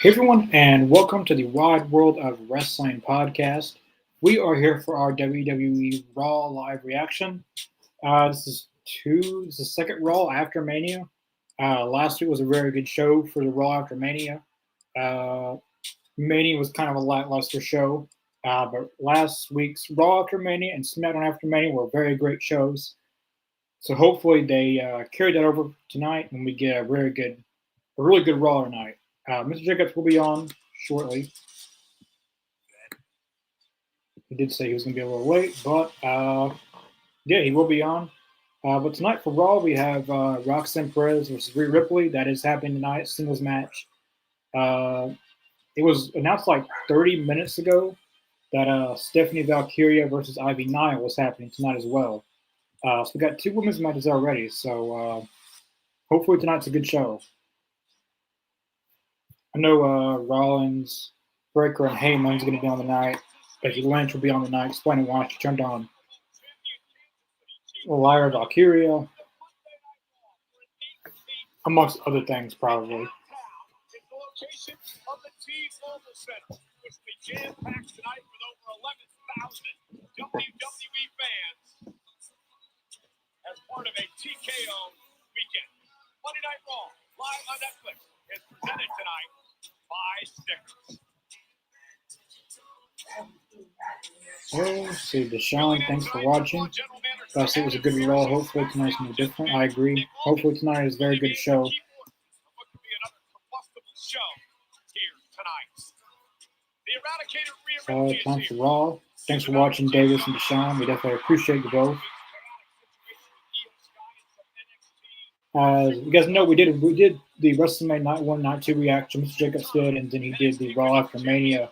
Hey everyone, and welcome to the Wide World of Wrestling podcast. We are here for our WWE Raw live reaction. This is the second Raw after Mania. Last week was a very good show for the Raw after Mania. Uh, Mania was kind of a lackluster show, but last week's Raw after Mania and SmackDown after Mania were very great shows. So hopefully they carry that over tonight, and we get a really good Raw tonight. Mr. Jacobs will be on shortly. He did say he was going to be a little late, but yeah, he will be on. But tonight for Raw, we have Roxanne Perez versus Rhea Ripley. That is happening tonight, singles match. Uh, it was announced like 30 minutes ago that Stephanie Valkyria versus Ivy Nile was happening tonight as well. So we got two women's matches already. So hopefully tonight's a good show. I know Rollins, Breaker, and Heyman's going to be on the night. Becky Lynch will be on the night, explaining why she turned on Lyra Valkyria, amongst other things, probably. As part of a TKO weekend. Monday Night Raw, live on Netflix, is presented tonight by Stickers. Oh, see, Deshaun, thanks for watching. Thought it was a good Raw. Hopefully tonight's no different. I agree. Hopefully tonight is a very good show. What could be another combustible show here tonight. The Eradicator Rhea Ripley Time for Raw. Thanks for watching, Davis and Deshaun. We definitely appreciate you both. As you guys know, we did the WrestleMania Night 1, Night 2 reaction. Mr. Jacobs did, and then he did the Raw after Mania.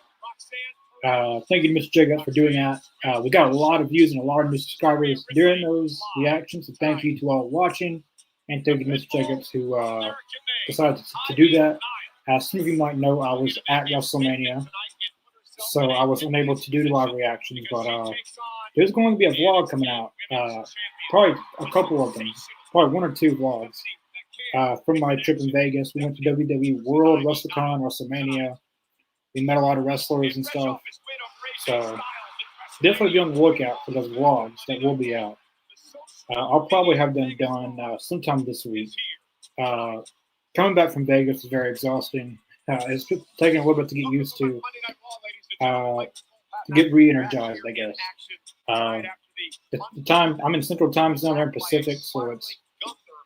Thank you to Mr. Jacobs for doing that. We got a lot of views and a lot of new subscribers during those reactions, so thank you to all watching. And thank you to Mr. Jacobs who decided to do that. As some of you might know, I was at WrestleMania, so I was unable to do the live reactions, but there's going to be a vlog coming out, probably a couple of them. Probably one or two vlogs from my trip in Vegas. We went to WWE World WrestleCon, WrestleMania. We met a lot of wrestlers and stuff. So definitely be on the lookout for those vlogs that will be out. I'll probably have them done sometime this week. Coming back from Vegas is very exhausting. It's just taking a little bit to get used to get re-energized, I guess. The time I'm in Central Time Zone, they're in Pacific, so it's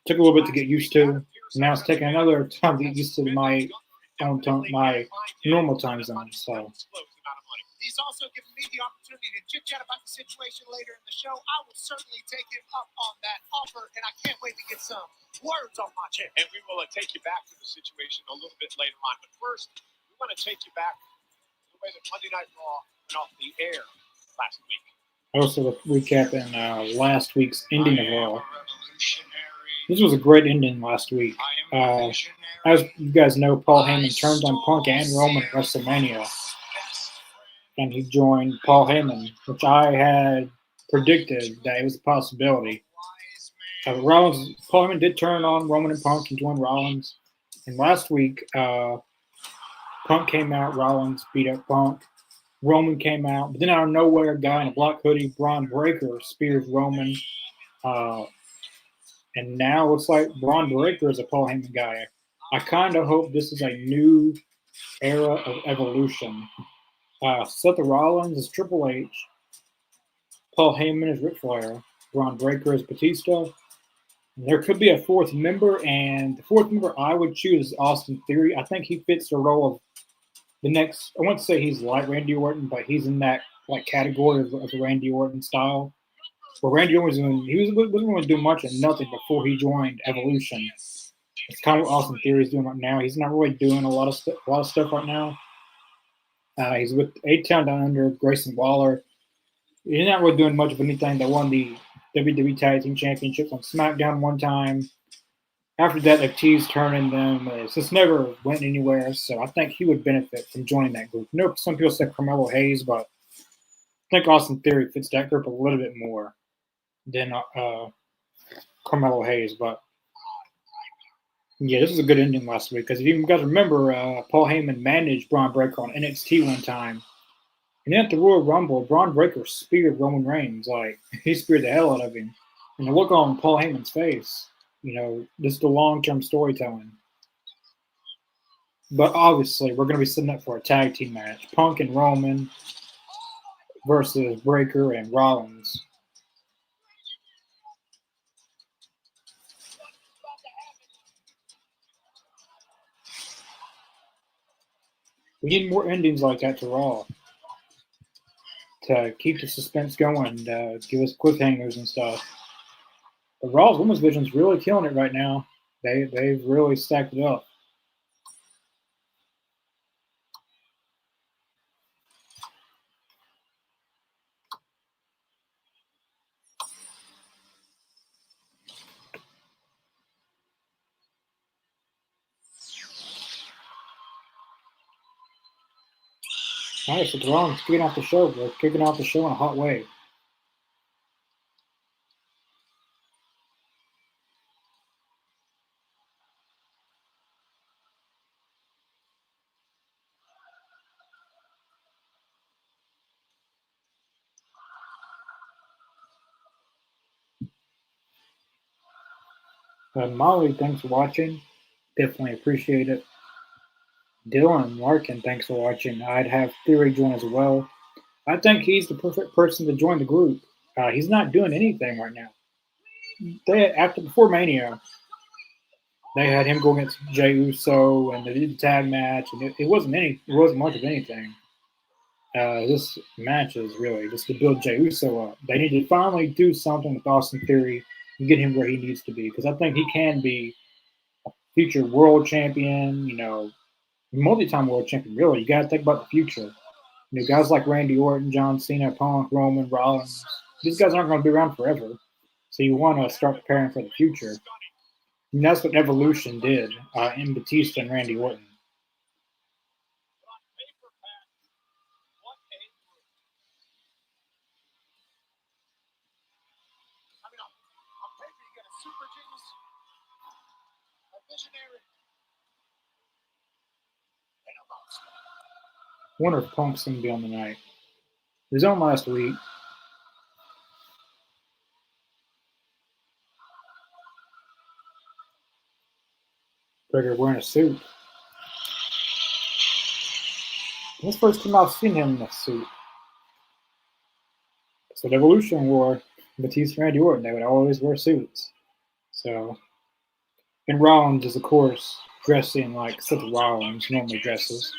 took a little bit to get used to. Now it's taking another time to get used to my normal time zone. So. He's also given me the opportunity to chit chat about the situation later in the show. I will certainly take him up on that offer, and I can't wait to get some words off my chest. And we will take you back to the situation a little bit later on. But first, we want to take you back to the way that Monday Night Raw went off the air last week. Also, recapping last week's ending of Raw. This was a great ending last week. As you guys know, Paul Heyman turned on Punk and Roman at WrestleMania. And he joined Paul Heyman, which I had predicted that it was a possibility. Paul Heyman did turn on Roman and Punk and joined Rollins. And last week, Punk came out, Rollins beat up Punk. Roman came out, but then out of nowhere, a guy in a black hoodie, Braun Breaker, spears Roman. And now it looks like Braun Breaker is a Paul Heyman guy. I kind of hope this is a new era of evolution. Seth Rollins is Triple H. Paul Heyman is Ric Flair. Braun Breaker is Batista. And there could be a fourth member, and the fourth member I would choose is Austin Theory. I think he fits the role of the next. I wouldn't say he's like Randy Orton, but he's in that category of the Randy Orton style. Well, Randy Orton wasn't really doing much of nothing before he joined Evolution. It's kind of what Austin Theory is doing right now. He's not really doing a lot of stuff right now. He's with A-Town Down Under, Grayson Waller. He's not really doing much of anything. They won the WWE Tag Team Championships on SmackDown one time. After that, they teased turning them. It just never went anywhere. So I think he would benefit from joining that group. Some people said Carmelo Hayes, but I think Austin Theory fits that group a little bit more than Carmelo Hayes. But Yeah, this is a good ending last week because if you guys remember, Paul Heyman managed Braun Breaker on NXT one time, and then at the Royal Rumble, Braun Breaker speared Roman Reigns. Like he speared the hell out of him, and the look on Paul Heyman's face, this is the long-term storytelling. But obviously, we're going to be setting up for a tag team match: Punk and Roman versus Breaker and Rollins. We need more endings like that to Raw to keep the suspense going, give us cliffhangers and stuff. But Raw's women's division's really killing it right now. They've really stacked it up. All right, so Raw's kicking off the show. We're kicking off the show in a hot way. Molly, thanks for watching. Definitely appreciate it. Dylan Larkin, thanks for watching. I'd have Theory join as well. I think he's the perfect person to join the group. He's not doing anything right now. Before Mania, they had him go against Jey Uso, and they did the tag match, and it wasn't much of anything. This match is really just to build Jey Uso up. They need to finally do something with Austin Theory and get him where he needs to be because I think he can be a future world champion. Multi-time world champion. Really, you got to think about the future. Guys like Randy Orton, John Cena, Punk, Roman, Rollins. These guys aren't going to be around forever. So you want to start preparing for the future. And that's what Evolution did in Batista and Randy Orton. I wonder if Punk's going to be on the night. He was on last week. Breaker wearing a suit. This first time I've seen him in a suit. So Evolution wore Batista and Randy Orton. They would always wear suits. So, and Rollins is, of course, dressing like Seth Rollins normally dresses.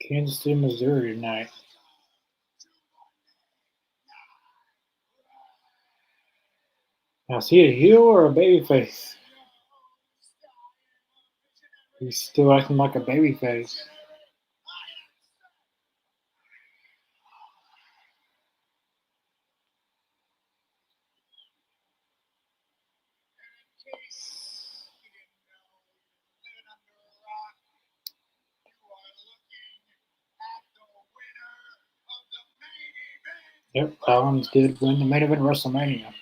Kansas City, Missouri tonight. Now, is he a heel or a babyface? He's still acting like a babyface. Yep, Rollins did win the main event of WrestleMania.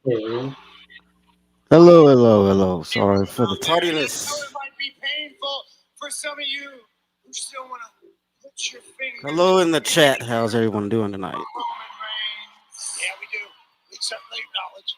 Hello. Hello. Sorry for the tardiness. It might be painful some of you who still want to put your finger. Hello in the chat. How's everyone doing tonight? Roman Reigns. Yeah, we do. We certainly acknowledge.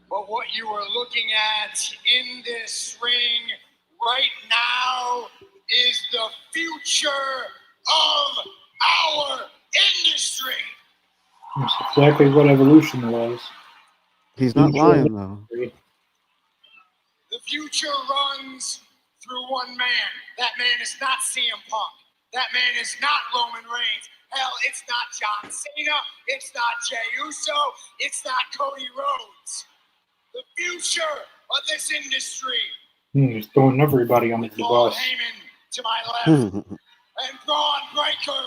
But what you are looking at in this ring right now is the future of our industry. That's exactly what Evolution was. He's not Future lying though. The future runs through one man. That man is not CM Punk. That man is not Roman Reigns. Hell, it's not John Cena. It's not Jey Uso. It's not Cody Rhodes. The future of this industry. He's throwing everybody under the Paul bus. Heyman to my left and Braun Breaker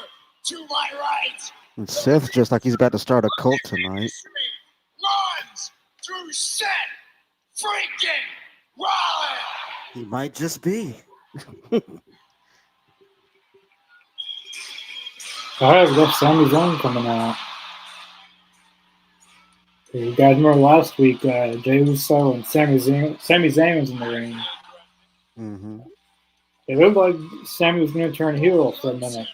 to my right. And Seth's just like he's about to start a cult This tonight. industry runs through Seth freaking Rollins. He might just be. I have got Sami Zayn coming out. You guys remember last week, Jey Uso and Sami Zayn was in the ring. Mm-hmm. It looked like Sami was going to turn heel for a minute.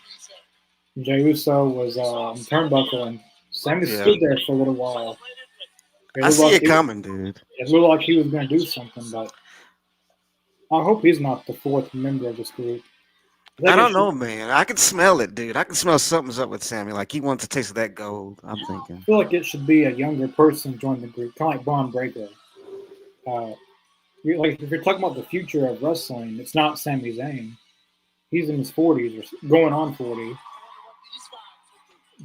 Jey Uso was on turnbuckle, and Sami stood there for a little while. I see it coming, dude. It looked like he was going to do something, but I hope he's not the fourth member of this group. I don't know, man. I can smell it, dude. I can smell something's up with Sammy. Like he wants a taste of that gold. I'm thinking. I feel like it should be a younger person join the group, kind of like Braun Breaker. Like if you're talking about the future of wrestling, it's not Sami Zayn. He's in his 40s or going on 40. I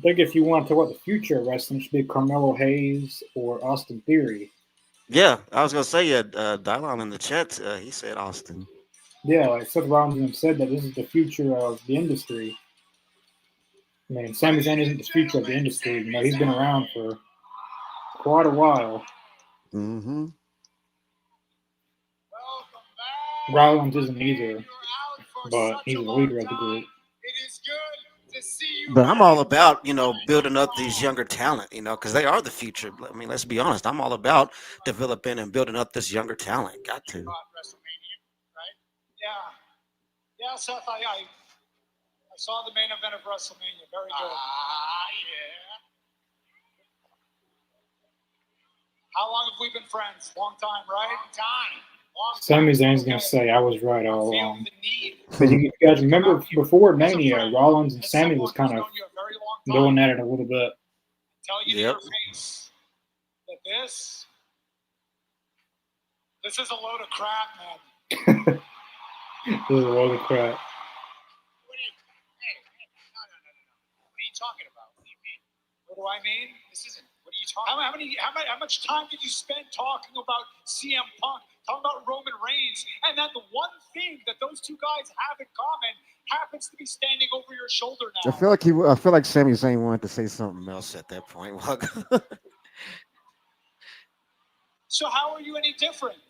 think if you want to talk about the future of wrestling, it should be Carmelo Hayes or Austin Theory. Yeah, I was gonna say, Dylon in the chat, he said Austin. Yeah, like Seth Rollins said that this is the future of the industry. I mean, Sami Zayn isn't the future of the industry. You know, he's been around for quite a while. Mm-hmm. Rollins isn't either, but he's the leader of the group. But I'm all about, building up these younger talent, because they are the future. I mean, let's be honest. I'm all about developing and building up this younger talent. Got to. Yeah, Seth, I saw the main event of WrestleMania. Very good. Yeah. How long have we been friends? Long time, right? Long time. Sami Zayn's going to say, I was right all along. Because you guys remember before Mania, Rollins and Sami was kind of going at it a little bit. Tell you to your face that this is a load of crap, man. This is a load of crap. What are you talking about? What do you mean? What do I mean? This isn't. What are you talking about? How much time did you spend talking about CM Punk, talking about Roman Reigns, and then the one thing that those two guys have in common happens to be standing over your shoulder now? I feel like Sami Zayn wanted to say something else at that point. So how are you any different?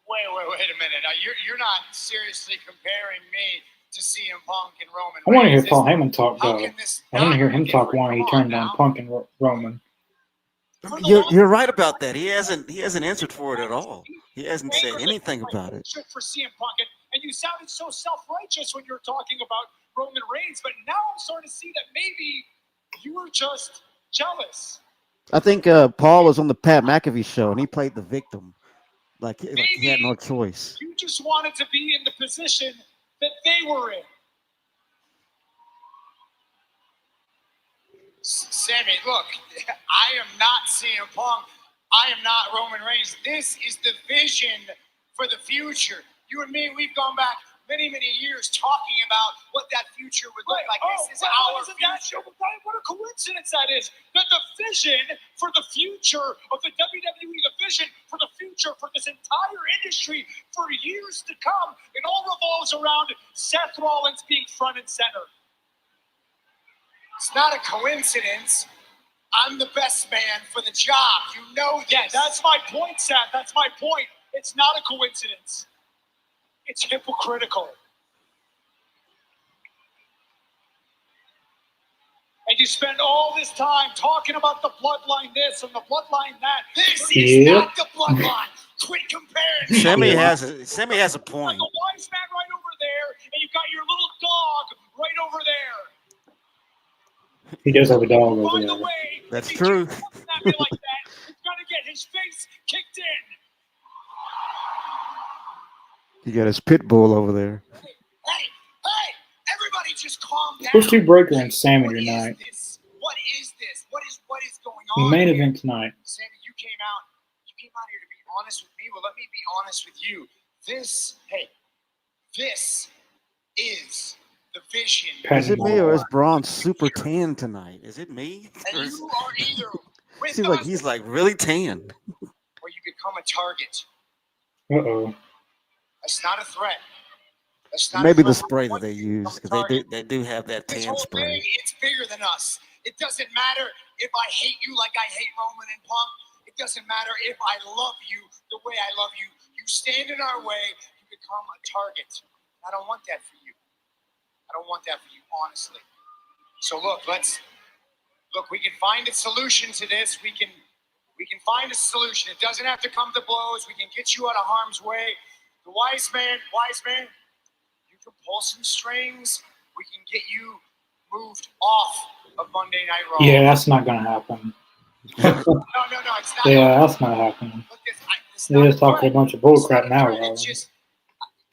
Wait a minute. Now, you're not seriously comparing me to CM Punk and Roman Reigns. I want to hear Paul Heyman talk, though. I want to hear him talk why he turned down Punk and Roman. You're right about that. He hasn't answered for it at all. He hasn't said anything about it. For CM Punk, and you sounded so self-righteous when you were talking about Roman Reigns, but now I'm starting to see that maybe you were just jealous. I think Paul was on the Pat McAfee show, and he played the victim. Like he had no choice. You just wanted to be in the position that they were in. Sammy, look, I am not CM Punk. I am not Roman Reigns. This is the vision for the future. You and me, we've gone back many, many years talking about what that future would look like. This is our future. What a coincidence that is. That the vision for the future of the WWE, the vision for the future for this entire industry for years to come, it all revolves around Seth Rollins being front and center. It's not a coincidence. I'm the best man for the job. You know this. Yeah, that's my point, Seth. That's my point. It's not a coincidence. It's hypocritical. And you spend all this time talking about the bloodline this and the bloodline that. This is not the bloodline. Quit comparing. Sammy has a point. The wise man right over there, and you've got your little dog right over there. He does have a dog over By the there. way, That's if he true. keeps looking at me like that, he's gonna get his face kicked in. He got his pit bull over there. Hey, everybody just calm down. Who's two Breaker and Sammy What is tonight? this? What is this? What is going The on? main here? event tonight. Sammy, you came out here to be honest with me. Well, let me be honest with you. This is the vision. Is it me or is Braun super tan tonight? Is it me? And you are either with Seems like us he's like really tan. or you become a target. Uh-oh. That's not a threat. That's not Maybe a the threat. spray Once that they you use, become a Because target, they do have that this tan whole spray. thing, it's bigger than us. It doesn't matter if I hate you like I hate Roman and Punk. It doesn't matter if I love you the way I love you. You stand in our way, you become a target. I don't want that for you. I don't want that for you, honestly. So look, we can find a solution to this. We can find a solution. It doesn't have to come to blows. We can get you out of harm's way. The wise man, you can pull some strings. We can get you moved off of Monday Night Raw. Yeah, that's not gonna happen. No, it's not. Yeah, that's not happening. Look, it's They not just talk a threat. bunch of It's not bullcrap a now, threat. bro. It's just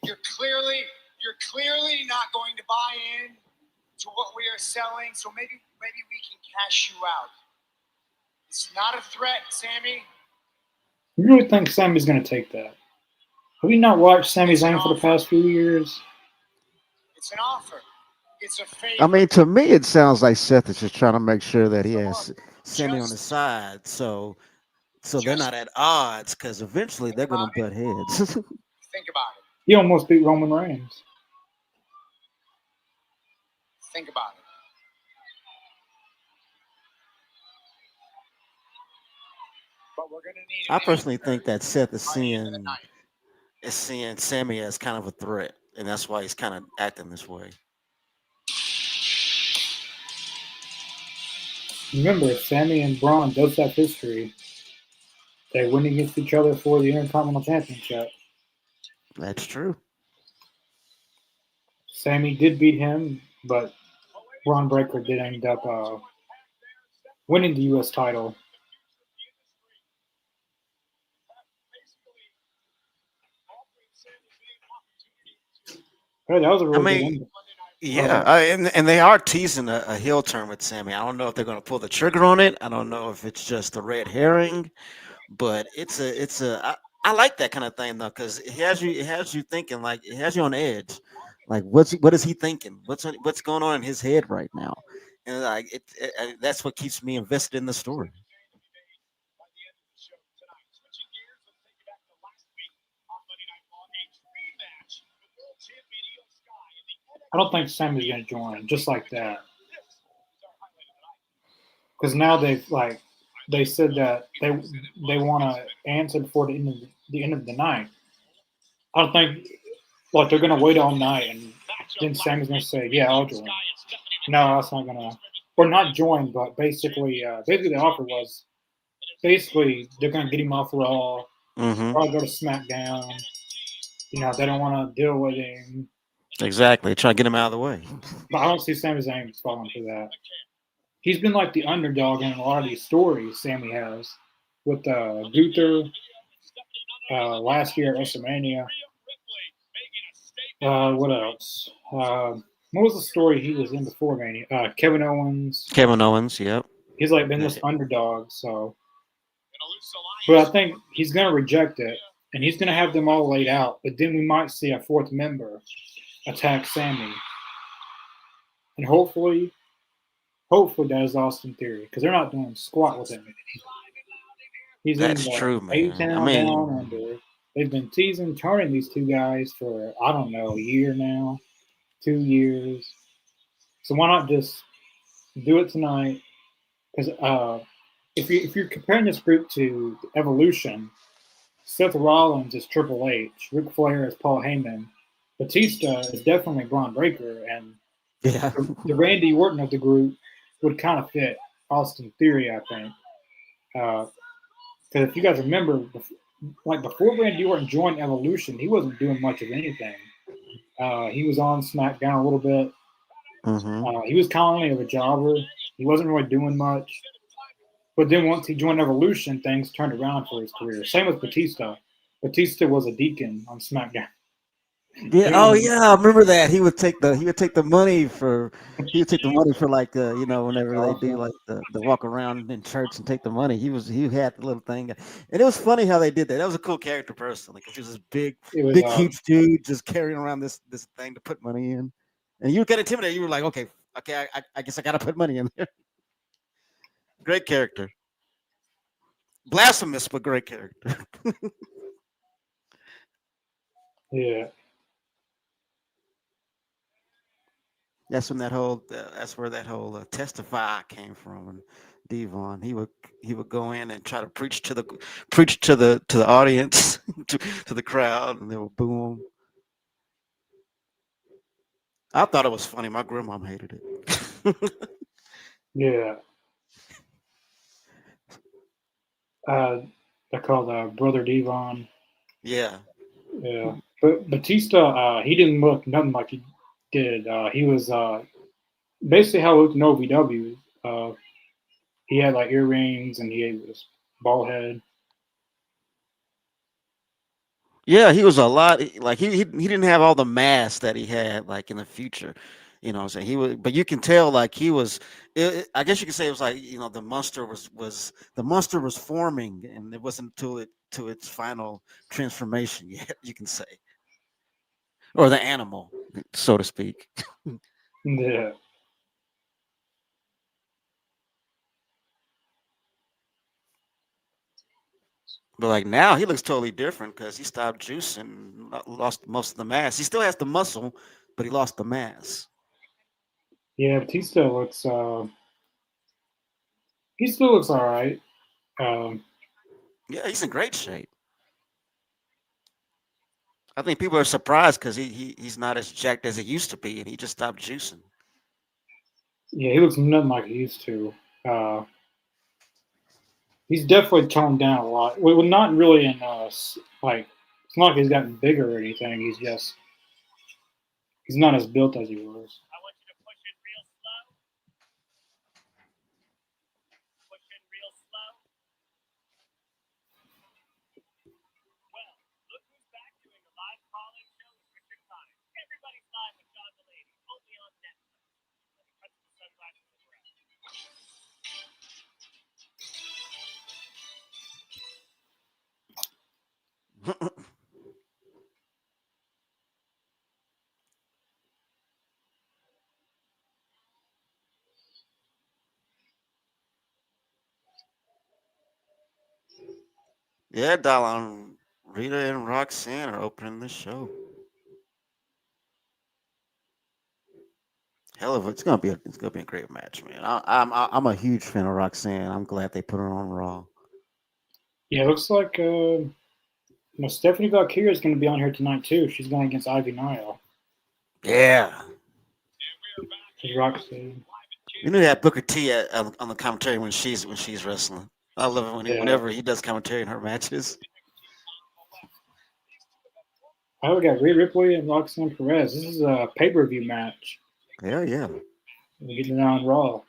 you're clearly not going to buy in to what we are selling. So maybe we can cash you out. It's not a threat, Sammy. You really think Sammy's gonna take that? Have you not watched Sami Zayn for the past few years? It's an offer. It's a favor. I mean, to me, it sounds like Seth is just trying to make sure that he has. Sammy on his side, so they're not at odds because eventually they're gonna butt heads. Think about it. He almost beat Roman Reigns. Think about it. But we're gonna need. I personally think that Seth is by the end of the seeing night. Sammy as kind of a threat, and that's why he's kind of acting this way. Remember, Sammy and Braun does have history. They win against each other for the Intercontinental Championship. That's true. Sammy did beat him, but Braun Breaker did end up winning the U.S. title. Hey, that was a really good ending. Yeah, and they are teasing a heel turn with Sammy. I don't know if they're going to pull the trigger on it. I don't know if it's just a red herring, but I like that kind of thing though, because it has you thinking, like it has you on edge. Like what is he thinking? What's going on in his head right now? And like that's what keeps me invested in the story. I don't think Sammy's going to join just like that. Because now they said that they want to answer before the end of the night. I don't think they're going to wait all night and then Sammy's going to say, "Yeah, I'll join." No, that's not going to, or not join, but basically the offer was they're going to get him off Raw, probably go to SmackDown. They don't want to deal with him. Exactly, try to get him out of the way. But I don't see Sami Zayn falling for that. He's been like the underdog in a lot of these stories. Sammy has with Gunther last year at WrestleMania. What else? What was the story he was in before Mania? Kevin Owens. Yep. He's like been this underdog, so. But I think he's gonna reject it, and he's gonna have them all laid out. But then we might see a fourth member attack Sammy, and hopefully that is Austin Theory, because they're not doing squat with him. He's That's in the true, man. A-Town Down Under. They've been teasing, turning these two guys for I don't know, a year now, 2 years. So why not just do it tonight? Because if you're comparing this group to Evolution, Seth Rollins is Triple H, Ric Flair is Paul Heyman, Batista is definitely Braun Breaker, and the Randy Orton of the group would kind of fit Austin Theory, I think. Because if you guys remember, like before Randy Orton joined Evolution, he wasn't doing much of anything. He was on SmackDown a little bit. Mm-hmm. He was kind of a jobber. He wasn't really doing much. But then once he joined Evolution, things turned around for his career. Same with Batista. Batista was a deacon on SmackDown. Yeah. Oh, yeah. I remember that. He would take the money for like whenever they do like the walk around in church and take the money. He had the little thing, and it was funny how they did that. That was a cool character personally because he was this It was big, huge dude just carrying around this thing to put money in, and you would get intimidated. You were like, okay, I guess I gotta put money in there. Great character, blasphemous but great character. yeah. That's where that whole testify came from. And Devon, he would go in and try to preach to the audience, to the crowd, and they would boo him. I thought it was funny. My grandmom hated it. Yeah. They're called Brother Devon. Yeah. Yeah. But Batista, he didn't look nothing like he did. He was basically how he looked in OVW. He had like earrings and he had this bald head. Yeah, he was a lot like he didn't have all the mass that he had like in the future. You know what I'm saying? He was, but you can tell like he was I guess you could say it was like, the monster was forming, and it wasn't to its final transformation yet, you can say. Or the animal, so to speak. Yeah. But like now he looks totally different because he stopped juicing, lost most of the mass. He still has the muscle, but he lost the mass. Yeah, Batista looks. He still looks all right. Um, Yeah, he's in great shape. I think people are surprised because he's not as jacked as he used to be, and he just stopped juicing. yeah, he looks nothing like he used to. Uh, he's definitely toned down a lot. Well, not really in like it's not like he's gotten bigger or anything. He's not as built as he was. I want you to push in real slow. Push in real slow. Well, look who's back doing a live calling show with Richard Connors. Everybody's live with John Delaney, only on Netflix. Let me cut the sunglasses around. Yeah, Dallin, Rita and Roxanne are opening the show. Hell of it's gonna be a great match, man. I'm a huge fan of Roxanne. I'm glad they put her on Raw. Yeah, it looks like Stephanie Valkyrie is going to be on here tonight too. She's going against Ivy Nile. Yeah, She's Roxanne. you need to have Booker T on the commentary when she's wrestling. I love it Yeah. whenever he does commentary in her matches. Oh, we got Rhea Ripley and Roxanne Perez. This is a pay-per-view match. Hell yeah. We're getting it on Raw.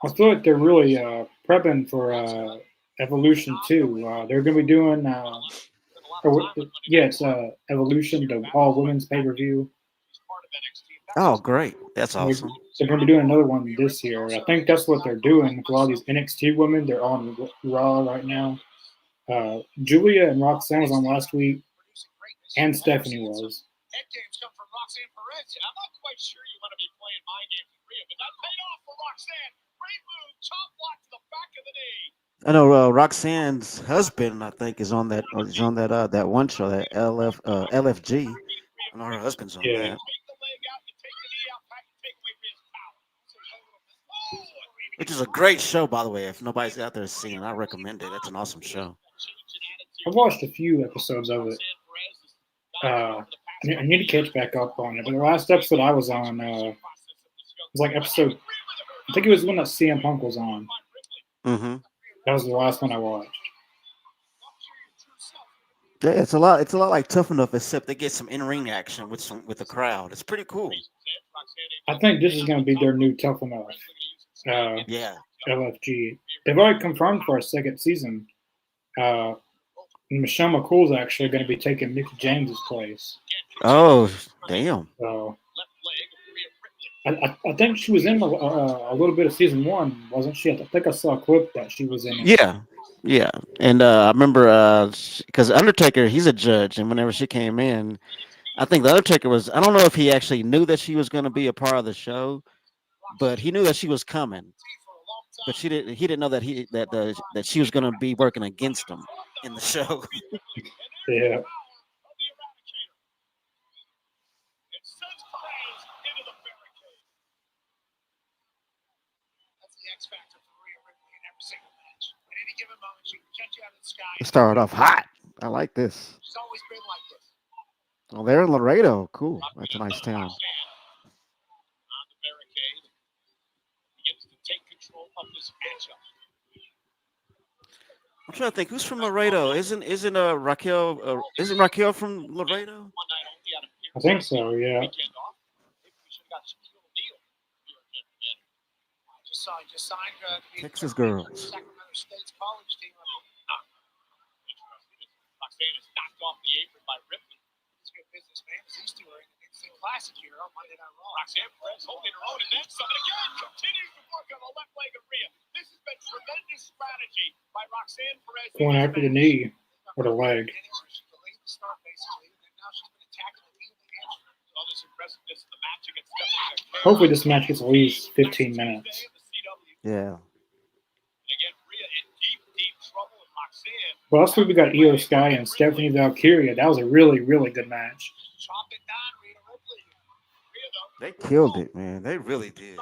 I feel like they're really prepping for Evolution 2. They're going to be doing, it's Evolution, the all women's pay per view. Oh, great. That's They're, awesome. they're going to be doing another one this year. I think that's what they're doing. A lot of these NXT women, they're on Raw right now. Julia and Roxanne was on last week, and Stephanie was. Head games come from Roxanne Perez. I'm not quite sure you want to be playing mind games with Rhea, but that paid off for Roxanne. Great move, chop block to the back of the knee. I know Roxanne's husband, I think, is on that one show, that LFG. I know her husband's on Yeah. that. Take the leg out, you take the knee out, back, you take away Rhea's power. Oh, and which is a great show, by the way. If nobody's out there seeing it, I recommend it. It's an awesome show. I've watched a few episodes of it. I need to catch back up on it. But the last episode I was on was like episode. I think it was the one that CM Punk was on. Mm-hmm. That was the last one I watched. Yeah, it's a lot. It's a lot like Tough Enough, except they get some in-ring action with the crowd. It's pretty cool. I think this is going to be their new Tough Enough. Yeah. LFG. They've already confirmed for a second season. Michelle McCool's actually going to be taking Mickey James's place. Oh, damn. So I think she was in a little bit of season one, wasn't she? I think I saw a clip that she was in it. Yeah. Yeah. And I remember because Undertaker, he's a judge, and whenever she came in, I think the Undertaker was. I don't know if he actually knew that she was going to be a part of the show, but he knew that she was coming. But she didn't. He didn't know that she was going to be working against him in the show. Yeah. It started off hot. I like this. Oh, they're in Laredo. Cool. That's a nice town. I'm trying to think who's from Laredo. Isn't Raquel? Isn't Raquel from Laredo? I think so, yeah. Texas girls. Classic here on Monday Night Raw. Roxanne Perez holding her own, and then some again continues to work on the left leg of Rhea. This has been tremendous strategy by Roxanne Perez. Going after the knee or the leg. Hopefully this match gets at least 15 minutes. Yeah. Well, last week we got Io Sky and Stephanie Valkyria. That was a really, really good match. They killed it, man. They really did.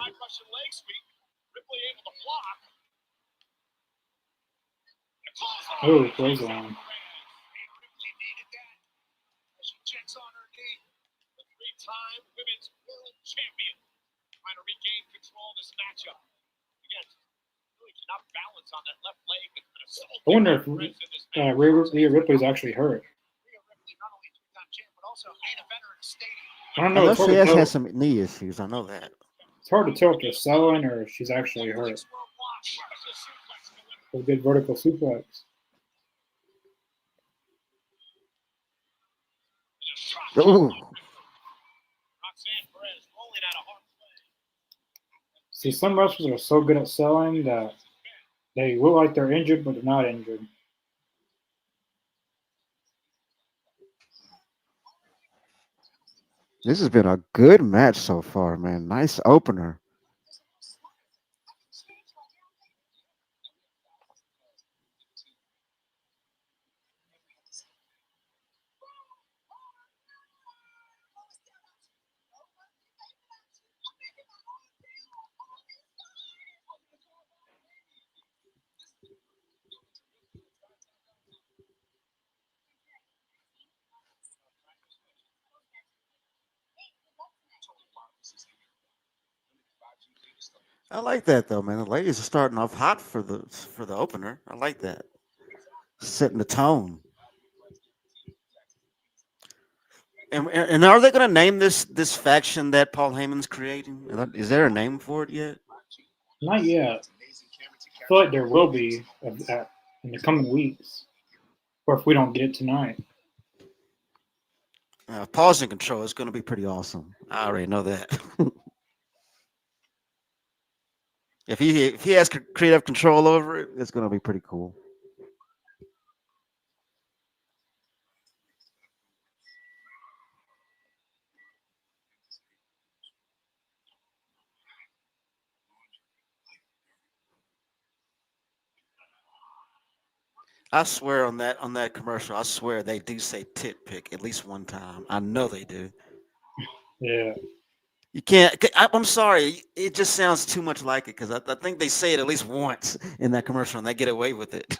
Oh, clothesline. I wonder if Rhea Ripley's actually hurt. I don't know. I know It's hard she to has tell. had some knee issues. I know that. It's hard to tell if they're selling or if she's actually hurt. A good vertical suplex. Ooh. See, some wrestlers are so good at selling that they look like they're injured, but they're not injured. This has been a good match so far, man. Nice opener. I like that though, man. The ladies are starting off hot for the opener. I like that. Setting the tone. And are they going to name this faction that Paul Heyman's creating? Is there a name for it yet? Not yet. I feel like there will be in the coming weeks, or if we don't get it tonight. Paul's in control. It's going to be pretty awesome. I already know that. If he has creative control over it, it's going to be pretty cool. I swear on that commercial, I swear they do say tit pick at least one time. I know they do. Yeah. You can't. I'm sorry. It just sounds too much like it because I think they say it at least once in that commercial and they get away with it.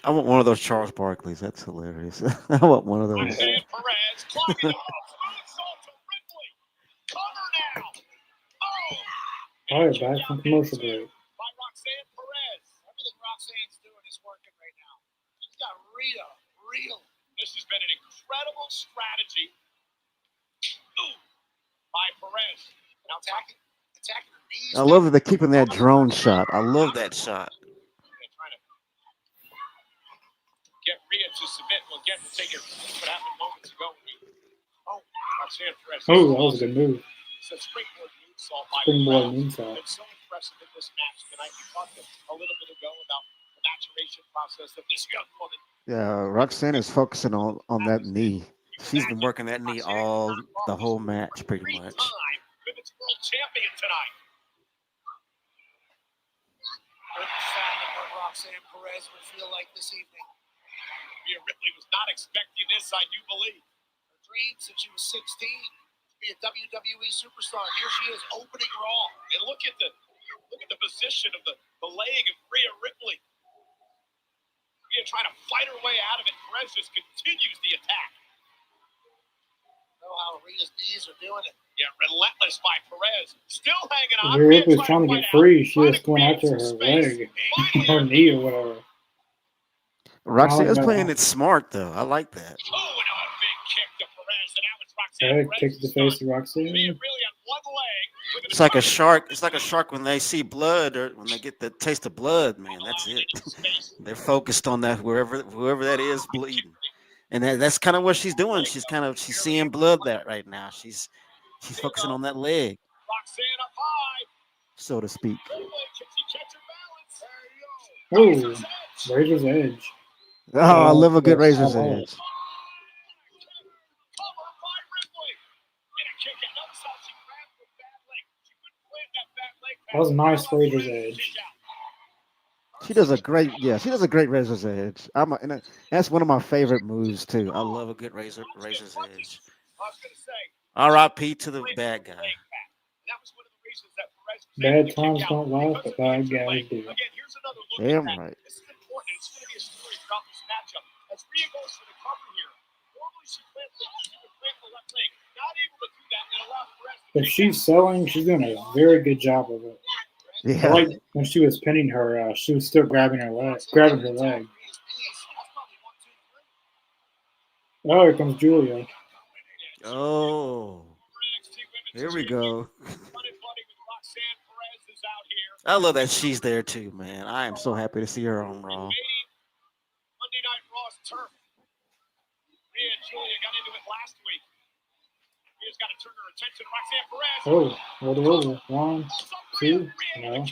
I want one of those Charles Barkley's. That's hilarious. I want one of those. Roxanne Perez clogging the hole. Smooth salt to Ripley. Cover now. Oh. All right, back from commercial break. By Roxanne Perez. Everything Roxanne's doing is working right now. She's got Rhea real. This has been an incredible strategy. Ooh. By Perez. Now attacking her knees. I love that they're keeping that drone shot. I love that shot. Trying to get Rhea to submit. Well, again, we'll take it. What happened moments ago. Roxanne Perez. Oh, that was a good move. It's a springboard moonsault by Springboard Perez. moonsault. It's so impressive in this match tonight. We talked a little bit ago about the maturation process of this young woman. Yeah, Roxanne is focusing on that knee. She's been working that knee all the whole match, pretty much. Three-time women's world champion tonight. Understanding what Roxanne Perez would feel like this evening. Rhea Ripley was not expecting this, I do believe. Her dream since she was 16 to be a WWE superstar. Here she is opening Raw. And look at the position of the leg of Rhea Ripley. Rhea trying to fight her way out of it. Perez just continues the attack. Know how Rhea's knees are doing it. Yeah, relentless by Perez. Still hanging on. Rhea Ripley's trying to get free. She was going after her leg, her knee or whatever. Roxanne's Playing it smart though. I like that. Oh, and a big kick to Perez, and now it's Roxanne Hey, Perez. kick to the face of Rhea Roxanne. really on one leg. It's like a shark. It's like a shark when they see blood or when they get the taste of blood. Man, that's it. They're focused on that whoever that is bleeding, and that's kind of what she's doing. She's seeing blood that right now. She's focusing on that leg, Roxanne up high. so to speak. Ripley, can she catch her balance? There you go. Oh, Razor's Edge. Oh, I love a good razor's edge. Covered by Ripley. And a kick out. Notice how she grabbed the bad leg. She couldn't plant that bad leg. That was a nice Razor's Edge. She does a great razor's edge. And that's one of my favorite moves too. I love a good razor's edge. I was going to say. R.I.P. to the bad guy. That was one of the reasons that Perez was Bad able to times kick don't out last, but bad because of the guys leg. do. Again, here's another look Damn at that. right. This is important. It's going to be a story throughout this matchup. As Rhea goes for the cover here, normally she would plant the left leg. Not able to do that and allow Perez to If she's selling, she's doing a very good job of it. I Yeah. like when she was pinning her, she was still grabbing her leg. Oh, here comes Julia. Oh, here we go. I love that she's there too, man. I am so happy to see her on Raw. Monday Night Raw's turf. Rhea and Julia got into it last week. Rhea's got to turn her attention. Roxanne Perez. Oh, roll it over. 1, 2, no.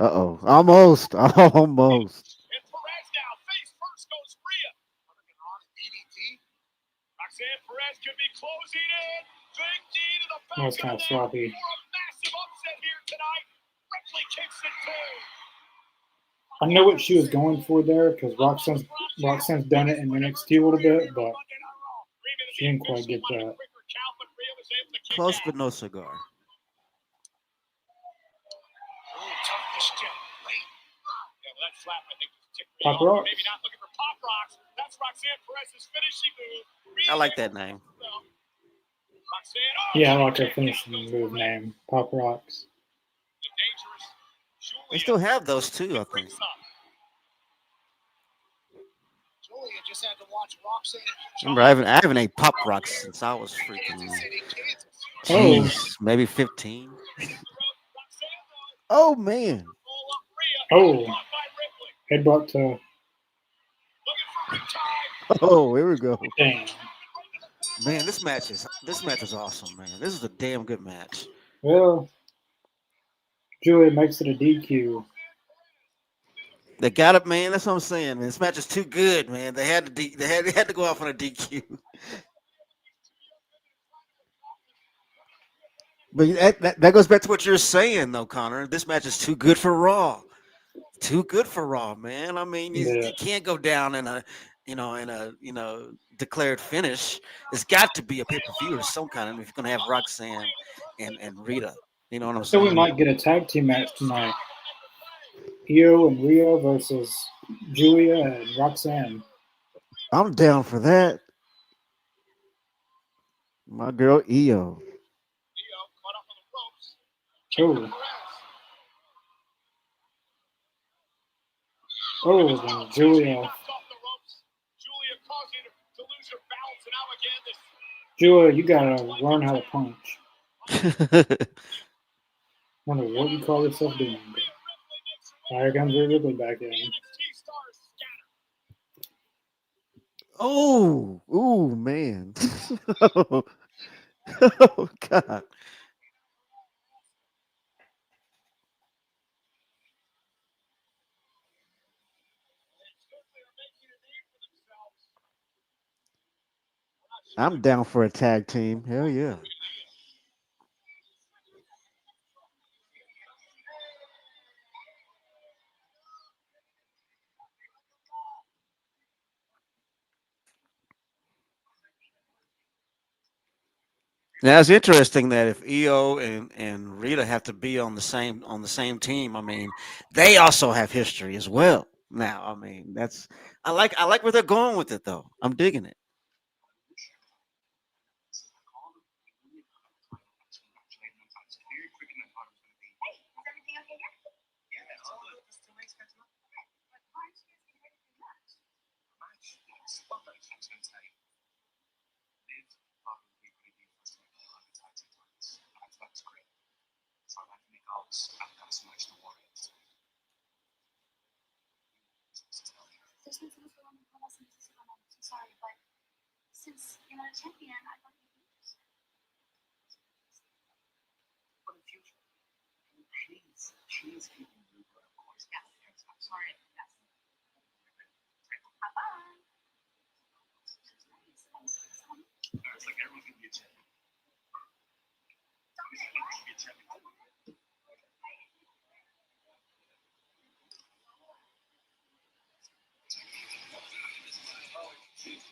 Uh-oh. Almost. Almost. And Perez now, face first goes Rhea. DDT. Roxanne Perez could be closing in. Big knee to the back. That was kind of sloppy. For a massive upset here tonight. Ripley kicks it too. I know what she was going for there because Roxanne's done it in NXT a little bit, but she didn't quite get that. Close but no cigar. slap, I think, Pop Rocks. maybe not looking for Pop Rocks. That's Roxanne Perez's finishing move. I like that name. Roxanne, Yeah, I like her finishing move name, Pop Rocks. the dangerous They Julia. still have those too, I think. Brings up. Julia just had to watch Roxanne. Remember, I haven't ate Pop Rocks since I was freaking, Oh. jeez, maybe 15. Oh man. Oh. Headbutt to. Oh, here we go. Damn. Man, this match is awesome, man. This is a damn good match. Well, Julia makes it a DQ. They got it, man. That's what I'm saying, man. This match is too good, man. They had to go off on a DQ. But that goes back to what you're saying, though, Connor. This match is too good for Raw. Too good for Raw, man. I mean, you can't go down in a declared finish. It's got to be a pay-per-view or some kind of if you're gonna have Roxanne and Rita. You know what I'm So saying? we might get a tag team match tonight. Io and Rhea versus Julia and Roxanne. I'm down for that. My girl Io. Oh. Oh, then Julia. Julia, you gotta learn how to punch. I wonder what you call yourself doing. Here comes Rhea Ripley back in. Oh, man. Oh, God. I'm down for a tag team. Hell yeah. Now it's interesting that if Io and Rita have to be on the same team, I mean, they also have history as well. Now, I mean, I like where they're going with it though. I'm digging it.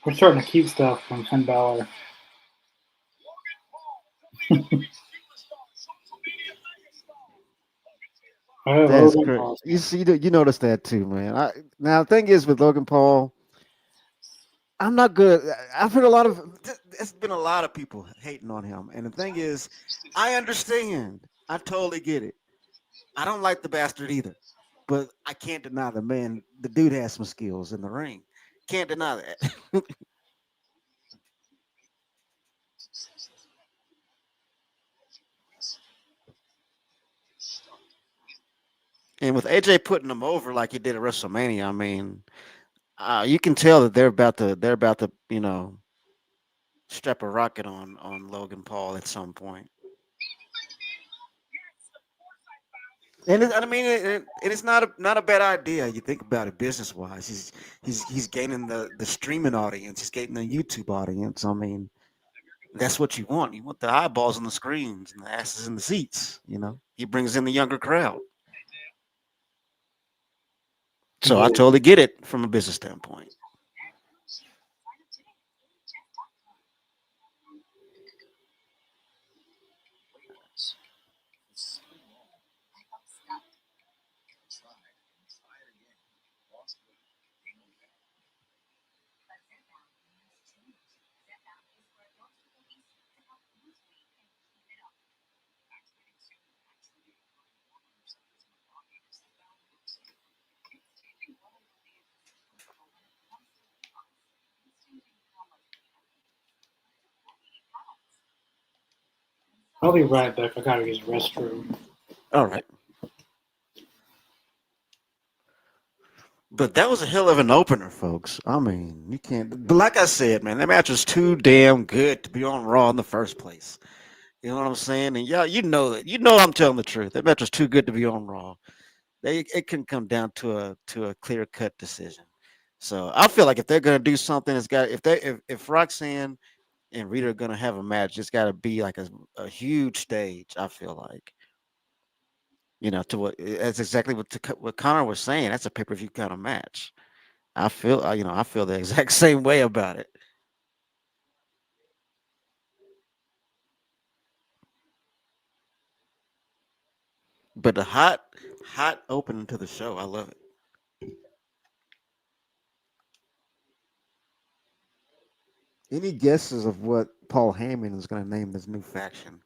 We're starting to keep stuff from Finn Balor. That's great. You see, you notice that too, man. Now the thing is with Logan Paul, I'm not good. I've heard There's been a lot of people hating on him, and the thing is, I understand. I totally get it. I don't like the bastard either, but I can't deny the dude has some skills in the ring. Can't deny that. And with AJ putting him over like he did at WrestleMania, I mean, you can tell that they're about to strap a rocket on Logan Paul at some point. And I mean, it's not a bad idea. You think about it business wise. He's gaining the streaming audience. He's gaining the YouTube audience. I mean, that's what you want. You want the eyeballs on the screens and the asses in the seats. You know, he brings in the younger crowd. So I totally get it from a business standpoint. I'll be right back. I gotta use the restroom. All right. But that was a hell of an opener, folks. I mean, you can't. But like I said, man, that match was too damn good to be on Raw in the first place. You know what I'm saying? And yeah, you know it. You know I'm telling the truth. That match was too good to be on Raw. It can come down to a clear cut decision. So I feel like if they're gonna do something, it's got if Roxanne and Rita are gonna have a match, it's got to be like a huge stage. I feel like to what that's exactly what Connor was saying. That's a pay per view kind of match. I feel the exact same way about it. But the hot opening to the show, I love it. Any guesses of what Paul Heyman is going to name this new faction?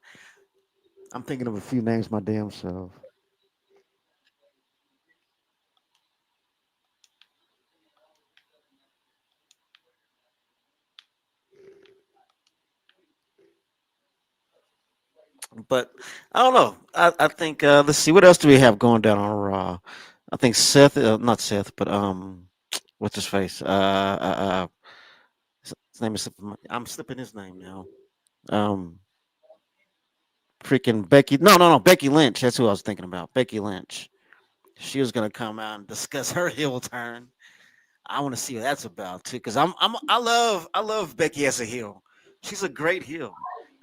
I'm thinking of a few names my damn self. But I don't know. I think let's see what else do we have going down on Raw. I think Seth, not Seth, but what's his face? His name is I'm slipping his name now. Um, freaking Becky. No, Becky Lynch. That's who I was thinking about. Becky Lynch. She was gonna come out and discuss her heel turn. I want to see what that's about too, because I love Becky as a heel. She's a great heel,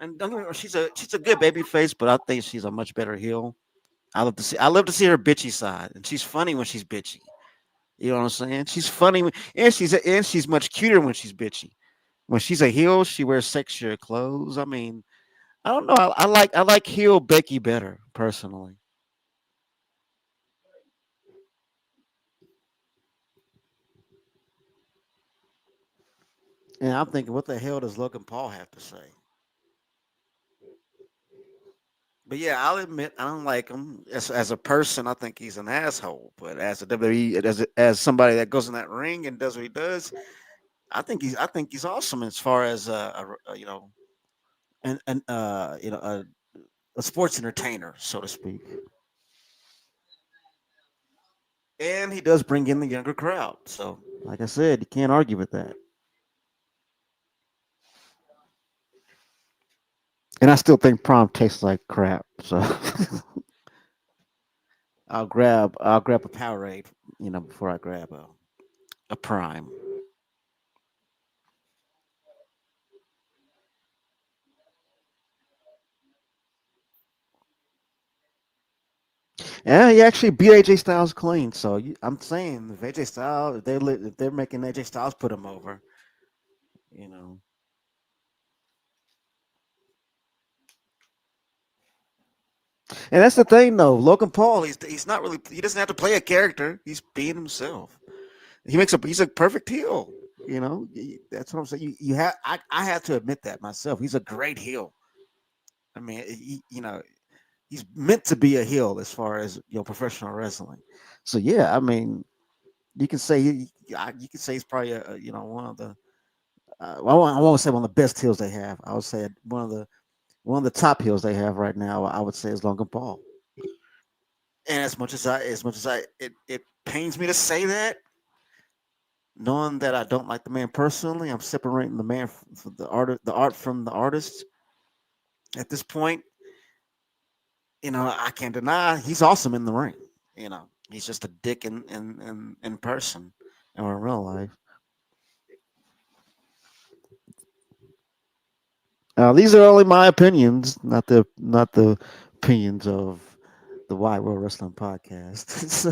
and don't get me wrong, she's a good baby face, but I think she's a much better heel. I love to see her bitchy side, and she's funny when she's bitchy. You know what I'm saying? She's funny, and she's much cuter when she's bitchy. When she's a heel, she wears sexier clothes. I mean, I don't know. I like heel Becky better personally. And I'm thinking, what the hell does Logan Paul have to say? But yeah, I'll admit I don't like him as a person. I think he's an asshole. But as a WWE, as somebody that goes in that ring and does what he does, I think he's awesome as far as an a sports entertainer, so to speak. And he does bring in the younger crowd. So, like I said, you can't argue with that. And I still think prom tastes like crap. So I'll grab a Powerade, before I grab a Prime. yeah, he actually beat AJ Styles clean. So I'm saying if AJ Styles, if they're making AJ Styles put him over, you know. And that's the thing, though. Logan Paul, He's not really he doesn't have to play a character. He's being himself. He's a perfect heel. That's what I'm saying. I have to admit that myself. He's a great heel. I mean, he's meant to be a heel as far as professional wrestling. So yeah, I mean, you can say you can say he's probably one of the well, I won't say one of the best heels they have. I would say one of the top heels they have right now. I would say is Logan Paul. And as much as it pains me to say that, knowing that I don't like the man personally, I'm separating the man from the art from the artist. At this point, I can't deny he's awesome in the ring. He's just a dick in person or in real life. These are only my opinions, not the opinions of the Wide World Wrestling Podcast. So,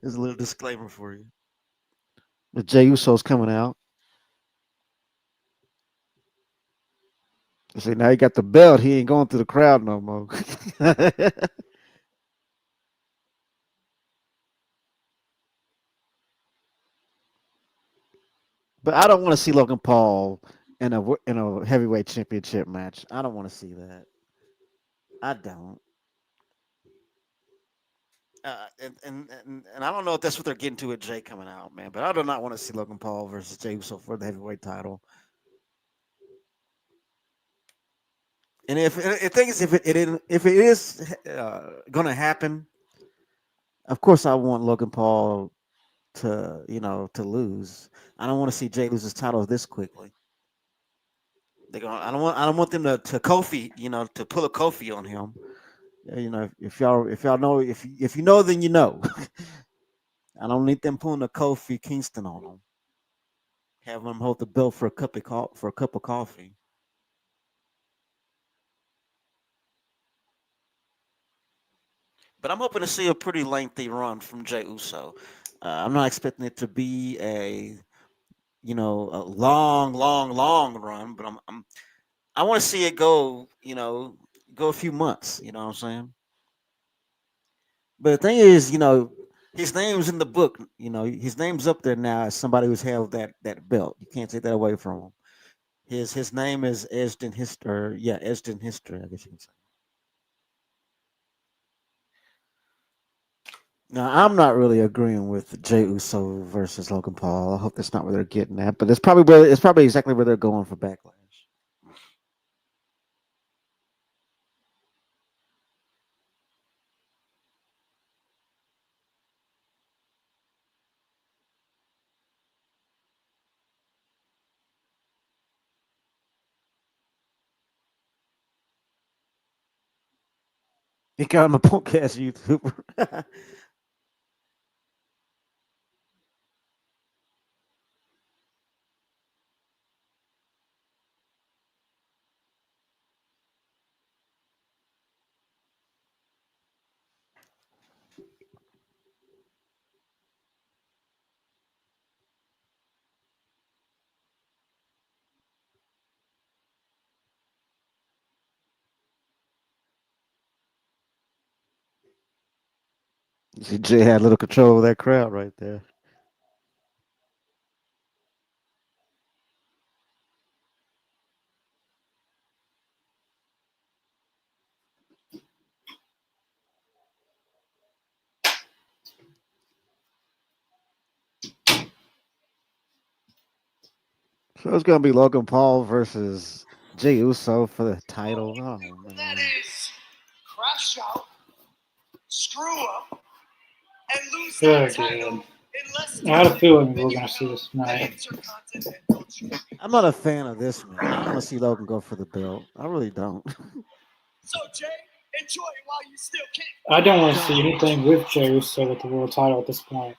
There's a little disclaimer for you. the Jey Uso's coming out. See, now he got the belt. He ain't going through the crowd no more. But I don't want to see Logan Paul in a heavyweight championship match. I don't want to see that. I don't. And I don't know if that's what they're getting to with Jay coming out, man. But I do not want to see Logan Paul versus Jey Uso for the heavyweight title. And if the thing is, if it is gonna happen, of course I want Logan Paul to to lose. I don't want to see Jay lose his title this quickly. They're going. I don't want them to Kofi. To pull a Kofi on him. If y'all know if you know then you know. I don't need them pulling a Kofi Kingston on him. Having him hold the belt for a cup of coffee. But I'm hoping to see a pretty lengthy run from Jay Uso. I'm not expecting it to be a long, long, long run, but I want to see it go, go a few months. You know what I'm saying? But the thing is, his name's in the book. His name's up there now as somebody who's held that belt. You can't take that away from him. His name is etched in history. Yeah, etched in history. I guess you can say. Now, I'm not really agreeing with Jey Uso versus Logan Paul. I hope that's not where they're getting at, but it's probably exactly where they're going for Backlash. He got him a punk ass YouTuber. See, Jay had a little control of that crowd right there. So it's gonna be Logan Paul versus Jey Uso for the title. Oh That man. is crash out, screw up, and lose Oh, that title God. in less I had a time feeling we than were you going to see will this the tonight. Intercontinental Championship. I'm not a fan of this, man. I want to see Logan go for the belt. I really don't. So, Jay, enjoy it while you still can. I don't want to see God. anything with Jey Uso with the world title at this point.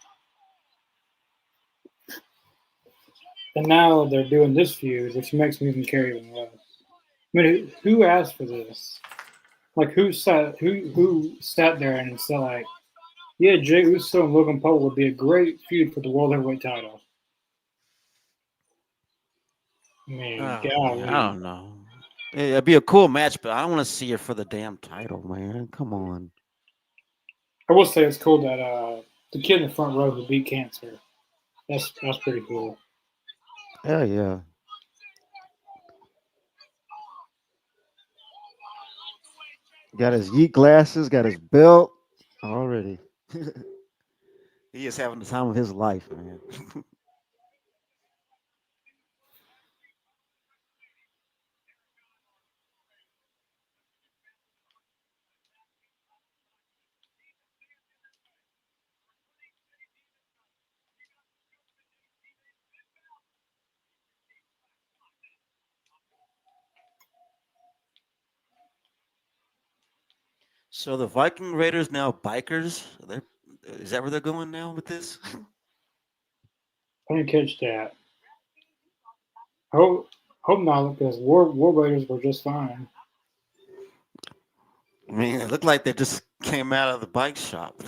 And now they're doing this feud, which makes me even care even less. I mean, who asked for this? Like, who sat there and said like, yeah, Jey Uso and Logan Paul would be a great feud for the world heavyweight title. I mean, Oh man, I golly. don't know. It'd be a cool match, but I don't want to see it for the damn title, man. Come on. I will say it's cool that the kid in the front row who beat cancer. That's pretty cool. Hell yeah. Got his yeet glasses, got his belt already. He is having the time of his life, man. So the Viking Raiders now bikers. Is that where they're going now with this? I didn't catch that. Hope not because War Raiders were just fine. I mean, it looked like they just came out of the bike shop.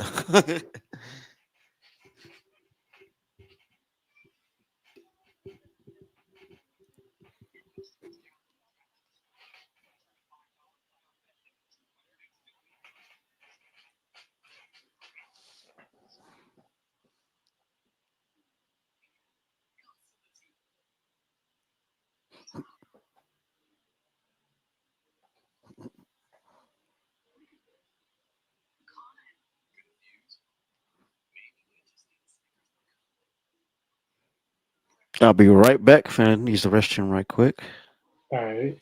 I'll be right back. Finna use the restroom right quick. All right.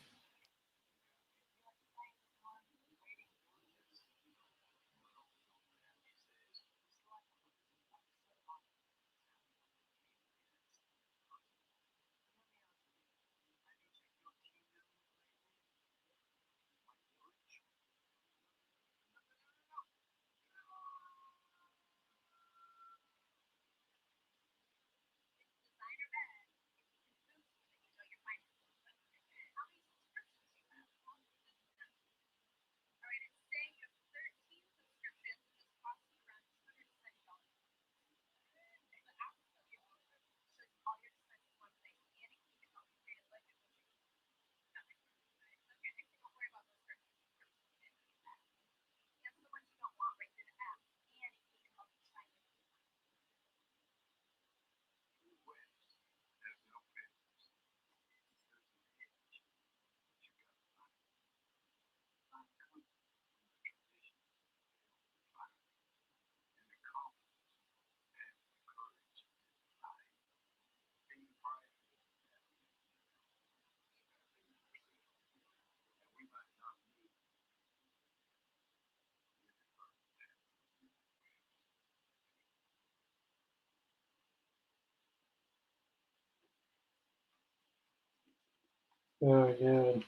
Oh, good.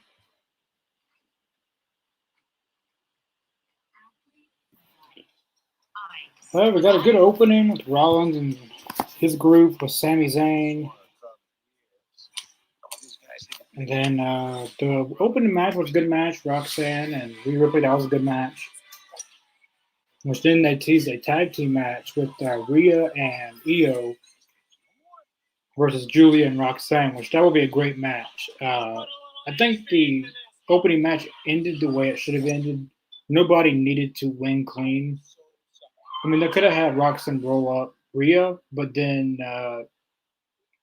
Well, we got a good opening with Rollins and his group with Sami Zayn. And then the opening match was a good match. Roxanne and Rhea Ripley, that was a good match. Which then they teased a tag team match with Rhea and Io versus Julia and Roxanne, which that would be a great match. I think the opening match ended the way it should have ended. Nobody needed to win clean. I mean, they could have had Roxanne roll up Rhea, but then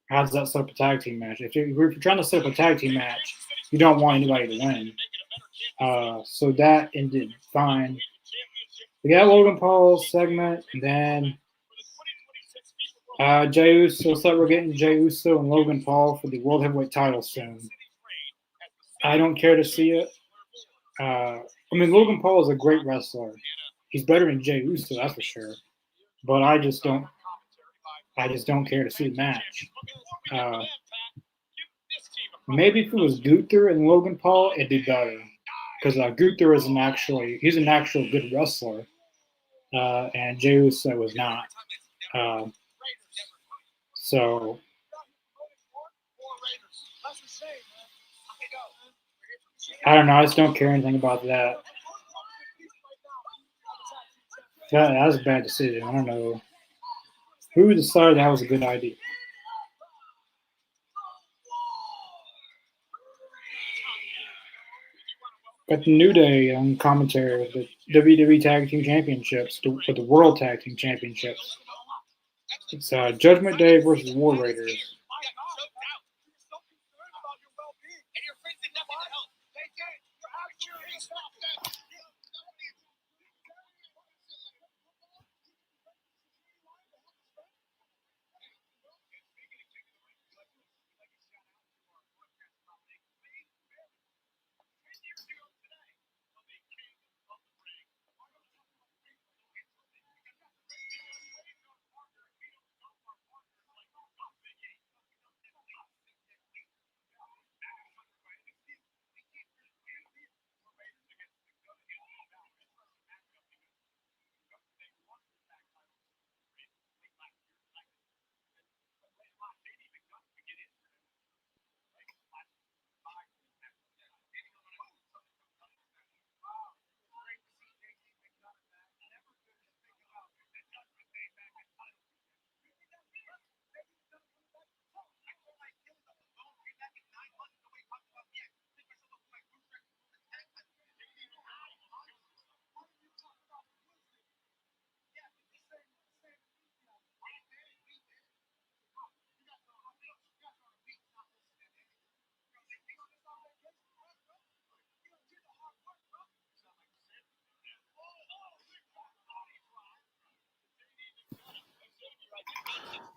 how does that set up a tag team match? If you're trying to set up a tag team match, you don't want anybody to win. So that ended fine. We got Logan Paul's segment, and then Jey Uso. Looks like we're getting Jey Uso and Logan Paul for the World Heavyweight title soon. I don't care to see it. I mean, Logan Paul is a great wrestler. He's better than Jey Uso, that's for sure. But I just don't care to see the match. Maybe if it was Gunther and Logan Paul, it'd be better. Because Gunther is he's an actual good wrestler. And Jey Uso was not. So I don't know. I just don't care anything about that. That was a bad decision. I don't know who decided that was a good idea. Got the New Day on commentary with the WWE Tag Team Championships, for the World Tag Team Championships. It's Judgment Day versus War Raiders.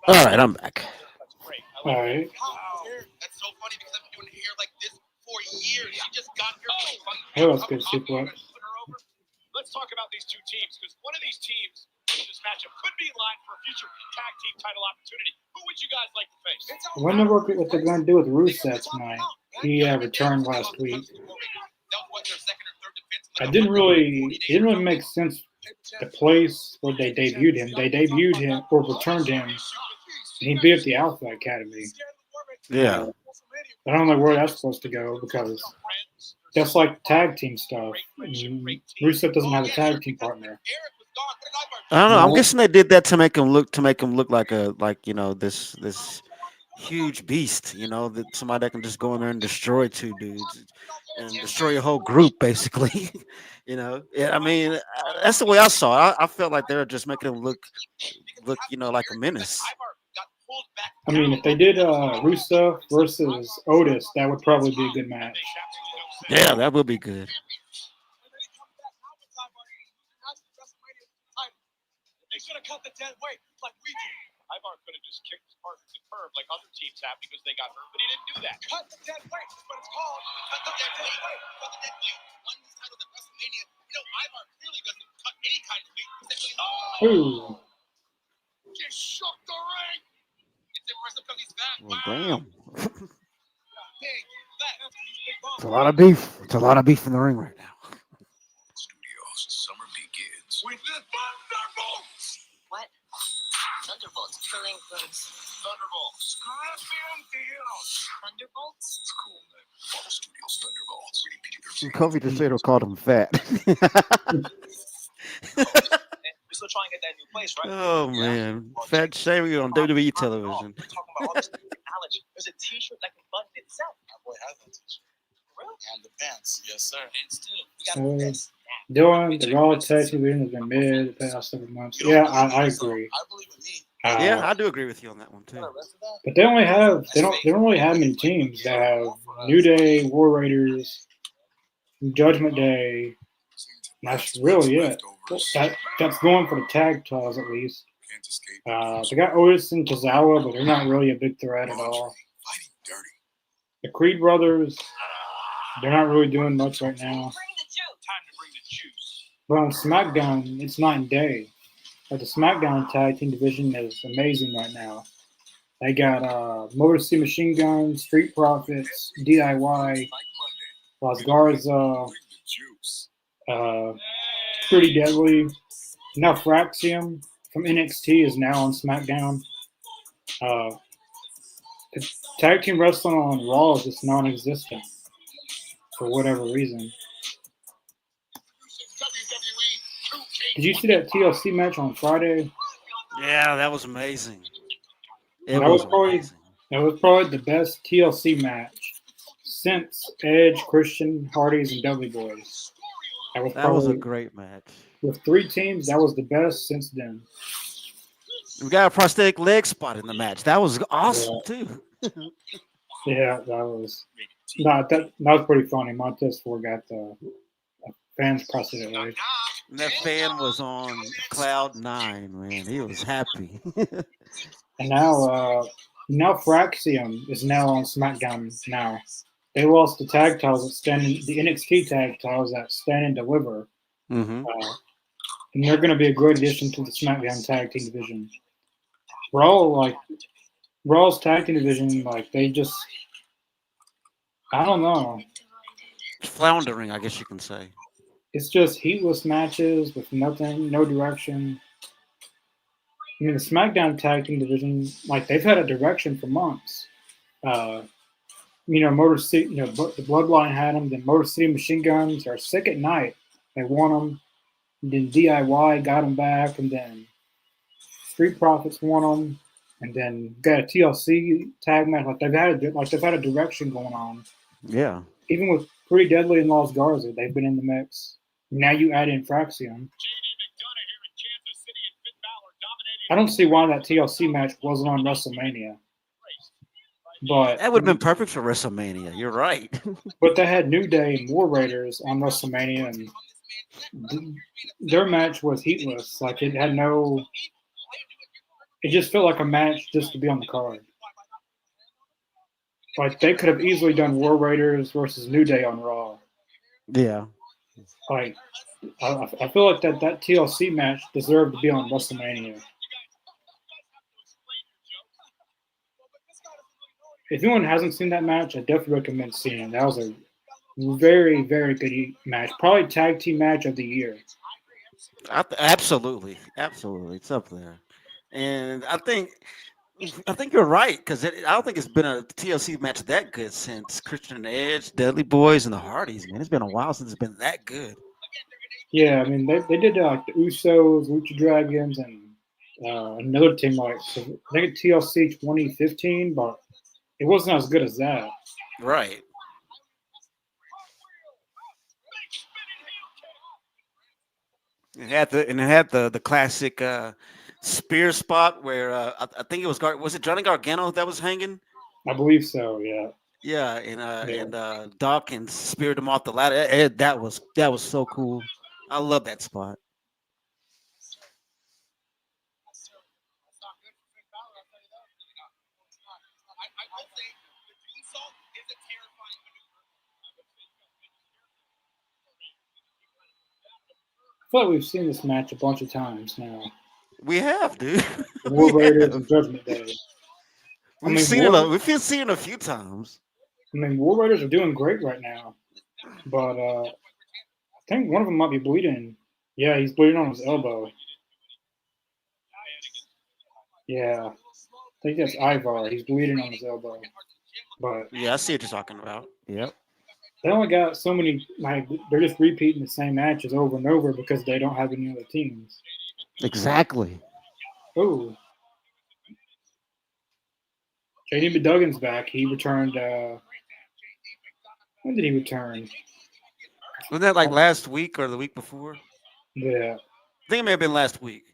All right, I'm back. All right. That's so funny because I've been doing hair like this for years. She just got here. That was good suplex. Let's talk about these two teams because one of these teams in this matchup could be in line for a future tag team title opportunity. Who would you guys like to face? I wonder what they're going to do with Rusev tonight. He returned last week. It didn't really make sense. The place where they debuted him or returned him, and he beat up the Alpha Academy. Yeah. I don't know where that's supposed to go because that's like tag team stuff. Rusev doesn't have a tag team partner. I don't know. I'm guessing they did that to make him look like this huge beast. That somebody that can just go in there and destroy two dudes and destroy a whole group, basically. Yeah, I mean, that's the way I saw it. I felt like they were just making him look, like a menace. I mean, if they did Rusev versus Otis, that would probably be a good match. Yeah, that would be good. They should have cut the dead weight like we did. Ivar could have just kicked his partner to the curb like other teams have because they got hurt, but he didn't do that. Cut the dead weight. That's what it's called. Cut the dead weight. Cut the dead weight. Won this title at WrestleMania. Ivar clearly doesn't cut any kind of weight. Ooh. Just shook the ring. It's impressive because he's back. Well, damn. Big, fat, It's a lot of beef. It's a lot of beef in the ring right now. Studios, summer begins with the Thunderbolts. What? Thunderbolts. Killing birds. Thunderbolts. Champion Heroes. Thunderbolts? It's cool, man. Marvel Studios Thunderbolts. Rated PG-13. Kofi just said called him fat. We're still trying to get that new place, right? Oh man, fat shaming on WWE television. We're talking about all this new technology. There's a T-shirt that can button itself. My boy has that t-shirt. Really? And the pants. Yes, sir. Pants too. We got this. Dylan, the Raw tag team division has been mid the past several months. Yeah, I agree. I believe in me. Yeah, I do agree with you on that one too. But they don't really have many teams. They have New Day, War Raiders, Judgment Day. That's really it. That's going for the tag titles at least. They got Otis and Tozawa, but they're not really a big threat at all. The Creed brothers, they're not really doing much right now. But on SmackDown, it's night and day. But the SmackDown tag team division is amazing right now. They got Motor City Machine Guns, Street Profits, DIY, Las Garza, Pretty Deadly. Now Fraxium from NXT is now on SmackDown. Tag team wrestling on Raw is just non-existent for whatever reason. Did you see that TLC match on Friday? Yeah, that was amazing. That was probably the best TLC match since Edge, Christian, Hardy's, and Dudley Boys. That was a great match. With 3 teams, that was the best since then. We got a prosthetic leg spot in the match. That was awesome too. Yeah, that was pretty funny. Montez Ford got the fans prosthetic leg. And that fan was on cloud 9, man. He was happy. And now Fraxium is now on SmackDown now. They lost the tag titles the NXT tag titles at Stand and Deliver. Mm-hmm. And they're going to be a great addition to the SmackDown tag team division. Raw's tag team division, they just, I don't know. Floundering, I guess you can say. It's just heatless matches with nothing, no direction. I mean, the SmackDown tag team division, they've had a direction for months. Motor City, the Bloodline had them. Then Motor City Machine Guns are sick at night. They won them. And then DIY got them back, and then Street Profits won them, and then got a TLC tag match. They've had a direction going on. Yeah. Even with Pretty Deadly and Las Garza, they've been in the mix. Now you add in Fraxium. I don't see why that TLC match wasn't on WrestleMania. But that would have been perfect for WrestleMania. You're right. But they had New Day and War Raiders on WrestleMania, and their match was heatless. It had no. It just felt like a match just to be on the card. They could have easily done War Raiders versus New Day on Raw. Yeah. I feel like that TLC match deserved to be on WrestleMania. If anyone hasn't seen that match, I definitely recommend seeing it. That was a very, very good match. Probably tag team match of the year. Absolutely. It's up there. And I think you're right, because I don't think it's been a TLC match that good since Christian Edge, Dudley Boys, and the Hardys, man. It's been a while since it's been that good. Yeah, I mean, they did the Usos, Lucha Dragons, and another team I think TLC 2015, but it wasn't as good as that. Right. It had the classic spear spot where I think it was it Johnny Gargano that was hanging? I believe so. Yeah. Yeah, and Dawkins speared him off the ladder. That was so cool. I love that spot. I feel like we've seen this match a bunch of times now. We have, dude. War Raiders and Judgment Day. We've seen it a few times. I mean, War Raiders are doing great right now, but I think one of them might be bleeding. Yeah, he's bleeding on his elbow. Yeah, I think that's Ivar. He's bleeding on his elbow. But Yeah, I see what you're talking about. Yep. they only got so many. Like they're just repeating the same matches over and over because they don't have any other teams. Exactly. Oh, JD McDuggan's back. He returned. When did he return? Wasn't that like last week or the week before? Yeah. I think it may have been last week.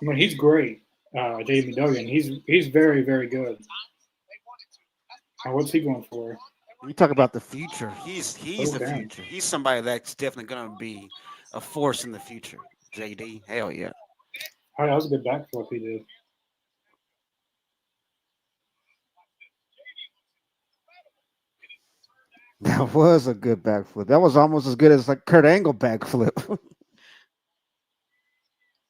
I mean, he's great. JD McDuggan. He's very very good. What's he going for? You talk about the future. He's Oh the damn! future. He's somebody that's definitely gonna be a force in the future. JD, hell yeah. Oh, that was a good backflip he did. That was a good backflip. That was almost as good as like Kurt Angle backflip.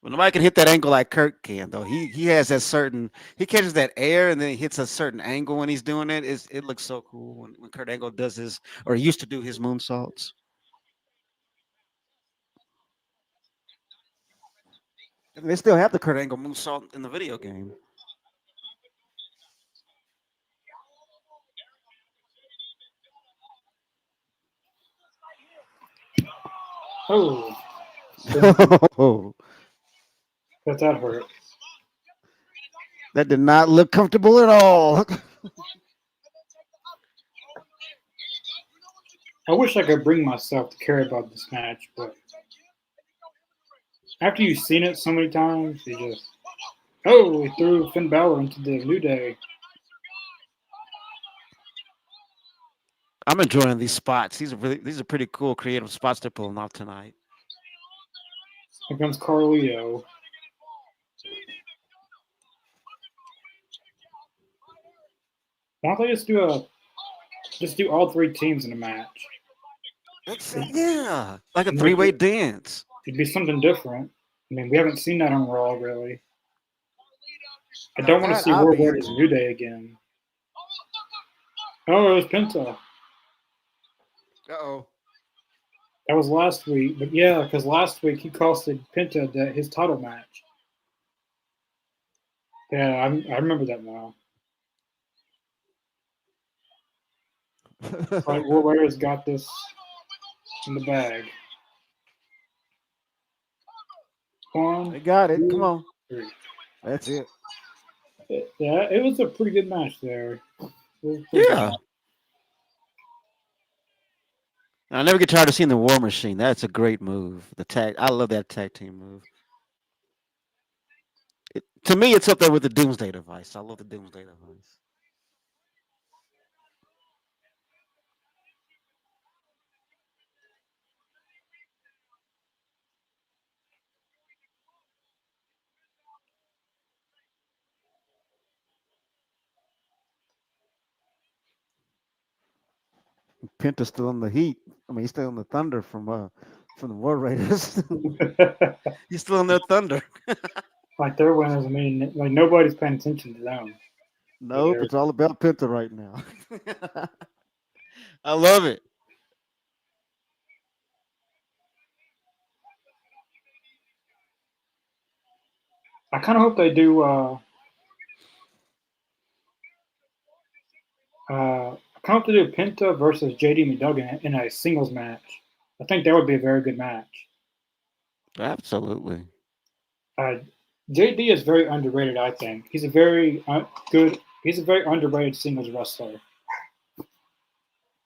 Well, nobody can hit that angle like Kurt can, though. He has that certain. He catches that air and then he hits a certain angle when he's doing it. It looks so cool when Kurt Angle does his or used to do his moonsaults. And they still have the Kurt Angle moonsault in the video game. Oh, Oh, that hurt. that did not look comfortable at all. I wish I could bring myself to care about this match, but after you've seen it so many times, you just he threw Finn Balor into the New Day. I'm enjoying these spots. These are pretty cool, creative spots they're pulling off tonight. Here comes Carlito. Why don't they just do all three teams in a match? Yeah, like a three-way dance. It'd be something different. I mean, we haven't seen that on Raw really. I Now don't want to that see I'll War be Raiders into. New Day again. Oh, it was Penta. Uh-oh. That was last week, but yeah, because last week he costed Penta his title match. Yeah, I remember that now. Like War Raiders got this in the bag. One, They got it. Come 2, on. 3. That's it. Yeah, it was a pretty good match there. Yeah. I never get tired of seeing the War Machine. That's a great move. I love that tag team move. To me, it's up there with the Doomsday Device. I love the Doomsday Device. Penta's still in the heat. I mean, he's still in the thunder from the War Raiders. He's still in their thunder. Like their winners, I mean, like nobody's paying attention to them. Nope, it's all about Penta right now. I love it. I kind of hope they do. I kind of hope they do Penta versus JD McDuggan in a singles match. I think that would be a very good match. Absolutely. JD is very underrated. I think he's a very good. He's a very underrated singles wrestler.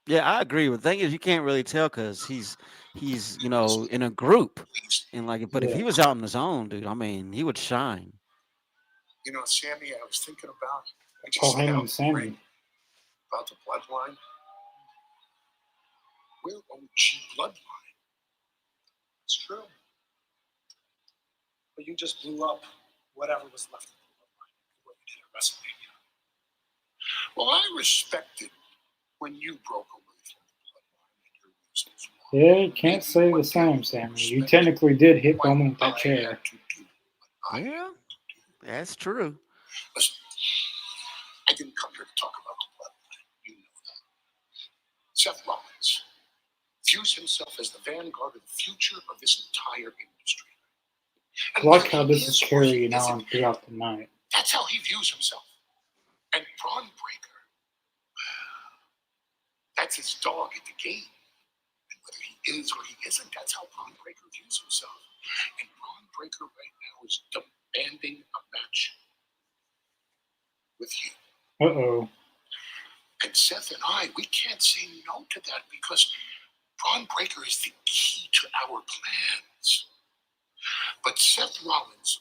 Yeah, I agree. The thing is, you can't really tell because he's in a group, and but if Yeah. he was out on his own, dude, I mean, he would shine. You know, Sammy, I was thinking about Paul Heyman and Sammy. about the bloodline. We're OG bloodline. It's true. But you just blew up whatever was left of the bloodline. What you did at WrestleMania. Well, I respected when you broke away from the bloodline and your reasons why. Yeah, you can't say the same, Sammy. You technically did hit Bowman with that chair. Yeah. That's true. Listen, I didn't come here to talk about the bloodline. You know that. Seth Rollins views himself as the vanguard of the future of this entire industry. I And like whether how he this is is or he carrying isn't, on throughout the night. that's how he views himself. And Braun Breaker, that's his dog at the game. And whether he is or he isn't, that's how Braun Breaker views himself. And Braun Breaker right now is demanding a match with you. Uh-oh. And Seth and I, we can't say no to that because Braun Breaker is the key to our plans. But Seth Rollins,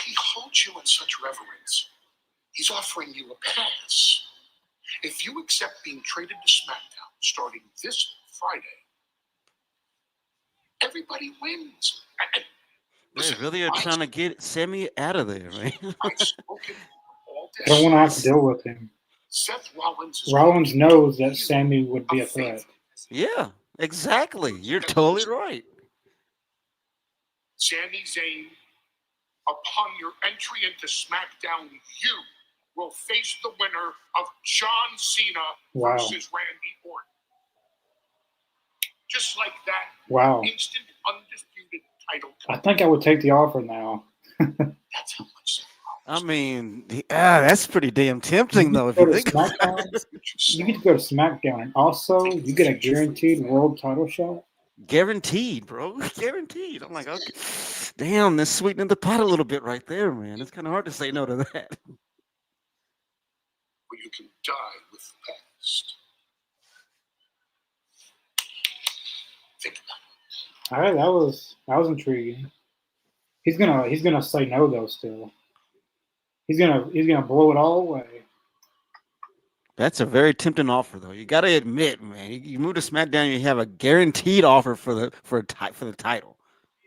he holds you in such reverence. He's offering you a pass. If you accept being traded to SmackDown starting this Friday, everybody wins. And They listen, really are trying to get Sammy out of there, man. I've spoken all I don't this. want to have to deal with him. Seth Rollins is Rollins going to knows give that you Sammy would be a a threat. favor. Yeah, exactly. You're totally right. Sami Zayn, upon your entry into SmackDown, you will face the winner of John Cena Wow. versus Randy Orton. Just like that, Wow. instant, undisputed title. I think I would take the offer now. That's how much. I mean, that's pretty damn tempting, though, if Go you to think about it. SmackDown. You get to go to SmackDown, and also you get a guaranteed world title shot. Guaranteed, bro. Guaranteed. I'm like, okay. Damn, that's sweetening the pot a little bit right there, man. It's kind of hard to say no to that. Where you can die with the past. Think about it. All right, that was intriguing. He's gonna say no though. Still, he's gonna blow it all away. That's a very tempting offer, though. You got to admit, man. You move to SmackDown, you have a guaranteed offer for the title.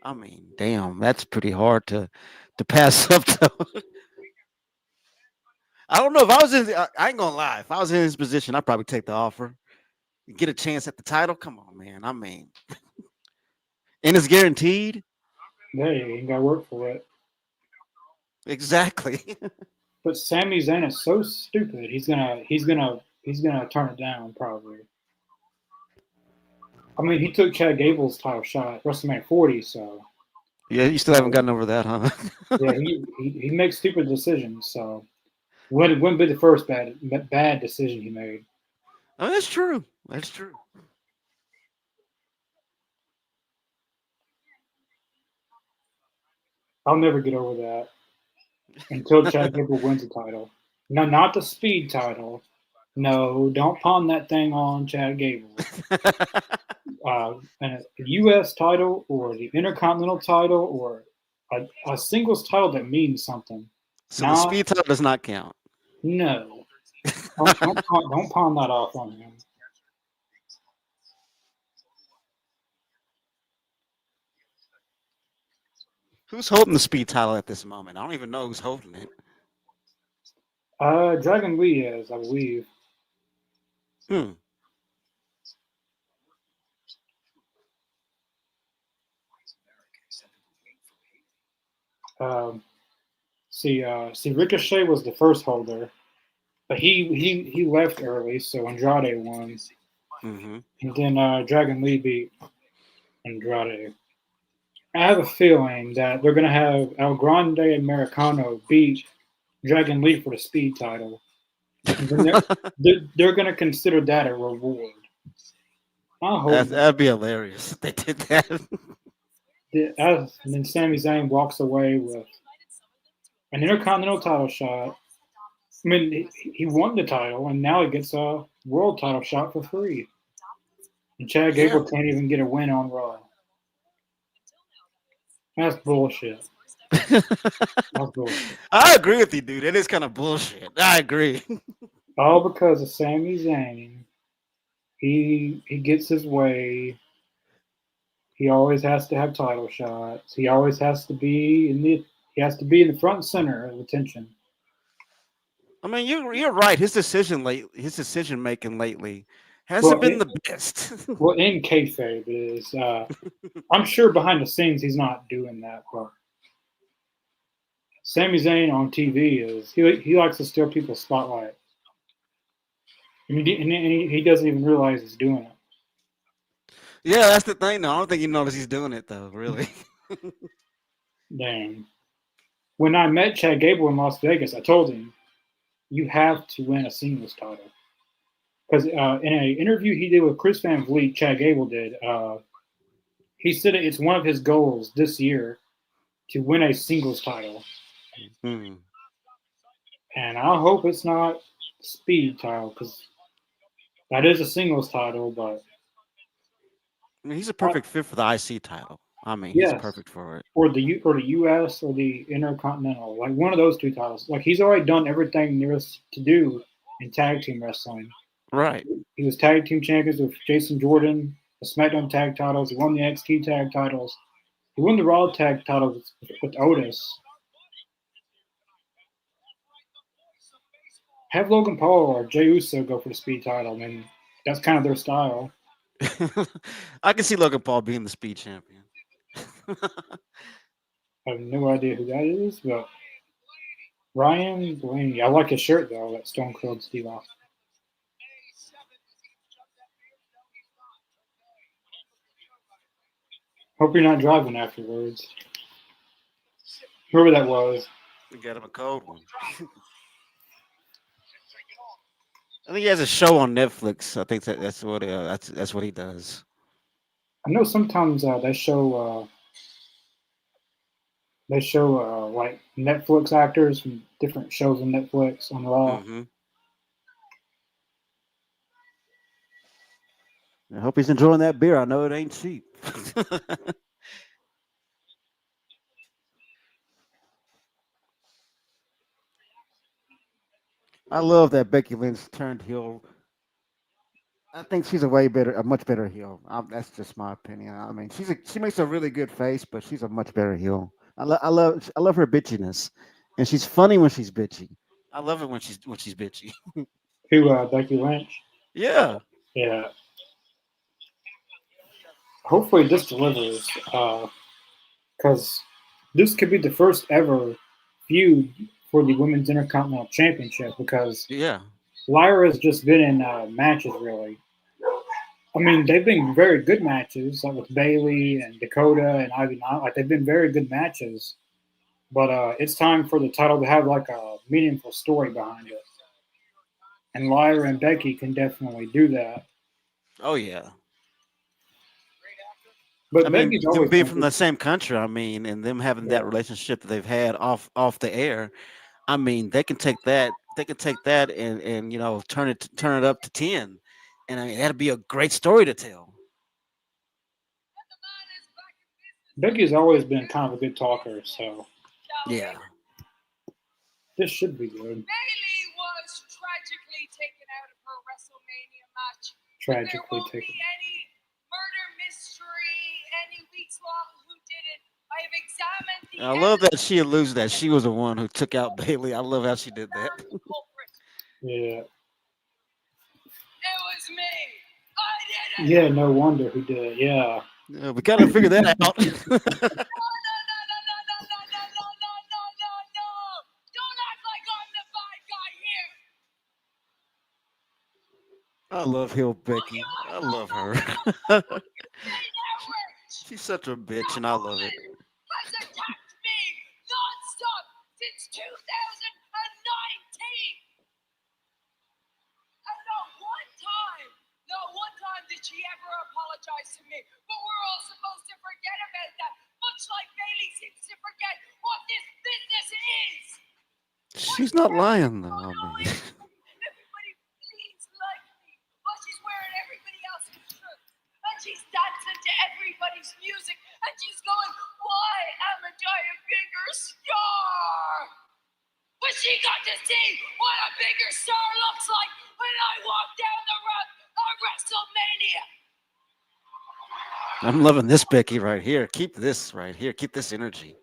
I mean, damn, that's pretty hard to pass up. Though. I don't know if I was in. I ain't gonna lie. If I was in his position, I'd probably take the offer. You get a chance at the title. Come on, man. I mean, and it's guaranteed. There you ain't gotta work for it. Exactly. But Sami Zayn is so stupid. He's gonna turn it down probably. I mean, he took Chad Gable's title shot at WrestleMania 40, so Yeah, you still haven't gotten over that, huh? yeah, he makes stupid decisions. So wouldn't be the first bad decision he made. Oh, that's true. That's true. I'll never get over that until Chad Gable wins the title. No, not the speed title. No, don't pawn that thing on Chad Gable. And a U.S. title or the Intercontinental title or a singles title that means something. So the speed title does not count. No. Don't pawn that off on him. Who's holding the speed title at this moment? I don't even know who's holding it. Dragon Lee is, I believe. See, Ricochet was the first holder, but he left early, so Andrade won. Mm-hmm. And then Dragon Lee beat Andrade. I have a feeling that they're going to have El Grande Americano beat Dragon Lee for the speed title. And then they're going to consider that a reward. That'd be hilarious if they did that. And then Sami Zayn walks away with an Intercontinental title shot. I mean, he won the title, and now he gets a world title shot for free. And Chad Gable can't even get a win on Raw. That's bullshit. That's bullshit. I agree with you, dude. It is kind of bullshit. I agree. All because of Sami Zayn. He gets his way. He always has to have title shots. He always has to be in the front and center of attention. I mean, you're right. His decision making lately hasn't been the best. Well, in kayfabe is, I'm sure behind the scenes he's not doing that, but Sami Zayn on TV is he likes to steal people's spotlight. He doesn't even realize he's doing it. Yeah, that's the thing. Though. I don't think he knows he's doing it though. Really. Dang. When I met Chad Gable in Las Vegas, I told him, "You have to win a singles title." Because in an interview he did with Chris Van Vliet, Chad Gable did. He said it's one of his goals this year to win a singles title, Hmm. and I hope it's not speed title because that is a singles title. But I mean, he's a perfect fit for the IC title. I mean, he's yes, perfect for it. or the US or the Intercontinental, like one of those two titles. Like he's already done everything there is to do in tag team wrestling. Right. He was tag team champions with Jason Jordan, the SmackDown tag titles. He won the NXT tag titles. He won the Raw tag titles with Otis. Have Logan Paul or Jey Uso go for the speed title. I mean, that's kind of their style. I can see Logan Paul being the speed champion. I have no idea who that is, but Ryan Blaney. I like his shirt though. That Stone Cold Steve Austin. Hope you're not driving afterwards. Whoever that was. We got him a cold one. I think he has a show on Netflix. I think that's what he does. I know sometimes they show like Netflix actors from different shows on Netflix on Raw. Hmm. I hope he's enjoying that beer. I know it ain't cheap. I love that Becky Lynch turned heel. I think she's a much better heel. That's just my opinion. I mean, she makes a really good face, but she's a much better heel. I love her bitchiness, and she's funny when she's bitchy. I love it when she's bitchy. Who Becky Lynch? Yeah. Yeah. Hopefully this delivers, because this could be the first ever feud for the Women's Intercontinental Championship. Because Yeah. Lyra's just been in matches really. I mean, they've been very good matches, like with Bailey and Dakota and Ivy. Like they've been very good matches. But it's time for the title to have like a meaningful story behind it. And Lyra and Becky can definitely do that. Oh yeah. I But mean, Becky's them always being been from good. the same country, I mean, and them having that Yeah. relationship that they've had off the air, I mean, they can take that. They can take that and turn it up to 10, and I mean that'd be a great story to tell. Becky's always been kind of a good talker, so Yeah. this should be good. Bailey was tragically taken out of her WrestleMania match. There Tragically won't taken. be any murder mystery, any weeks long who did it. I have examined the I love that she alludes that she was the one who took out Bailey. I love how she did that. culprit. Yeah. It was me. I did it. Yeah, no wonder who did it. Yeah. Yeah, we kind of figured that out. No, no, no, no, no, no, no, no, no, no, no, no, no, no. Don't act like I'm the bad guy here. I love Hill Becky. I love her. She's such a bitch, and I love it. Has attacked me non-stop since 2019. And not one time did she ever apologize to me. But we're all supposed to forget about that, much like Bailey seems to forget what this business is. She's not lying though. I mean, Everybody please like me while she's wearing everybody else's shirt. And she's dancing to everybody's music. And she's going, why haven't I a bigger star? But she got to see what a bigger star looks like when I walk down the road of WrestleMania. I'm loving this Becky right here. Keep this right here. Keep this energy.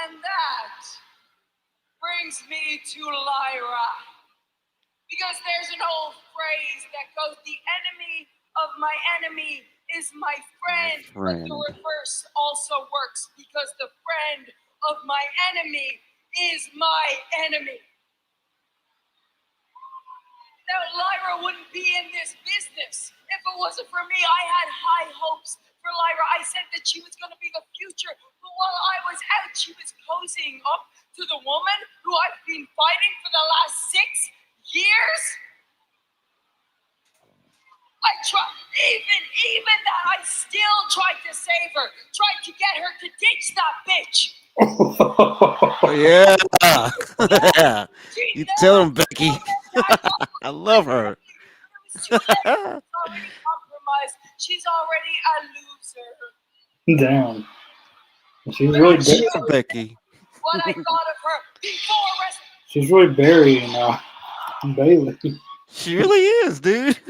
And that brings me to Lyra. Because there's an old phrase that goes, the enemy of my enemy is my friend. But the reverse also works because the friend of my enemy is my enemy. Now, Lyra wouldn't be in this business if it wasn't for me. I had high hopes for Lyra. I said that she was going to be the future. But while I was out, she was cozying up to the woman who I've been fighting for the last 6 years. I tried, even that, I still tried to save her. Tried to get her to ditch that bitch. Yeah. Yeah. She You never tell him, Becky. I I love her. It was too late. She's already compromised. She's already a loser. Damn. She's really Becky. What I thought of her before she's really burying Bailey. She really is, dude.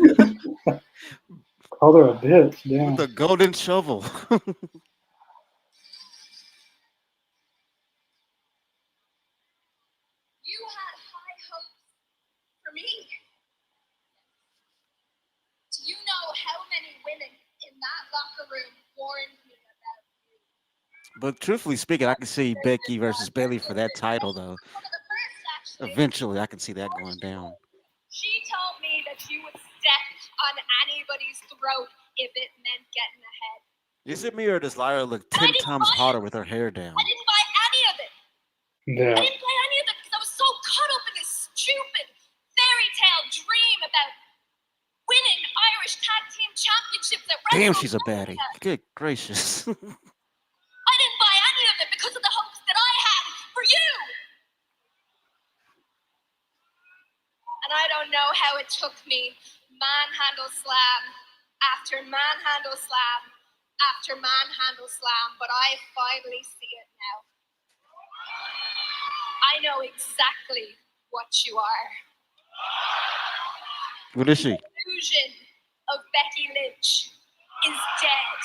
Called her a bitch. Damn. With a golden shovel. You had high hopes for me. Do you know how many women in that locker room warned me about you? But truthfully speaking, I can see Becky versus Bailey for that title, though. One of the first, actually. Eventually, I can see that going down. She told me that you would step on anybody's throat if it meant getting ahead. Is it me or does Lyra look 10 times hotter with her hair down? I didn't buy any of it. Yeah. I didn't buy any of it because I was so caught up in this stupid fairy tale dream about winning Irish Tag Team Championships at Damn, WrestleMania. she's a baddie. Good gracious. I didn't buy any of it because of the hopes that I had for you. And I don't know how it took me manhandle slam after manhandle slam after manhandle slam, but I finally see it now. I know exactly what you are. What is she? The illusion of Becky Lynch is dead.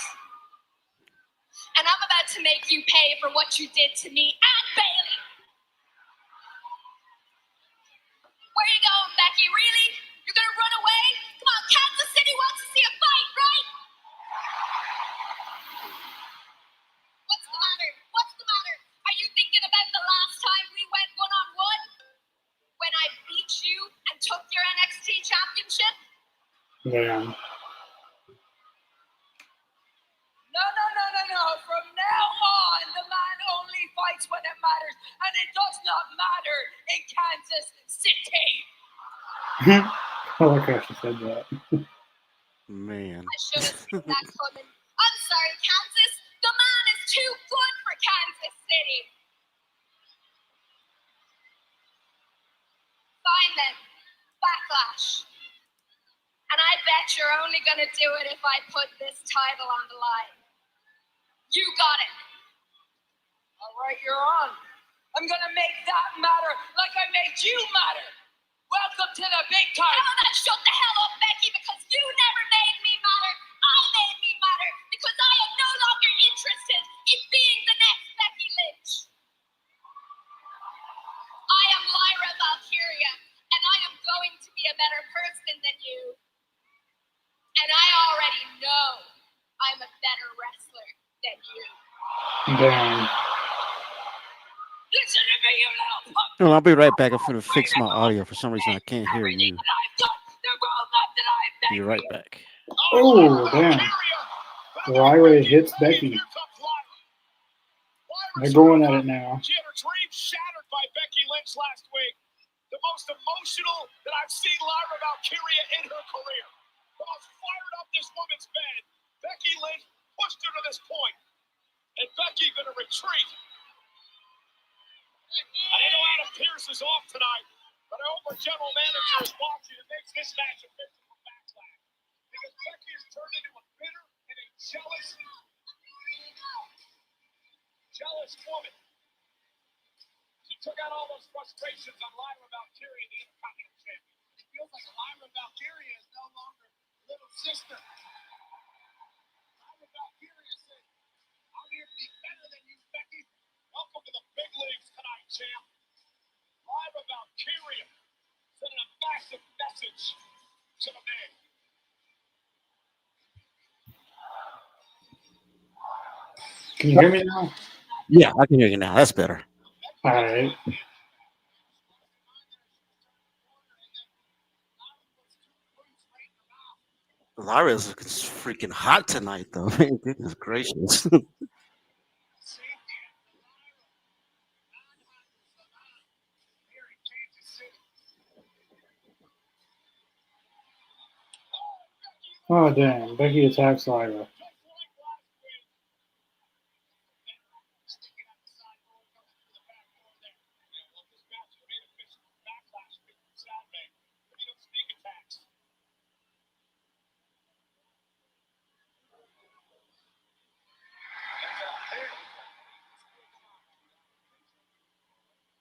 And I'm about to make you pay for what you did to me and Bailey. Where are you going, Becky? Really? You're gonna run away? Come on, Kansas City wants to see a fight, right? What's the matter? What's the matter? Are you thinking about the last time we went one-on-one? When I beat you and took your NXT championship? Damn. No. From now on, the man only fights when it matters, and it does not matter in Kansas City. I like how she said that. Man. I should have seen that coming. I'm sorry, Kansas. The man is too good for Kansas City. Fine then. Backlash. And I bet you're only going to do it if I put this title on the line. You got it. All right, you're on. I'm going to make that matter like I made you matter. Welcome to the big time. How about shut the hell up, Becky, because you never made me matter. I made me matter because I am no longer interested in being the next Becky Lynch. I am Lyra Valkyria, and I am going to be a better person than you. And I already know I'm a better wrestler than you. Damn. Listen to me, you little punk. Well, I'll be right back. I'm going to fix my audio. For some reason, I can't hear you. Be right back. Oh, damn. Lyra hits Becky. They're going at it now. She had her dream shattered by Becky Lynch last week. The most emotional that I've seen Lyra Valkyria in her career. The most fired up this woman's been. Becky Lynch pushed her to this point. And Becky going to retreat. I didn't know Adam Pearce is off tonight, but I hope our general manager is watching and makes this match a physical backlash. Because Becky has turned into a bitter and a jealous woman. She took out all those frustrations on Lyra Valkyria, the Intercontinental Champion. It feels like Lyra Valkyria is no longer little sister. Lyra Valkyria said, I'm here to be better than you, Becky. Welcome to the big leagues tonight, champ. Lyra Valkyria sending a massive message to the man. Can you hear me now? Yeah, I can hear you now. That's better. All right. Lyra's freaking hot tonight, though. Man, goodness gracious. Oh, damn. Becky attacks Lyra.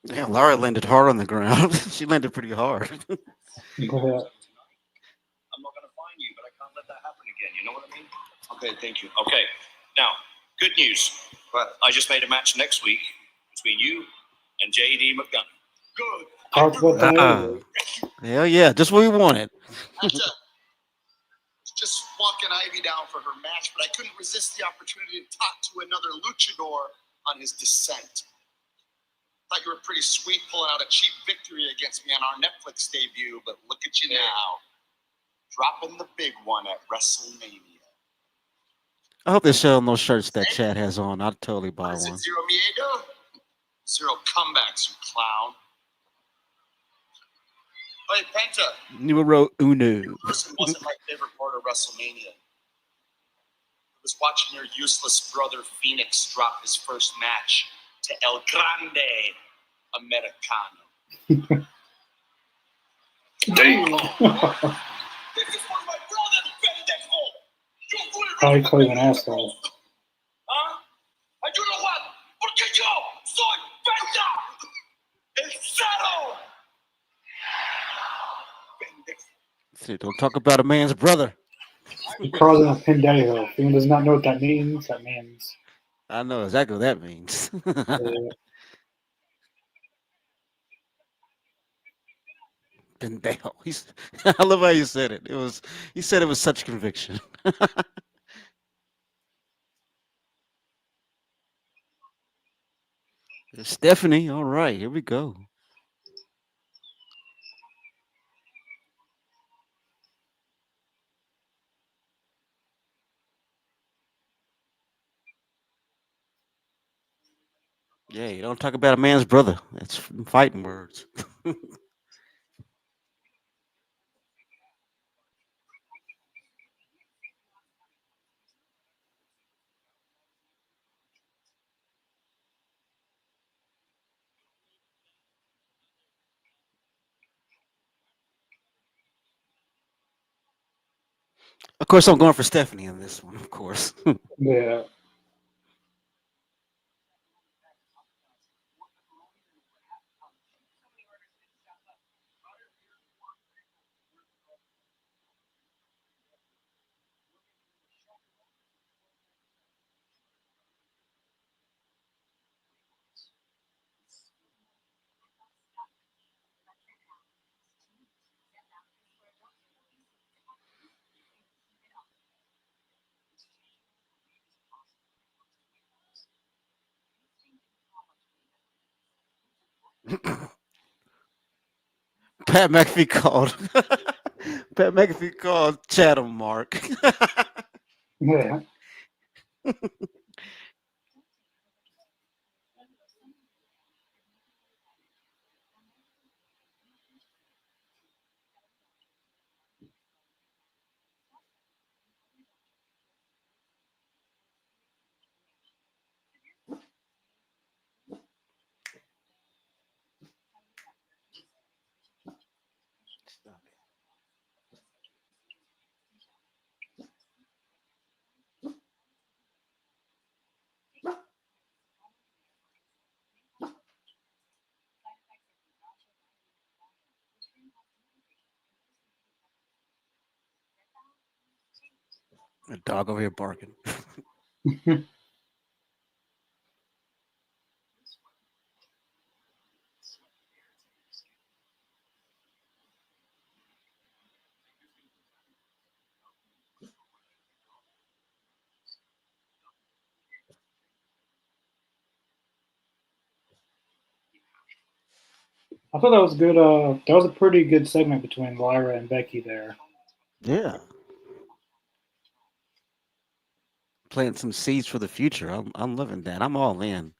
Yeah, Lara landed hard on the ground. She landed pretty hard. Go ahead. I'm not going to fine you, but I can't let that happen again. You know what I mean? Okay, thank you. Okay, now, good news. What? I just made a match next week between you and JD McDonough. Good. Talk about that Ah, earlier. hell yeah, just what we wanted. After just walking Ivy down for her match, but I couldn't resist the opportunity to talk to another luchador on his descent. Thought you were pretty sweet pulling out a cheap victory against me on our Netflix debut, but look at you now, dropping the big one at WrestleMania. I hope they're selling those shirts that Chad has on. I'd totally buy What is one. it, Zero Miedo? Zero comebacks, you clown. Hey, Penta, Numero uno. person wasn't my favorite part of WrestleMania. I was watching your useless brother Phoenix drop his first match to El Grande Americano. Damn. This is for my brother, pendejo! Yo fui el Probably call you an asshole. ¿Ah? ¿Ayuno what? Porque yo soy Penta! El Cero! Pendejo. See, don't talk about a man's brother. He calls him a pendejo. If anyone does not know what that means, I know exactly what that means. Pendejo. I love how you said it. You said it with such conviction. Stephanie, all right, here we go. Yeah, you don't talk about a man's brother. That's fighting words. Of course, I'm going for Stephanie in this one, of course. yeah. Pat McAfee called. Pat McAfee called Chatham Mark. Yeah. A dog over here barking. I thought that was good. That was a pretty good segment between Lyra and Becky there. Yeah, planting some seeds for the future. I'm loving that. I'm all in.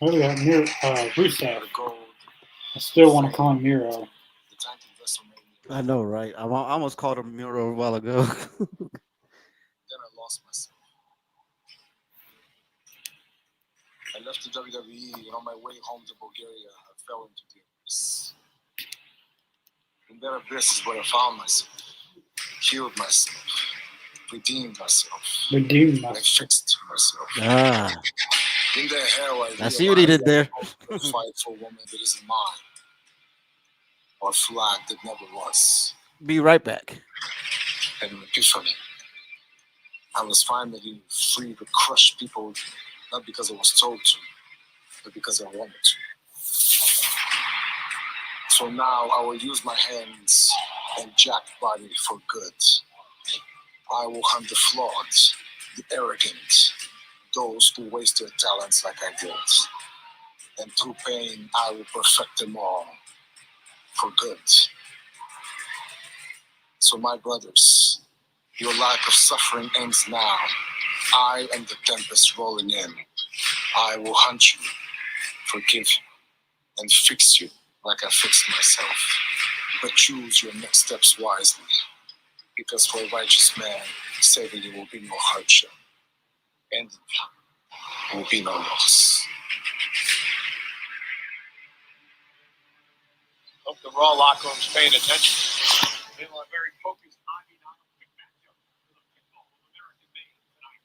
Oh, we got Rusev. I still want to call him Miro. I know, right? I almost called him Miro a while ago. Then I lost myself. I left the WWE, and on my way home to Bulgaria, I fell into the abyss. In that abyss is where I found myself, healed myself, redeemed myself, Redeemed and myself. fixed myself. Ah, In that hell, I see what he did there. I fight for a woman that isn't mine, or a flag that never was. Be right back. And an epiphany. I was finally free to crush people, not because I was told to, but because I wanted to. So now I will use my hands and jack body for good. I will hunt the flawed, the arrogant, those who waste their talents like I did. And through pain, I will perfect them all for good. So, my brothers, your lack of suffering ends now. I am the tempest rolling in. I will hunt you, forgive you, and fix you like I fixed myself. But choose your next steps wisely, because for a righteous man, saving you will be no hardship, and will be no loss. Hope the Raw locker room's paying attention. They are very focused on the quick matchup for the pinfall of American made tonight.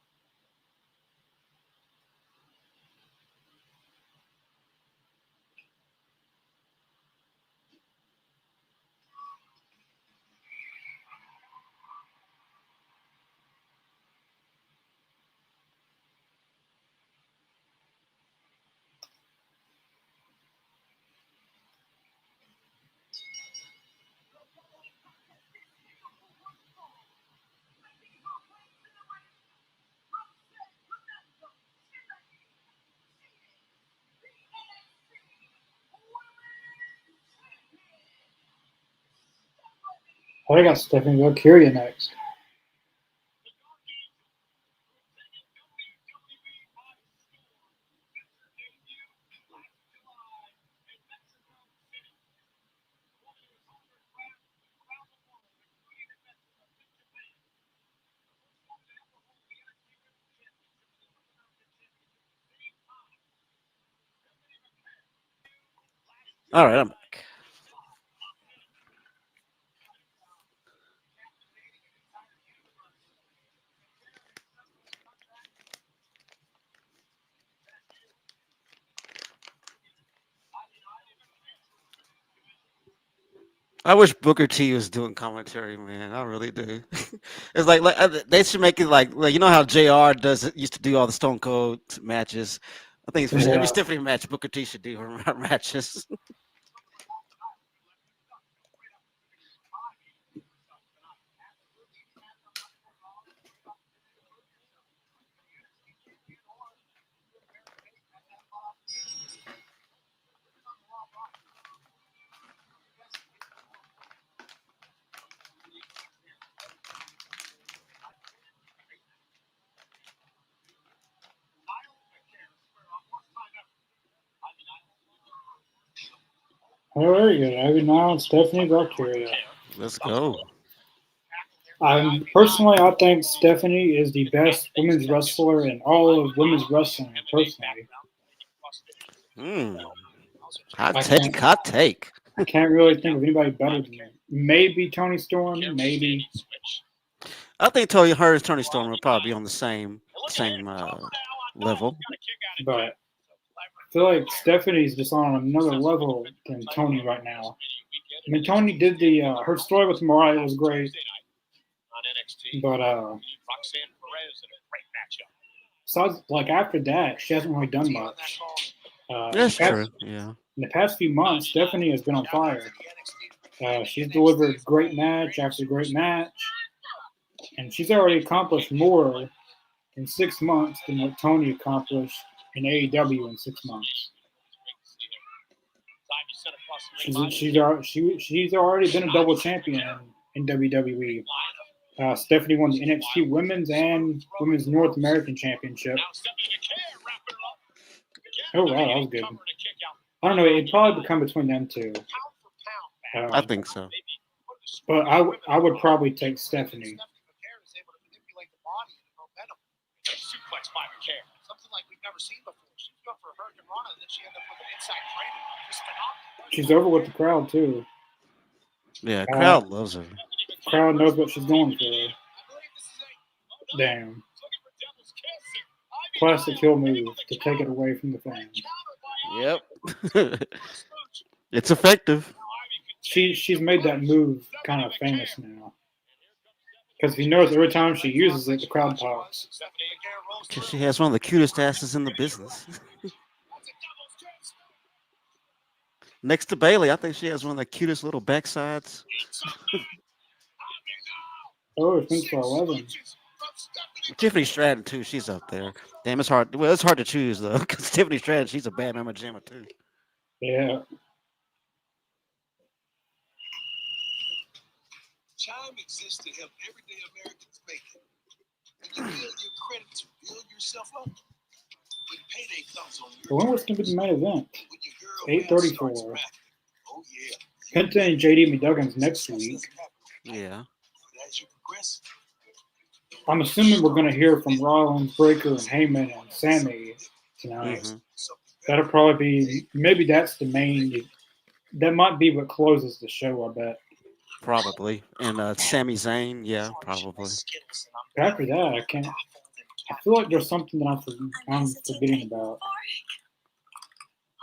Oh, I got Stephanie Valkyria next. All right, I'm back. I wish Booker T was doing commentary, man. I really do. It's like they should make it like you know how Jr. does it, used to do all the Stone Cold matches. I think for every Yeah. Stephanie match, Booker T should do her matches. Very good. I mean, now it's Stephanie Valkyria. Let's go. Personally, I think Stephanie is the best women's wrestler in all of women's wrestling. Personally, Hmm. Hot I take. can't, Hot take. I can't really think of anybody better than her. Maybe Tony Storm, maybe. I think her and Tony Storm will probably be on the same level. But I feel like Stephanie's just on another level than Tony right now. I mean, Tony did her story with Mariah was great, but besides, like after that, she hasn't really done much. That's true. Yeah. In the past few months, Stephanie has been on fire. She's delivered great match after great match, and she's already accomplished more in 6 months than what Tony accomplished in AEW in 6 months. She's already been a double champion in WWE. Stephanie won the NXT Women's and Women's North American Championship. Oh wow, that was good. I don't know. It'd probably become between them two. I think so. But I would probably take Stephanie. She's over with the crowd too. Yeah, crowd loves her. Crowd knows what she's going for. Damn. Classic heel move to take it away from the fans. Yep. It's effective. She's made that move kind of famous now. Because if you notice, every time she uses it, the crowd pops. Because she has one of the cutest asses in the business. Next to Bailey, I think she has one of the cutest little backsides. Oh, it's been for 11. Tiffany Stratton too. She's up there. Damn, it's hard. Well, it's hard to choose though, because Tiffany Stratton, she's a bad mama jamma too. Yeah. Chime exists to help everyday Americans make it. When you build your credit to build yourself up, when payday comes on your When was going to be the main event? 8:34. Oh yeah. Penta and JD McDuggan's next week. Yeah. As you progress, I'm assuming we're going to hear from Rollins, Breaker, and Heyman and Sammy tonight. Mm-hmm. That'll probably be, maybe that's the main, that might be what closes the show, I bet. Probably. And Sami Zayn, yeah, probably. After that, I feel like there's something that I'm forgetting about.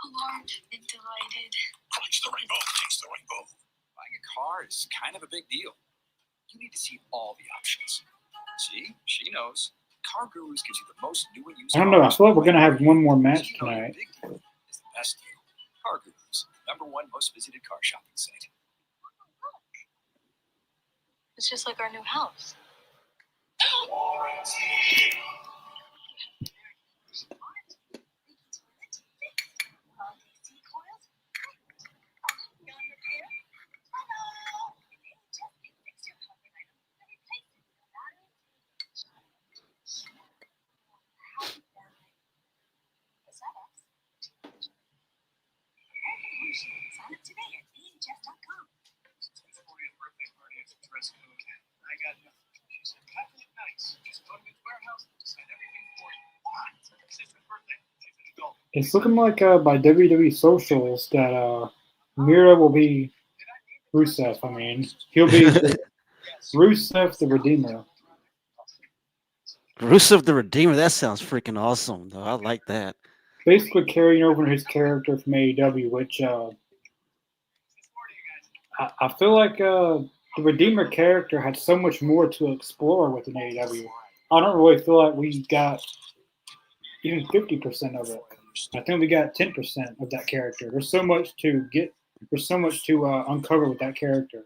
Alarmed and delighted. Crunch the rainbow, taste the rainbow. Buying a car is kind of a big deal. You need to see all the options. See, she knows. Car Gurus gives you the most new and used I don't know. I feel like we're going to have one more match You know your tonight. big deal is the best deal. Car Gurus, #1 most visited car shopping site. It's just like our new house. Sign up today at VHS.com. It's my 40th birthday party at the dress code. I got nothing. She said, "Have to look nice. Just go to Men's Warehouse and decide everything for you." What? Sister's birthday. She's an adult. It's looking like by WWE socials that Mira will be Rusev. I mean, he'll be Rusev the Redeemer. Rusev the Redeemer. That sounds freaking awesome, though. I like that. Basically carrying over his character from AEW, which I feel like the Redeemer character had so much more to explore within AEW. I don't really feel like we got even 50% of it. I think we got 10% of that character. There's so much to get. There's so much to uncover with that character.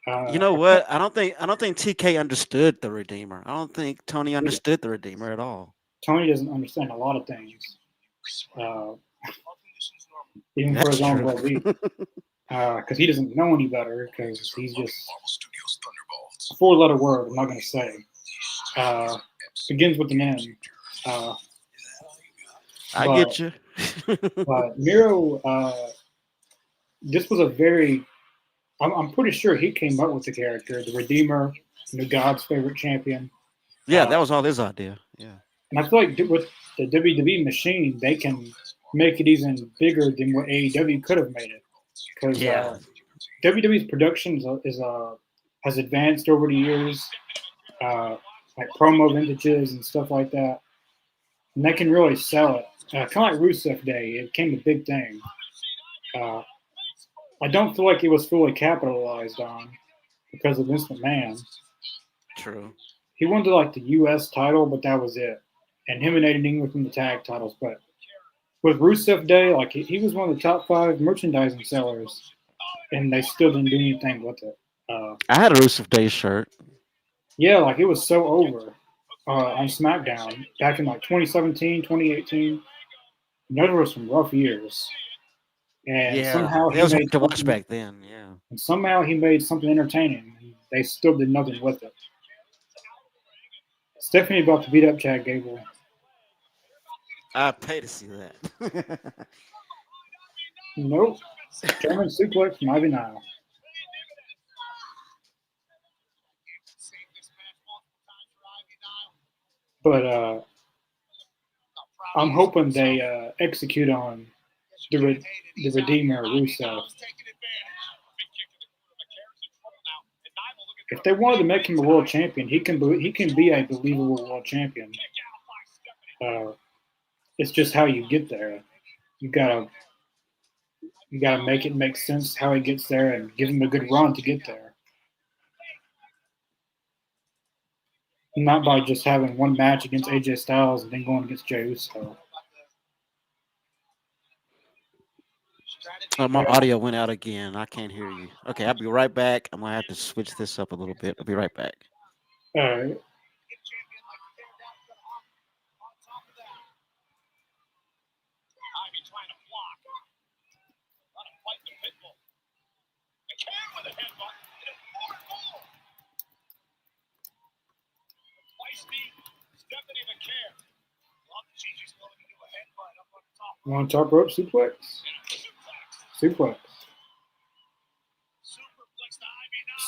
You know what? I don't think TK understood the Redeemer. I don't think Tony understood the Redeemer at all. Tony doesn't understand a lot of things, even for That's his own true. well-being, because he doesn't know any better. Because he's just a four-letter word. I'm not going to say. Begins with an M. I But- get you. But Miro, this was a very. I'm pretty sure he came up with the character, the Redeemer, God's favorite champion. Yeah, that was all his idea. Yeah. And I feel like with the WWE machine, they can make it even bigger than what AEW could have made it. Because Yeah. WWE's production has advanced over the years, like promo vintages and stuff like that, and they can really sell it. Kind of like Rusev Day, it became a big thing. Uh, I don't feel like it was fully capitalized on because of Vince McMahon. True. He wanted like the U.S. title, but that was it, and him and Eddie England from the tag titles. But with Rusev Day, like he was one of the top 5 merchandising sellers, and they still didn't do anything with it. I had a Rusev Day shirt. Yeah, like it was so over on SmackDown back in like 2017, 2018. Those were some rough years, and Yeah, somehow it he was made hard to watch something, back then. Yeah. and somehow he made something entertaining. They still did nothing with it. Stephanie about to beat up Chad Gable. I'd pay to see that. Nope. German suplex from Ivy Nile. But I'm hoping they execute on the Redeemer Rusev. If they wanted to make him a world champion, he can be a believable world champion. It's just how you get there. You gotta make it make sense how he gets there and give him a good run to get there. Not by just having one match against AJ Styles and then going against Jey Uso. My audio went out again. I can't hear you. Okay, I'll be right back. I'm gonna have to switch this up a little bit. I'll be right back. All right. One top rope suplex. Suplex.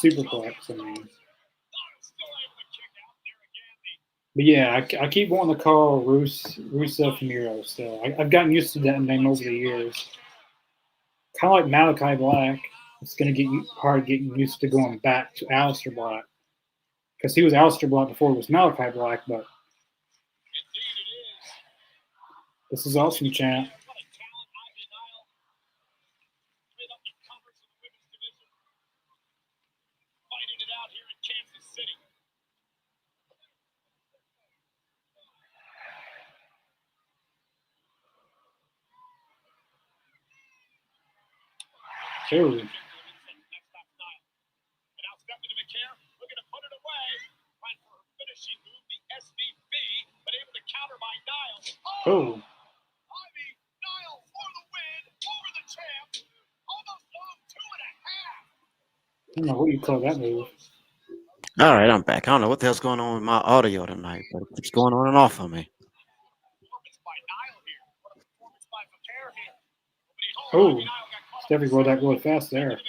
Superplex, I mean. But yeah, I keep wanting to call Rusev Miro still. I've gotten used to that name over the years. Kind of like Malachi Black. It's going to get hard getting used to going back to Aleister Black. Because he was Aleister Black before it was Malachi Black, but this is awesome, champ. Ooh. Oh. I don't know what you call that move. All right, I'm back. I don't know what the hell's going on with my audio tonight, but it keeps going on and off on me. Oh. Stephanie rolled that really fast there.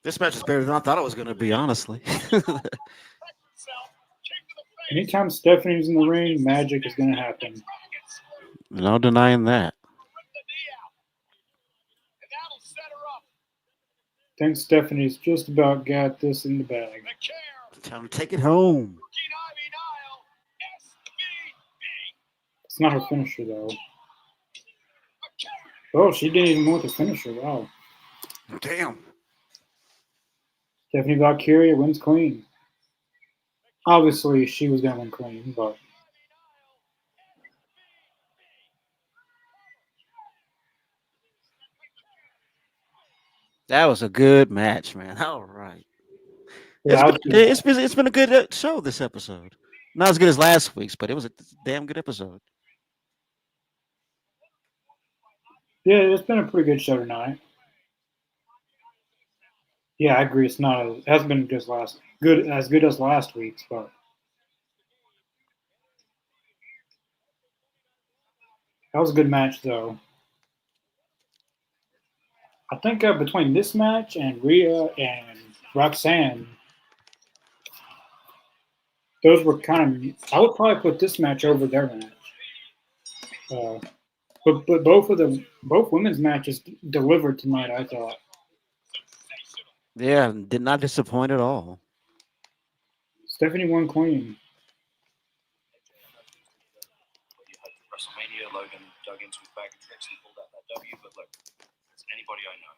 This match is better than I thought it was going to be, honestly. Anytime Stephanie's in the ring, magic is going to happen. No denying that. I think Stephanie's just about got this in the bag. Time to take it home. It's not her finisher, though. Oh, she didn't even want the finisher. Wow. Damn. Stephanie Valkyria wins clean. Obviously, she was going to win clean, but That was a good match, man. All right. yeah, It's been a good show this episode. Not as good as last week's, but it was a damn good episode. yeah, it's been a pretty good show tonight. Yeah, I agree. It hasn't been as good as last week's, but that was a good match, though. think between this match and Rhea and Roxanne, those were kind of. I would probably put this match over their match. But both women's matches delivered tonight. I thought. Yeah, did not disappoint at all. Stephanie won clean. WrestleMania, Logan dug into his bag of tricks and pulled out that W. But look, as anybody I know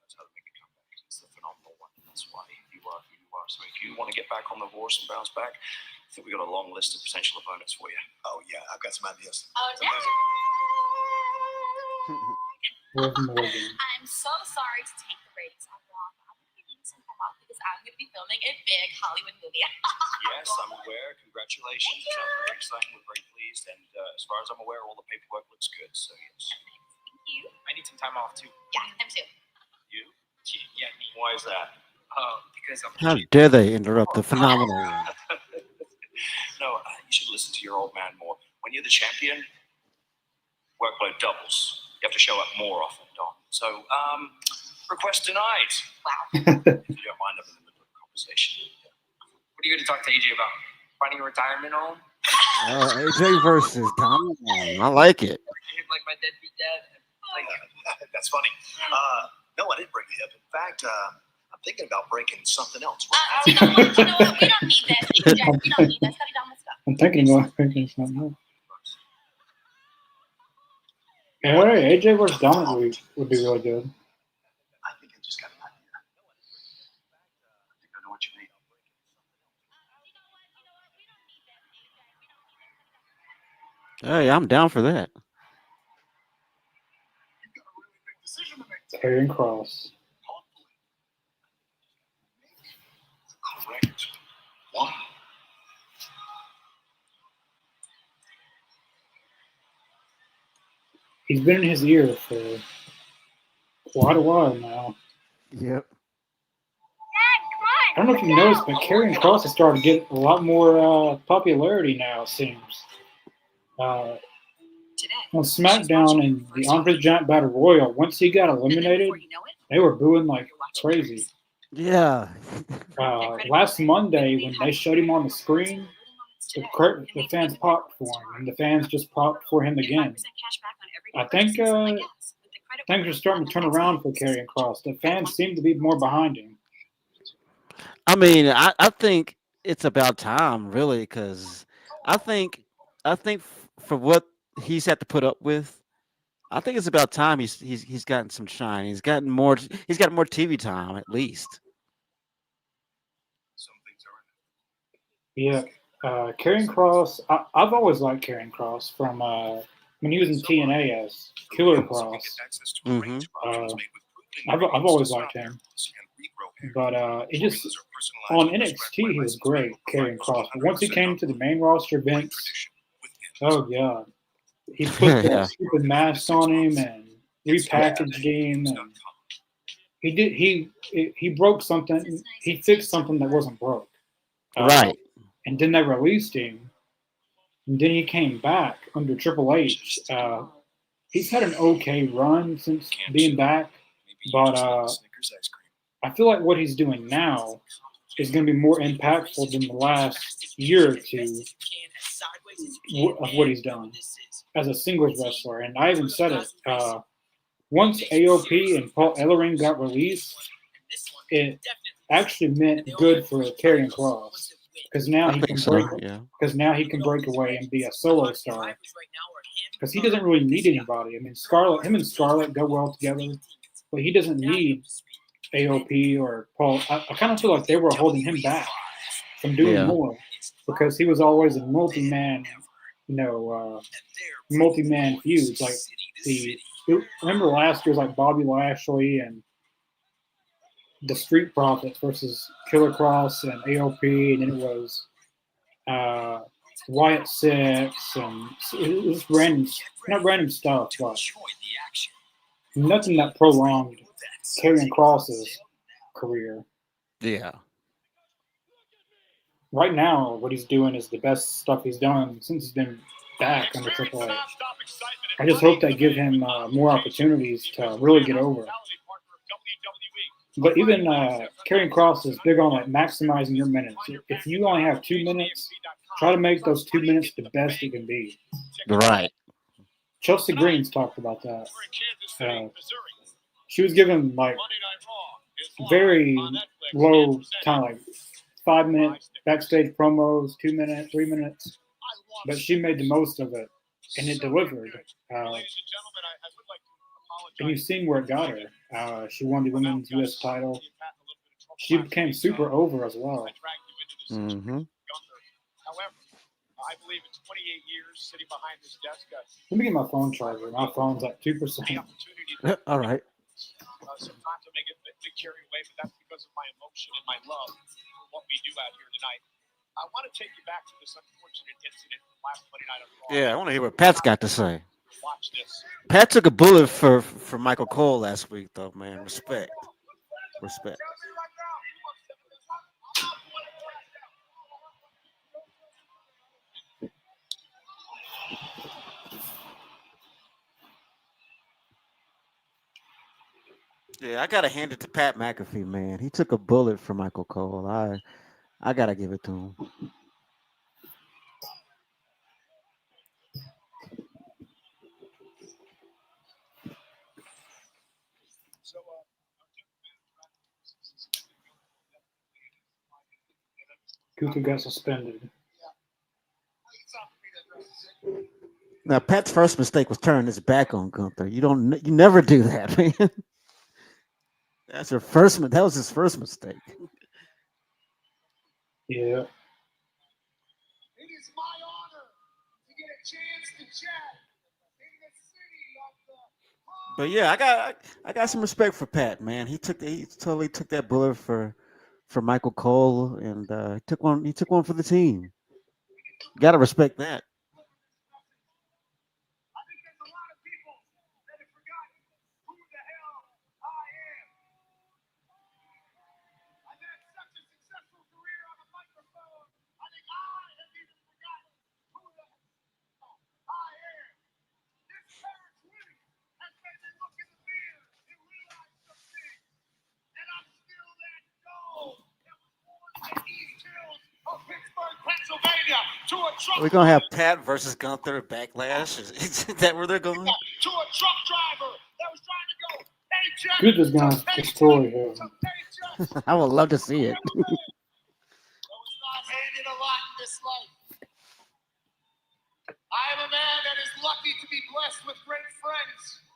knows how to make a comeback. It's the phenomenal one. That's why you are who you are. So if you want to get back on the horse and bounce back, I think we got a long list of potential opponents for you. Oh yeah, I've got some ideas. Oh no! I'm so sorry to take the ratings off Raw. I'm going to be needing some time off because I'm going to be filming a big Hollywood movie. Yes, I'm aware. Congratulations. Very exciting. We're very pleased. And as far as I'm aware, all the paperwork looks good. So yes. Thank you. I need some time off too. Yeah, him too. You? Yeah, me. Why is that? Because I'm How dare they interrupt the phenomenal one? No, you should listen to your old man more. When you're the champion, workload doubles. You have to show up more often, Don. So, request denied. Wow. If you don't mind, I'm in the middle of a conversation. What are you going to talk to AJ about? Finding a retirement home? AJ versus Tom. I like it. Like my deadbeat dad? Like, That's funny. No, I didn't break the hip. In fact, I'm thinking about breaking something else. You know what? We don't need that. We don't need that. Study down the stuff. I'm thinking about picking something up. Yeah, all right, AJ versus Dominic would be really good. I think I just got an idea. I think I know what you mean. Hey, I'm down for that. You've got a really big decision to make. Karrion Kross. Make the correct one. He's been in his ear for quite a while now. Yep. I don't know if you noticed, but Karrion Kross has started to get a lot more popularity now, it seems. On SmackDown and the Andre Giant Battle Royal, once he got eliminated, they were booing like crazy. Yeah. Last Monday, when they showed him on the screen, the fans popped for him, and the fans just popped for him again. I think things are starting to turn around for Karrion Kross. The fans seem to be more behind him. I mean, I think it's about time, really, because I think for what he's had to put up with, I think it's about time he's gotten some shine. He's got more TV time at least. Some things are. Yeah, Karrion Kross. I've always liked Karrion Kross from when he was in TNA as Killer Kross. I've always liked him, but it just on NXT he was great, Karrion Kross. But once he came to the main roster, Vince, oh god, he put that stupid mask on him and repackaged him, and he broke something. He fixed something that wasn't broke. Right. And then they released him, and then he came back under Triple H. He's had an okay run since being back, but I feel like what he's doing now is going to be more impactful than the last year or two of what he's done as a singles wrestler. And I even said it. Once AOP and Paul Ellering got released, it actually meant good for Karrion Kross. Because now he can break. Because now he can break away and be a solo star. Because he doesn't really need anybody. I mean, him and Scarlett go well together, but he doesn't need AOP or Paul. I kind of feel like they were holding him back from doing more because he was always a multi-man, multi-man feuds. Like remember last year's like Bobby Lashley and the Street Profits versus Killer Kross and AOP, and then it was Wyatt Six, and it was not random stuff, but nothing that prolonged Karrion Kross's career. Yeah. Right now, what he's doing is the best stuff he's done since he's been back under Triple H. I just hope they give him more opportunities to really get over. But even Karrion Cross is big on like maximizing your minutes. If you only have 2 minutes, try to make those 2 minutes the best it can be. Right. Chelsea Green's talked about that. She was given like very low, kind of like 5 minute backstage promos, 2 minute, 3 minutes, but she made the most of it and it delivered. And you've seen where it got her. She won the women's U.S. title. She became super over as well. Mm-hmm. However, I believe in 28 years sitting behind this desk, Let me get my phone charger. My phone's at 2%. the opportunity All right. sometimes to make it a big carry away, but that's because of my emotion and my love for what we do out here tonight. I want to take you back to this unfortunate incident last Monday night on Raw. Yeah, I want to hear what Pat's got to say. Watch this. Pat took a bullet for Michael Cole last week, though, man. Respect. Respect. Yeah, I gotta hand it to Pat McAfee, man. He took a bullet for Michael Cole. I gotta give it to him. So, Kuka got suspended. Now, Pat's first mistake was turning his back on Gunther. You never do that, man. That's your first. That was his first mistake. Yeah. it is my honor to get a chance to chat in the city of the. But yeah, I got some respect for Pat, man. He totally took that bullet for Michael Cole, and he took one for the team. Got to respect that. I think there's a lot of people that have forgotten who the hell I am. I've had such a successful career on a microphone. I think I have even forgotten who the hell I am. This past week has made me look in the mirror and realize something. And I'm still that dog that was born in the East Hills of Pittsburgh, Pennsylvania, to a truck. We're gonna have Pat versus Gunther Backlash. Is that where they're going? To a truck driver that was trying to go. Hey, Jeff. Kuka's gonna destroy him. I would love to see it. I was not handed a lot in this life. I am a man that is lucky to be blessed with great friends.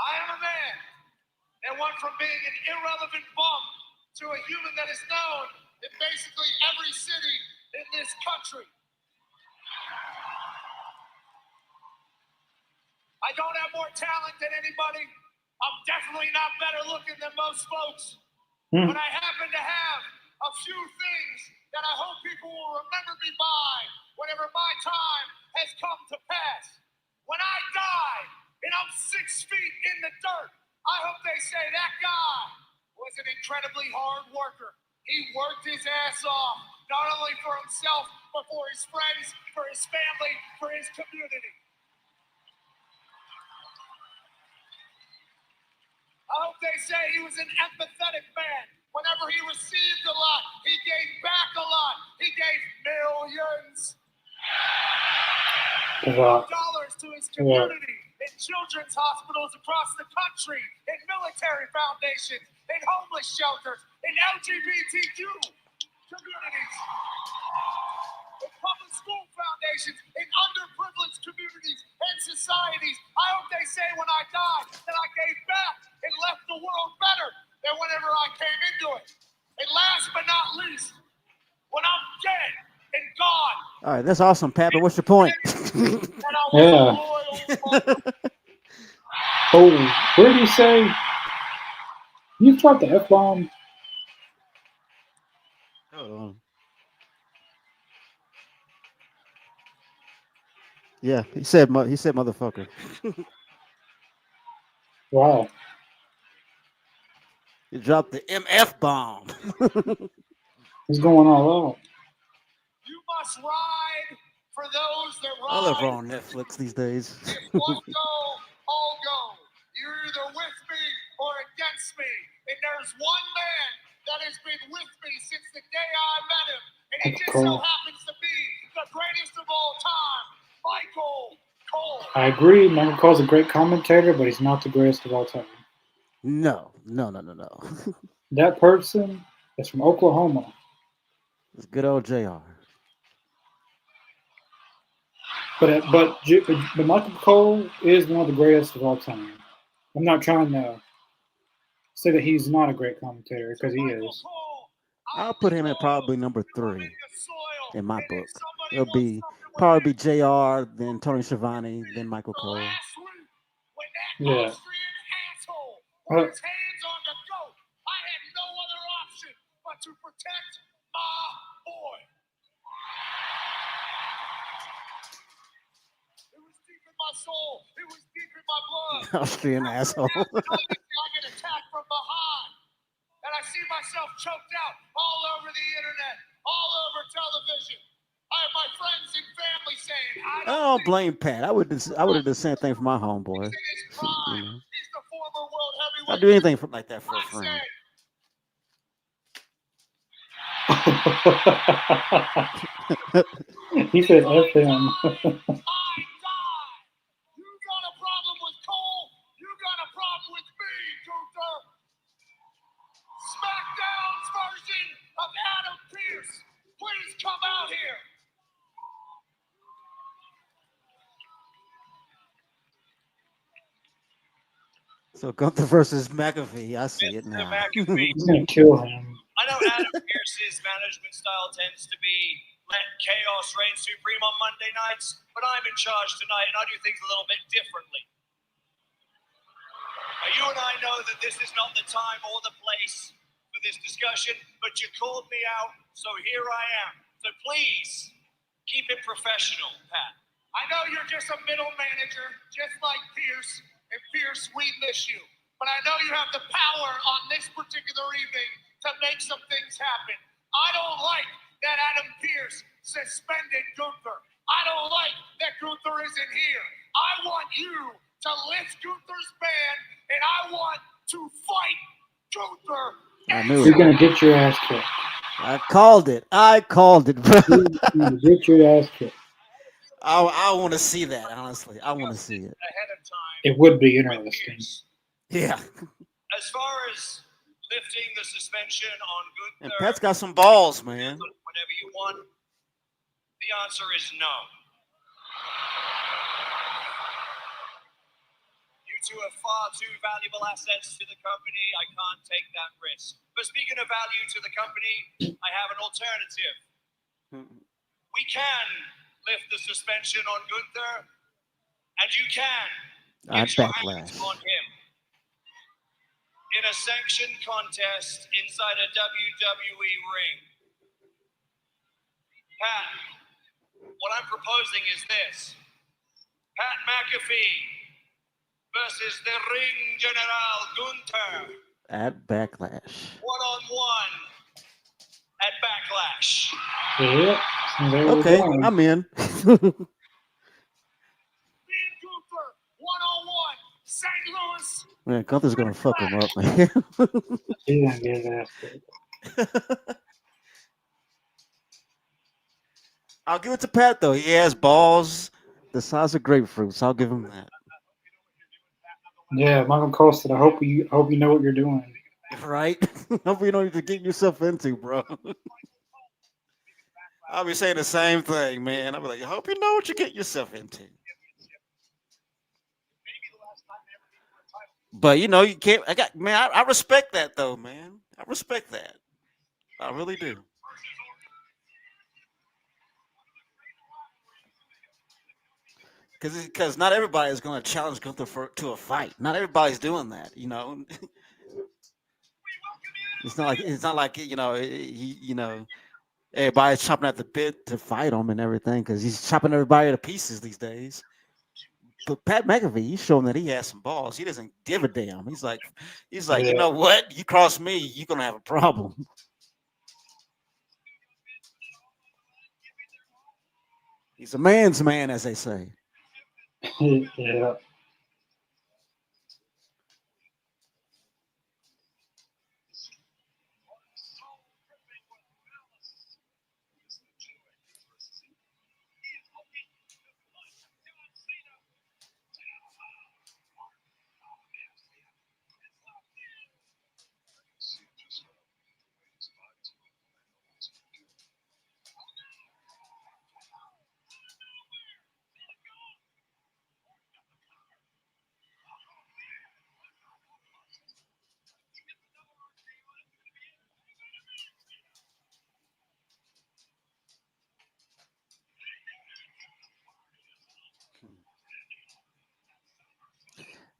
I am a man that went from being an irrelevant bum to a human that is known in basically every city in this country. I don't have more talent than anybody. I'm definitely not better looking than most folks. But I happen to have a few things that I hope people will remember me by whenever my time has come to pass. When I die and I'm 6 feet in the dirt, I hope they say that guy was an incredibly hard worker. He worked his ass off, not only for himself, but for his friends, for his family, for his community. I hope they say he was an empathetic man. Whenever he received a lot, he gave back a lot. He gave millions of dollars to his community, in children's hospitals across the country, in military foundations, in homeless shelters, in LGBTQ communities, in public school foundations, in underprivileged communities and societies. I hope they say when I die that I gave back and left the world better than whenever I came into it. And last but not least, when I'm dead and gone. All right, that's awesome, Pat. But what's your point? Yeah. Oh, where did you say? You dropped the F bomb. Hold on. Yeah, he said motherfucker. Wow. He dropped the MF bomb. He's going all out. You must ride for those that I love ride. Raw on Netflix these days. If one go, all go. You're either with me or against me. And there there's one man that has been with me since the day I met him, and he just Cole. so happens to be the greatest of all time, Michael Cole. I agree. Michael Cole's a great commentator, but he's not the greatest of all time. No. That person is from Oklahoma. It's good old Jr. But Michael Cole is one of the greatest of all time. I'm not trying to say that he's not a great commentator because he is. I'll put him at probably number 3 in my book. It'll be probably be Jr. Then Tony Schiavone, then Michael Cole. Yeah. Put his hands on the goat. I had no other option but to protect my boy. It was deep in my soul. It was deep in my blood. Austrian asshole. Obviously, I get attacked from behind. And I see myself choked out all over the internet, all over television. I have my friends and family saying, I don't blame Pat. I would have done the same thing for my homeboy. he's in his prime. You know. He's the former world I'd heavyweight. do anything like that for a I friend. He said F him. I die. You got a problem with Cole? You got a problem with me, Gunther. SmackDown's version of Adam Pearce. Please come out here. So Gunther versus McAfee. I see it now. McAfee. He's gonna kill him. I know Adam Pearce's management style tends to be let chaos reign supreme on Monday nights, but I'm in charge tonight, and I do things a little bit differently. Now, you and I know that this is not the time or the place for this discussion, but you called me out, so here I am. So please, keep it professional, Pat. I know you're just a middle manager, just like Pierce. And Pierce, we miss you. But I know you have the power on this particular evening to make some things happen. I don't like that Adam Pearce suspended Gunther. I don't like that Gunther isn't here. I want you to lift Gunther's ban, and I want to fight Gunther. I knew You're it. gonna get your ass kicked. I called it, bro. You're gonna get your ass kicked. I want to see that, honestly. I want to see it. Ahead of time. It would be with interesting. Pierce. Yeah. As far as lifting the suspension on And Gunther, Pat's got some balls, man. whenever you want, the answer is no. You two are far too valuable assets to the company. I can't take that risk. But speaking of value to the company, I have an alternative. We can lift the suspension on Gunther, and you can I get your backlash. hands on him in a sanctioned contest inside a WWE ring. Pat, what I'm proposing is this: Pat McAfee versus the Ring General Gunther, At Backlash. one-on-one at Backlash. Yeah. There we Okay, go. I'm in. Me and Gunther, one-on-one, St. Louis. Man, Gunther's gonna fuck him up, man. He's gonna get his ass kicked. I'll give it to Pat, though. He has balls. The size of grapefruits. I'll give him that. Yeah, Michael Cole said, I hope you know what you're doing. Right? Hope you don't need to get yourself into, bro. I'll be saying the same thing, man. I'll be like, I hope you know what you get yourself into. But you know, you can't. I respect that, though, man. I respect that. I really do. Because not everybody is going to challenge Gunther to a fight. Not everybody's doing that, you know. It's not like everybody's chopping at the bit to fight him and everything because he's chopping everybody to pieces these days. But Pat McAfee, he's showing that he has some balls. He doesn't give a damn. He's like, Yeah. you know what? You cross me, you're gonna have a problem. He's a man's man, as they say. Yeah.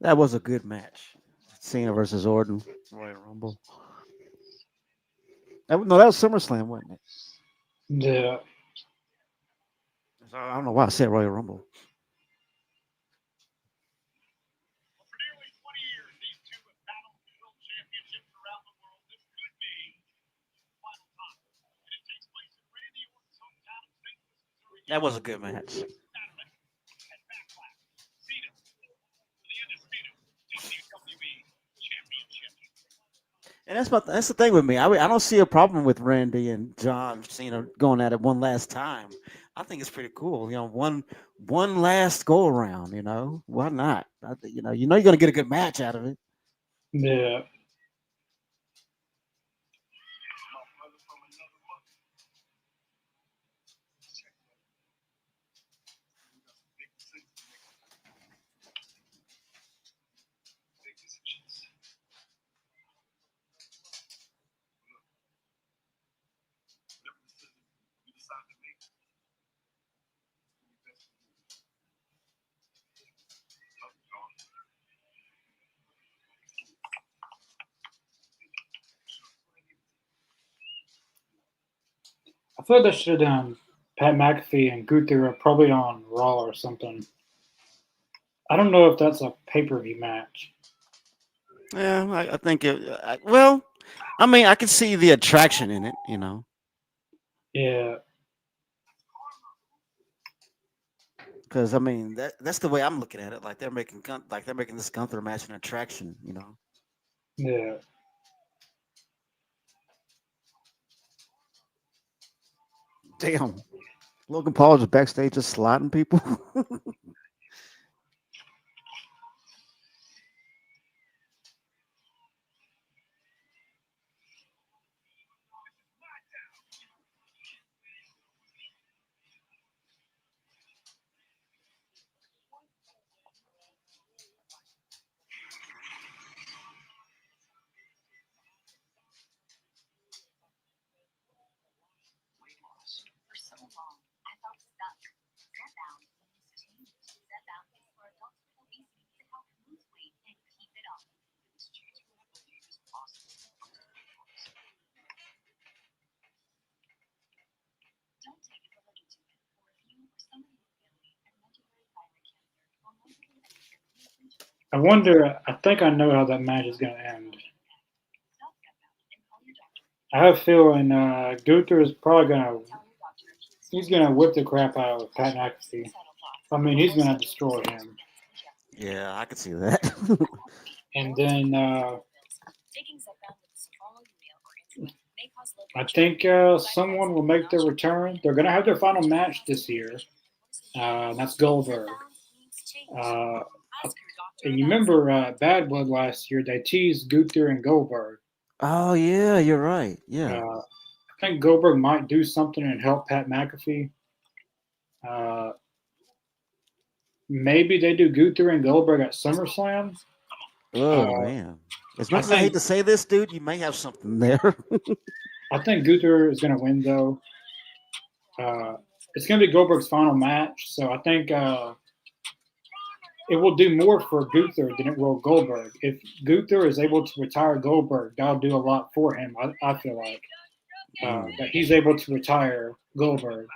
That was a good match. Cena versus Orton, Royal Rumble. No, that was SummerSlam, wasn't it? Yeah. I don't know why I said Royal Rumble. Well, for nearly 20 years, these two have battled for world championships around the world. This could be the final time. And it takes place in Randy Orton's hometown of St. Louis, Missouri. That was a good match. Saturday at Backlash. Cena for the undisputed WWE Championship. And that's the thing with me. I don't see a problem with Randy and John Cena going at it one last time. I think it's pretty cool. One last go around. Why not? You're gonna get a good match out of it. Yeah. My brother from another mother. Check that. We got some big decisions to make. Big decisions. Look, whatever decision we decide to make, it's gonna be best for you. Love you, John. I feel like they should have done Pat McAfee and Gunther probably on Raw or something. I don't know if that's a pay-per-view match. Yeah, I think it. Well, I mean, I can see the attraction in it. Yeah. Because I mean that's the way I'm looking at it. Like they're making this Gunther match an attraction. Yeah. Damn. Logan Paul is backstage just slotting people. For so long, I felt stuck. Setbound means change. Setbound is for adults with obesity to help lose weight and keep it off. This change you will believe is possible. Don't take it or look into it. For if you or someone in your family has medullary thyroid cancer or multiple endocrine I wonder. I think I know how that match is going to end. stop Setbound and call your doctor. I have a feeling Gunther is probably going to. Tell your doctor if you He's going to whip the crap out of Pat McAfee. I mean, he's going to destroy him. Yeah, I can see that. And then Taking Zepbound with Soprano Urea or insulin may cause low I blood think sugar. someone will make their return. They're going to have their final match this year. That's Goldberg. Uh, and you remember Bad Blood last year? They teased Gunther and Goldberg. Oh yeah, you're right. Yeah. I think Goldberg might do something and help Pat McAfee. Maybe they do Gunther and Goldberg at SummerSlam. Oh man. As much I as I hate think to say this, dude, you may have something there. I think Gunther is going to win though. It's going to be Goldberg's final match, so I think it will do more for Gunther than it will Goldberg. If Gunther is able to retire Goldberg, that'll do a lot for him. I feel like that he's able to retire Goldberg,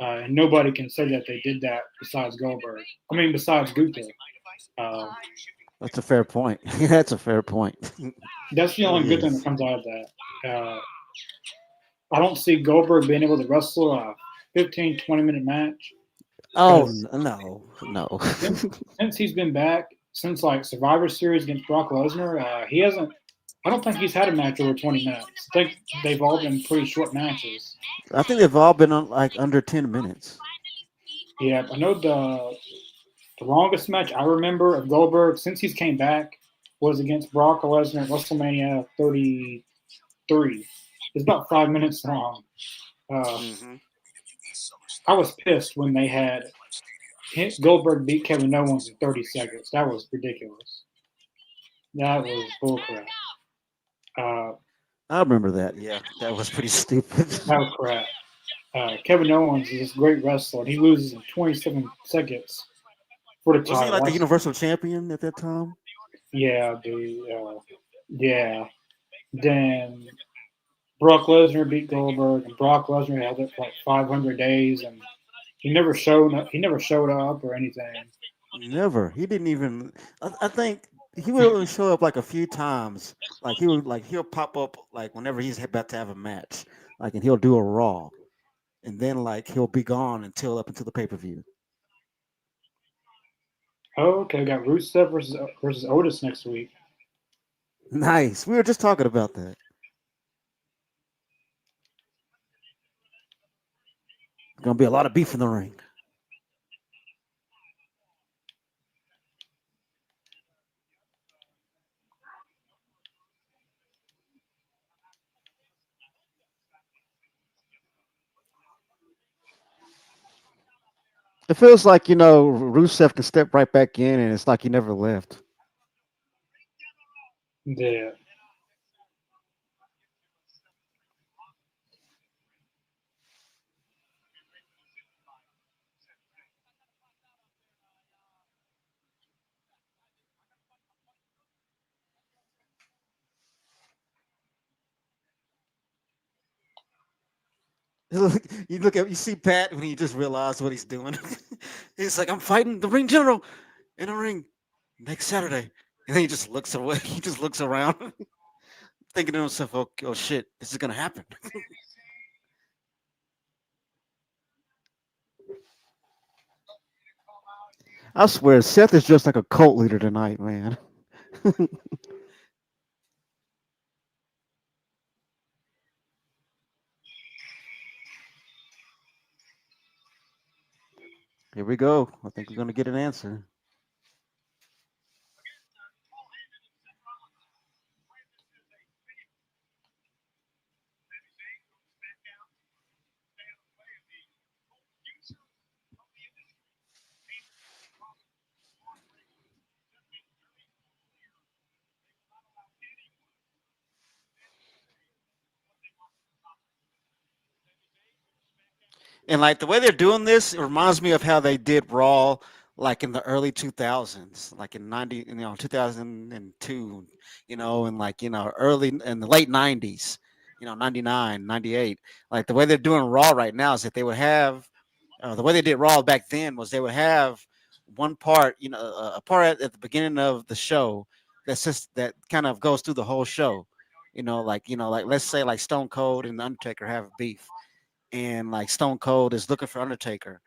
and nobody can say that they did that besides Goldberg. I mean, besides Gunther. That's a fair point. That's a fair point. That's the only good thing that comes out of that. I don't see Goldberg being able to wrestle a 15, 20-minute match. Oh no. Since he's been back, since like Survivor Series against Brock Lesnar, he hasn't. I don't think he's had a match over 20 minutes. I think they've all been pretty short matches. I think they've all been on like under 10 minutes. Yeah, I know the longest match I remember of Goldberg since he's came back was against Brock Lesnar at WrestleMania 33. It's about 5 minutes long. I was pissed when they had Goldberg beat Kevin Owens in 30 seconds. That was ridiculous. That was bullcrap. I remember that. Yeah, that was pretty stupid. That was crap. Kevin Owens is this great wrestler, and he loses in 27 seconds for the Wasn't he title. like the Universal Champion at that time? Yeah, yeah. Then Brock Lesnar beat Goldberg, and Brock Lesnar held it for like 500 days, and he never showed up. He never showed up or anything. Never. He didn't even. I think he would only show up like a few times. Like he'll pop up like whenever he's about to have a match. Like and he'll do a Raw, and then like he'll be gone until the pay per view. Oh, okay, we got Rusev versus Otis next week. Nice. We were just talking about that. Gonna be a lot of beef in the ring. It feels like Rusev can step right back in, and it's like he never left. Yeah. You see Pat when he just realized what he's doing. He's like, I'm fighting the ring general in a ring next Saturday. And then he just looks away. He just looks around, thinking to himself, oh shit, this is gonna happen. I swear, Seth is just like a cult leader tonight, man. Here we go. I think we're gonna get an answer. And like the way they're doing this, it reminds me of how they did Raw like in the early 2000s, like in 2002, and like, early in the late 90s, 99, 98. Like the way they're doing Raw right now is that they would have the way they did Raw back then was they would have one part, a part at the beginning of the show that kind of goes through the whole show. Like let's say like Stone Cold and the Undertaker have beef and like Stone Cold is looking for Undertaker,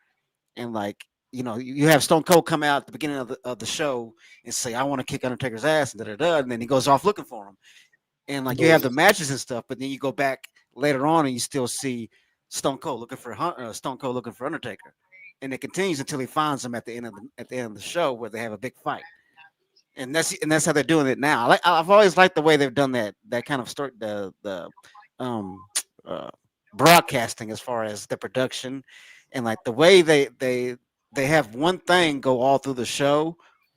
and like you have Stone Cold come out at the beginning of the show and say, "I want to kick Undertaker's ass," and da da da, and then he goes off looking for him, and like you have the matches and stuff, but then you go back later on and you still see Stone Cold looking for Undertaker, and it continues until he finds him at the end of the show where they have a big fight. And that's how they're doing it now. I've always liked the way they've done that kind of story, the um uh, broadcasting as far as the production, and like the way they have one thing go all through the show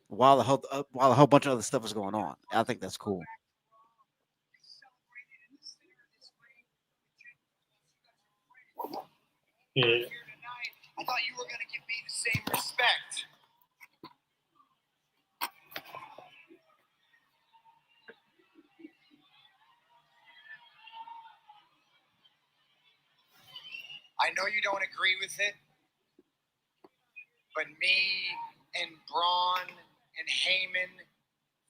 while a whole bunch of other stuff is going on. I think that's cool. Yeah. I thought you were going to give me the same respect. I know you don't agree with it, but me and Braun and Heyman,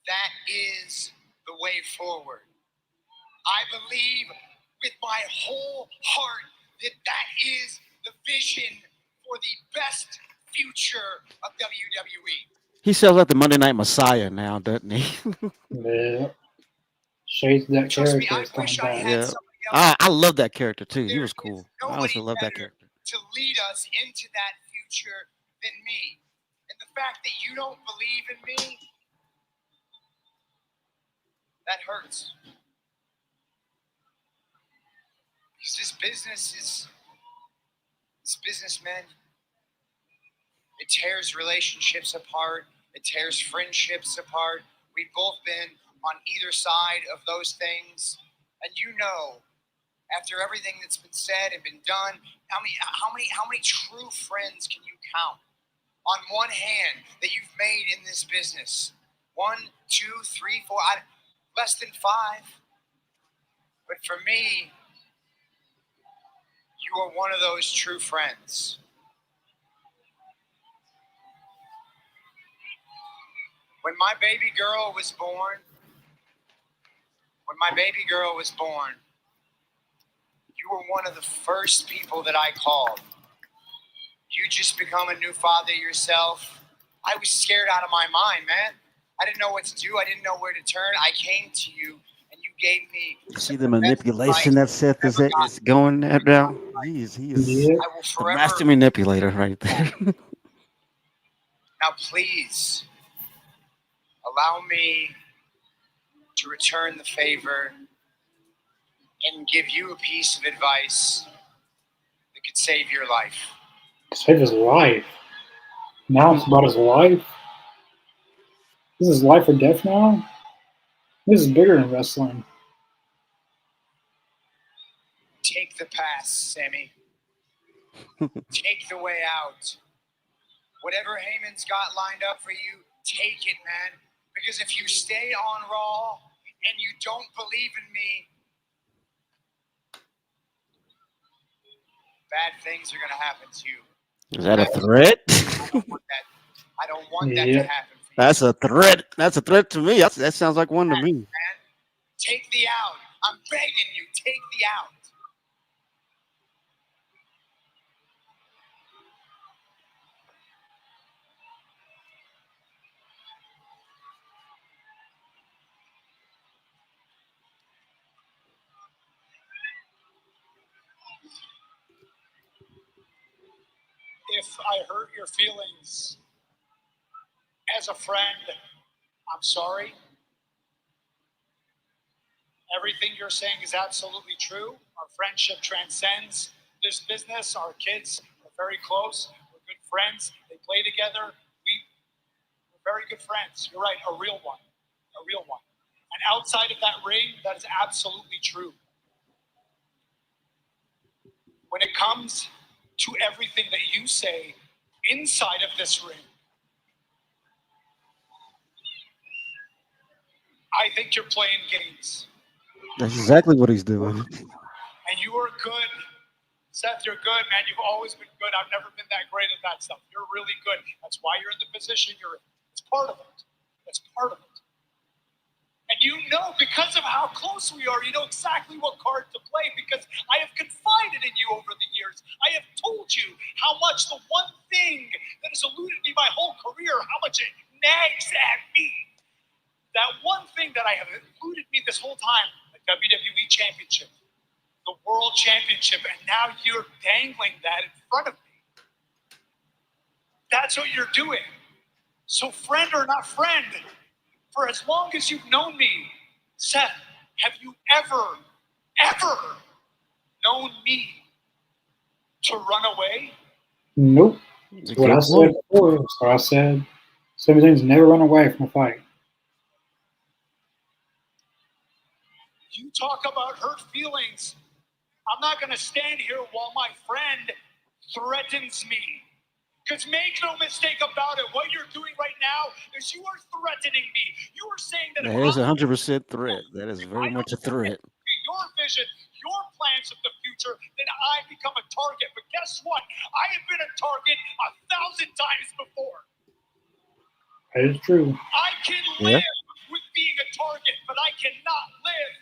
that is the way forward. I believe with my whole heart that that is the vision for the best future of WWE. He sounds like the Monday Night Messiah now, doesn't he? Yeah. Shades of that Trust me, character I is coming wish I back. had Yeah, somebody else. I love that character too. He There was is cool. I honestly nobody love that better character. to lead us into that future than me. And the fact that you don't believe in me, that hurts. Because this business, man, it tears relationships apart. It tears friendships apart. We've both been on either side of those things. And after everything that's been said and been done, how many true friends can you count? on one hand that you've made in this business. 1, 2, 3, 4, less than 5. But for me, you are one of those true friends. When my baby girl was born, you were one of the first people that I called. You just become a new father yourself. I was scared out of my mind, man. I didn't know what to do. I didn't know where to turn. I came to you, and you gave me. You see the manipulation that Seth is going at now. He's Yeah. I will The forever. master manipulator right there. Now, please allow me to return the favor and give you a piece of advice that could save your life. Save his life. Now it's about his life. This is life or death now. This is bigger than wrestling. Take the pass, Sammy. Take the way out. Whatever Heyman's got lined up for you, take it, man. Because if you stay on Raw and you don't believe in me, bad things are going to happen to you. Is that a threat? I don't want that to Yeah. happen for you. That's a threat. That's a threat to me. That sounds like one to me. Man, take the out. I'm begging you, take the out. If I hurt your feelings as a friend, I'm sorry. Everything you're saying is absolutely true. Our friendship transcends this business. Our kids are very close. We're good friends. They play together. We're very good friends. You're right, a real one. A real one. And outside of that ring, that is absolutely true. When it comes to everything that you say inside of this ring, I think you're playing games. That's exactly what he's doing. And you are good. Seth, you're good, man. You've always been good. I've never been that great at that stuff. You're really good. That's why you're in the position you're in. It's part of it. That's part of it. And you know, because of how close we are, you know exactly what card to play because I have confided in you over the years. I have told you how much the one thing that has eluded me my whole career, how much it nags at me. That one thing that I have eluded me this whole time, the WWE Championship, the World Championship, and now you're dangling that in front of me. That's what you're doing. So friend or not friend, for as long as you've known me, Seth, have you ever known me to run away? Nope. That's what I said before. So I said, Sami never run away from a fight. You talk about hurt feelings. I'm not going to stand here while my friend threatens me. Because make no mistake about it, what you're doing right now is you are threatening me. You are saying that That is 100% threat. That is very much a threat. Your vision, your plans of the future, then I become a target. But guess what? I have been a target 1,000 times before. That is true. I can live with being a target, but I cannot live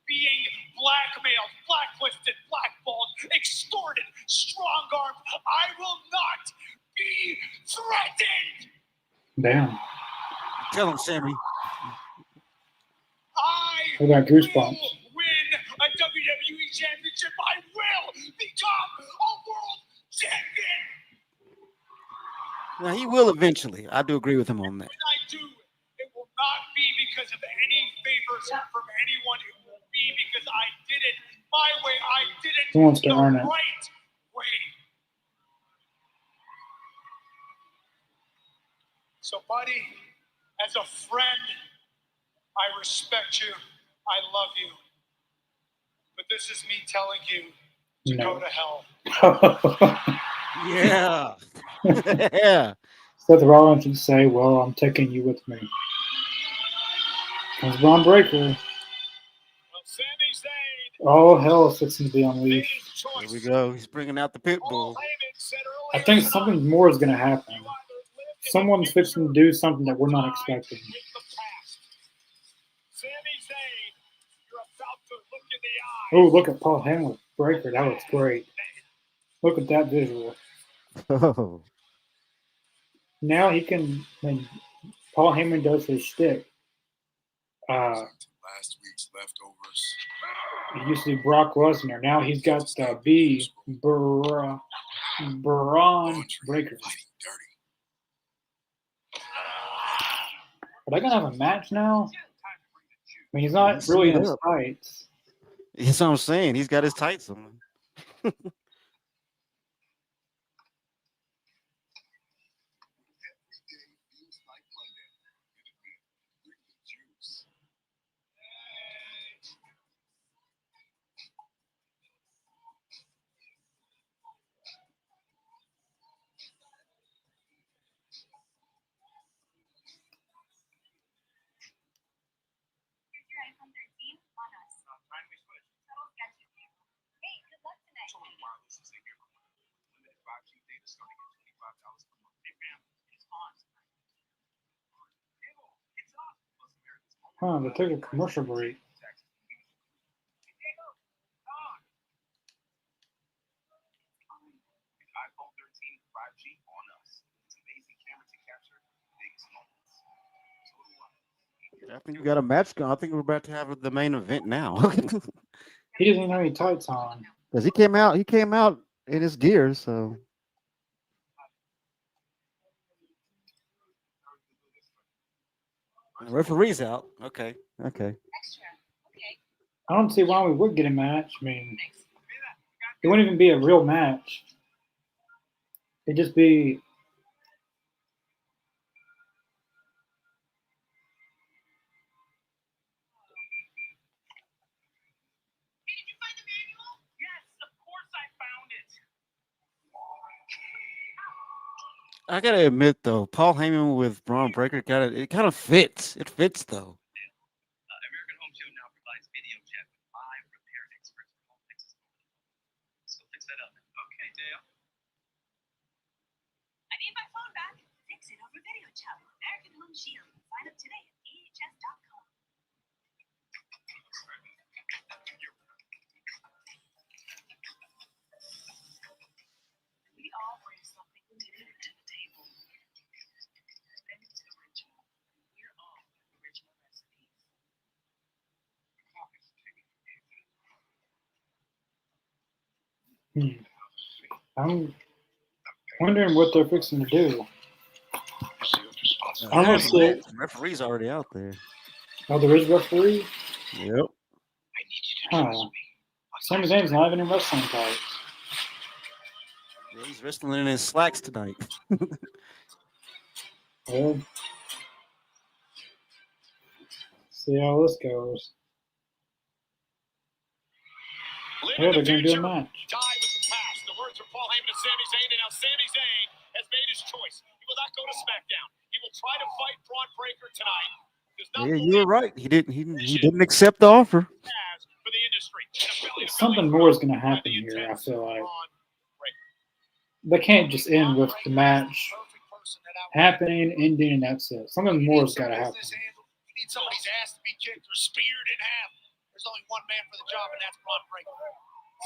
being blackmailed, blacklisted, blackballed, extorted, strong-armed. I will not be threatened. Damn. Tell him, Sammy. I got goosebumps. will win a WWE Championship. I will become a world champion. Now, he will eventually. I do agree with him on that. When I do, it will not be because of any favors from anyone. It will be because I did it my way. I did it He wants to the earn it. right way. So, buddy, as a friend, I respect you. I love you. But this is me telling you to No. go to hell. Yeah. Yeah. Seth Rollins should say, "Well, I'm taking you with me." Comes Braun Breaker. Well, Sami Zayn All hell is fixing to be made unleashed. his choice. Here we go. He's bringing out the pit Paul bull. Heyman said I earlier think tonight, something more is going to happen. you either live in the Someone's fixing to do something that we're not die expecting. with the past. Sami Zayn, you're about to look in the Oh, eyes. look at Paul Heyman with Breaker. That looks great. Look at that visual. Oh, Now he can, when Paul Heyman does his shtick, Last week's leftovers. he used to be Brock Lesnar. Now he's got Braun Breaker. Fighting dirty. Are they going to have a match now? I mean, he's not He's really in set his up. tights. That's what I'm saying. He's got his tights on. Every day feels like Monday. Minute Man, bring the juice. Here's your iPhone 13 on us. Time we switch. Total schedule. Hey, good luck tonight. Total wireless is in here. Limited 5G data starting at $25 per month. Hey, fam, it's on tonight. Cable, it's on. Plus America's Huh, they took a commercial break. Cable, on. The iPhone 13 5G on us. It's amazing camera to capture the biggest moments. Total wireless. I think we got a match going. I think we're about to have the main event now. He doesn't even have any tights on. Because he came out in his gear, so The referee's out. Okay. okay. Extra. Okay. I don't see why we would get a match. I mean, Thanks. it wouldn't even be a real match. It'd just be Hey, did you find the manual? Yes, of course I found it. I gotta admit though, Paul Heyman with Braun Breaker it kind of fits. It fits though. American Home Shield now provides video chat with live repair experts for home fixes. So fix that up. Okay, Dale. I need my phone back. Fix it over video chat with American Home Shield. Sign up today at ahs.com. We all bring something different to the table. And it's original. We're all original recipes. I'm wondering what they're fixing to do. Uh, I don't see it. The referee's already out there. Oh, there is referee? Yep. Huh. Sami Zayn's not even in wrestling tights. Yeah, he's wrestling in his slacks tonight. Well, see how this goes. Live Yeah, in they're the going to do a future, match. die with the past. The words from Paul Heyman to Sami Zayn, and now Sami Zayn has made his choice. He will not go to SmackDown. He will try to fight Braun Breaker tonight. Does not Yeah, you believe were right. He didn't accept the offer. he has for the industry. Something more is going to happen here, I feel like. They can't just end with the match happening, ending, and that's it. Something more has got to happen. You need somebody's ass to be kicked or speared in half. There's only one man for the job, and that's Braun Breaker.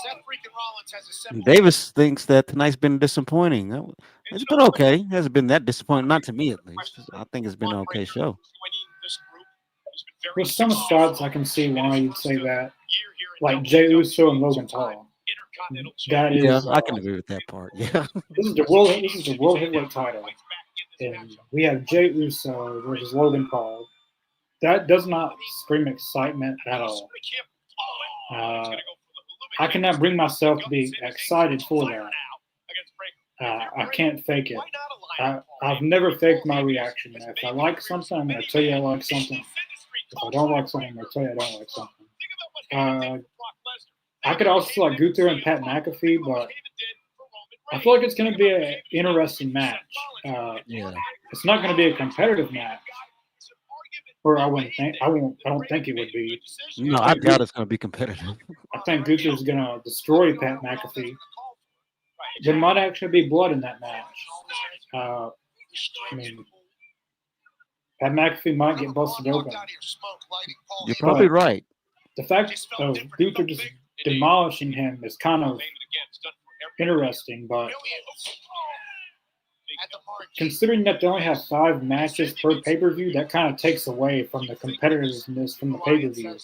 Seth freaking Rollins has a And Davis thinks that tonight's been disappointing. It's been okay. It hasn't been that disappointing, not to me at least. I think it's been an okay show. With some spots, I can see why you'd say that. Like Jey Uso and Logan Paul. That is, Yeah, I can agree with that part. Yeah. This is the world heavyweight title, and we have Jey Uso versus Logan Paul. That does not scream excitement at all. I cannot bring myself to be excited for that. I can't fake it. I've never faked my reaction. If I like something, I'm going to tell you I like something. If I don't like something, I'm going to tell you I don't like something. I could also like Gunther and Pat McAfee, but I feel like it's going to be an interesting match. Yeah. It's not going to be a competitive match, or I wouldn't think. I don't think it would be. No, I doubt it's going to be competitive. I think Gunther's going to destroy Pat McAfee. There might actually be blood in that match. I mean, Pat McAfee might get busted open. You're probably right. The fact of Gunther just demolishing him is kind of interesting, but considering that they only have 5 matches per pay-per-view, that kind of takes away from the competitiveness from the pay-per-view.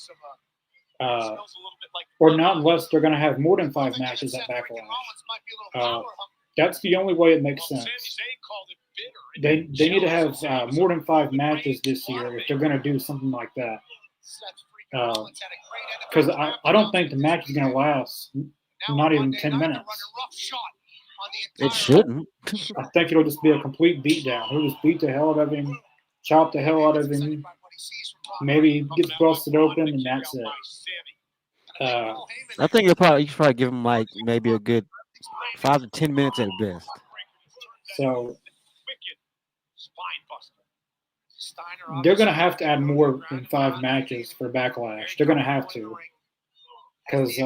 Or not unless they're going to have more than 5 matches at Backlash. That's the only way it makes sense. They need to have more than 5 matches this year if they're going to do something like that. Because I don't think the match is going to last not even 10 minutes. It shouldn't. I think it'll just be a complete beatdown. He'll just beat the hell out of him, chop the hell out of him. Maybe he gets busted open, and that's it. I think you should probably give him like maybe a good 5 to 10 minutes at best. So they're going to have to add more than 5 matches for Backlash. They're going to have to. Because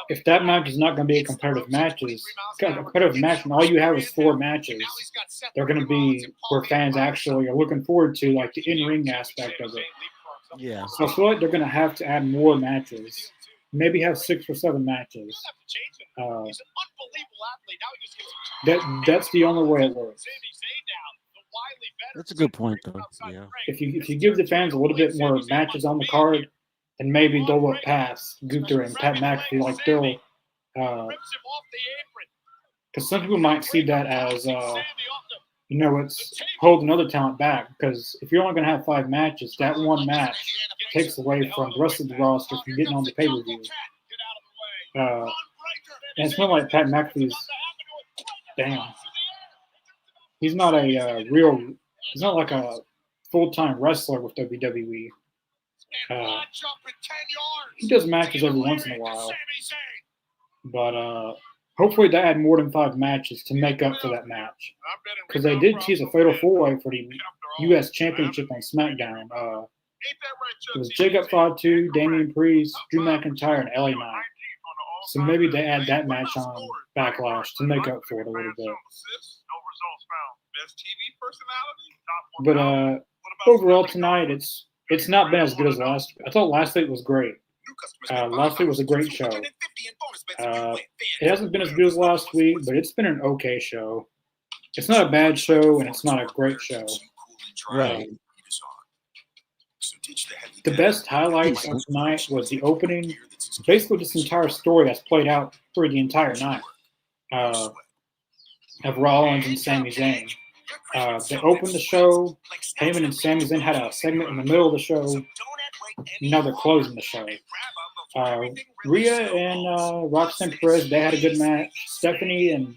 if that match is not going to be a competitive match, and all you have is 4 matches, they're going to be where fans actually are looking forward to, like the in-ring aspect of it. Yeah. So I feel like they're going to have to add more matches. Maybe have 6 or 7 matches. That's the only way it works. That's a good point, though. Yeah. If you give the fans a little bit more matches on the card, and maybe they'll look past Gunther and Pat McAfee, like they'll, because some people might see that as, it's holding other talent back. Because if you're only going to have 5 matches, that one match takes away from the rest of the roster from getting on the pay-per-view. And it's not like Pat McAfee's, he's not he's not like a full-time wrestler with WWE. He does matches every once in a while, but hopefully they add more than 5 matches to make up for that match, because they did tease a fatal 4-way for the U.S. Championship on SmackDown. It was Jacob Fatu, Damian Priest, Drew McIntyre, and LA Knight. So maybe they add that match on Backlash to make up for it a little bit. But overall tonight, it's not been as good as last week. I thought last week was great. Last week was a great show. It hasn't been as good as last week, but it's been an okay show. It's not a bad show, and it's not a great show. Right. The best highlight of tonight was the opening. Basically, this entire story that's played out through the entire night of Rollins and Sami Zayn. They opened the show. Heyman and Sami Zayn had a segment in the middle of the show. Now they're closing the show. Rhea and Roxanne Perez, they had a good match. Stephanie and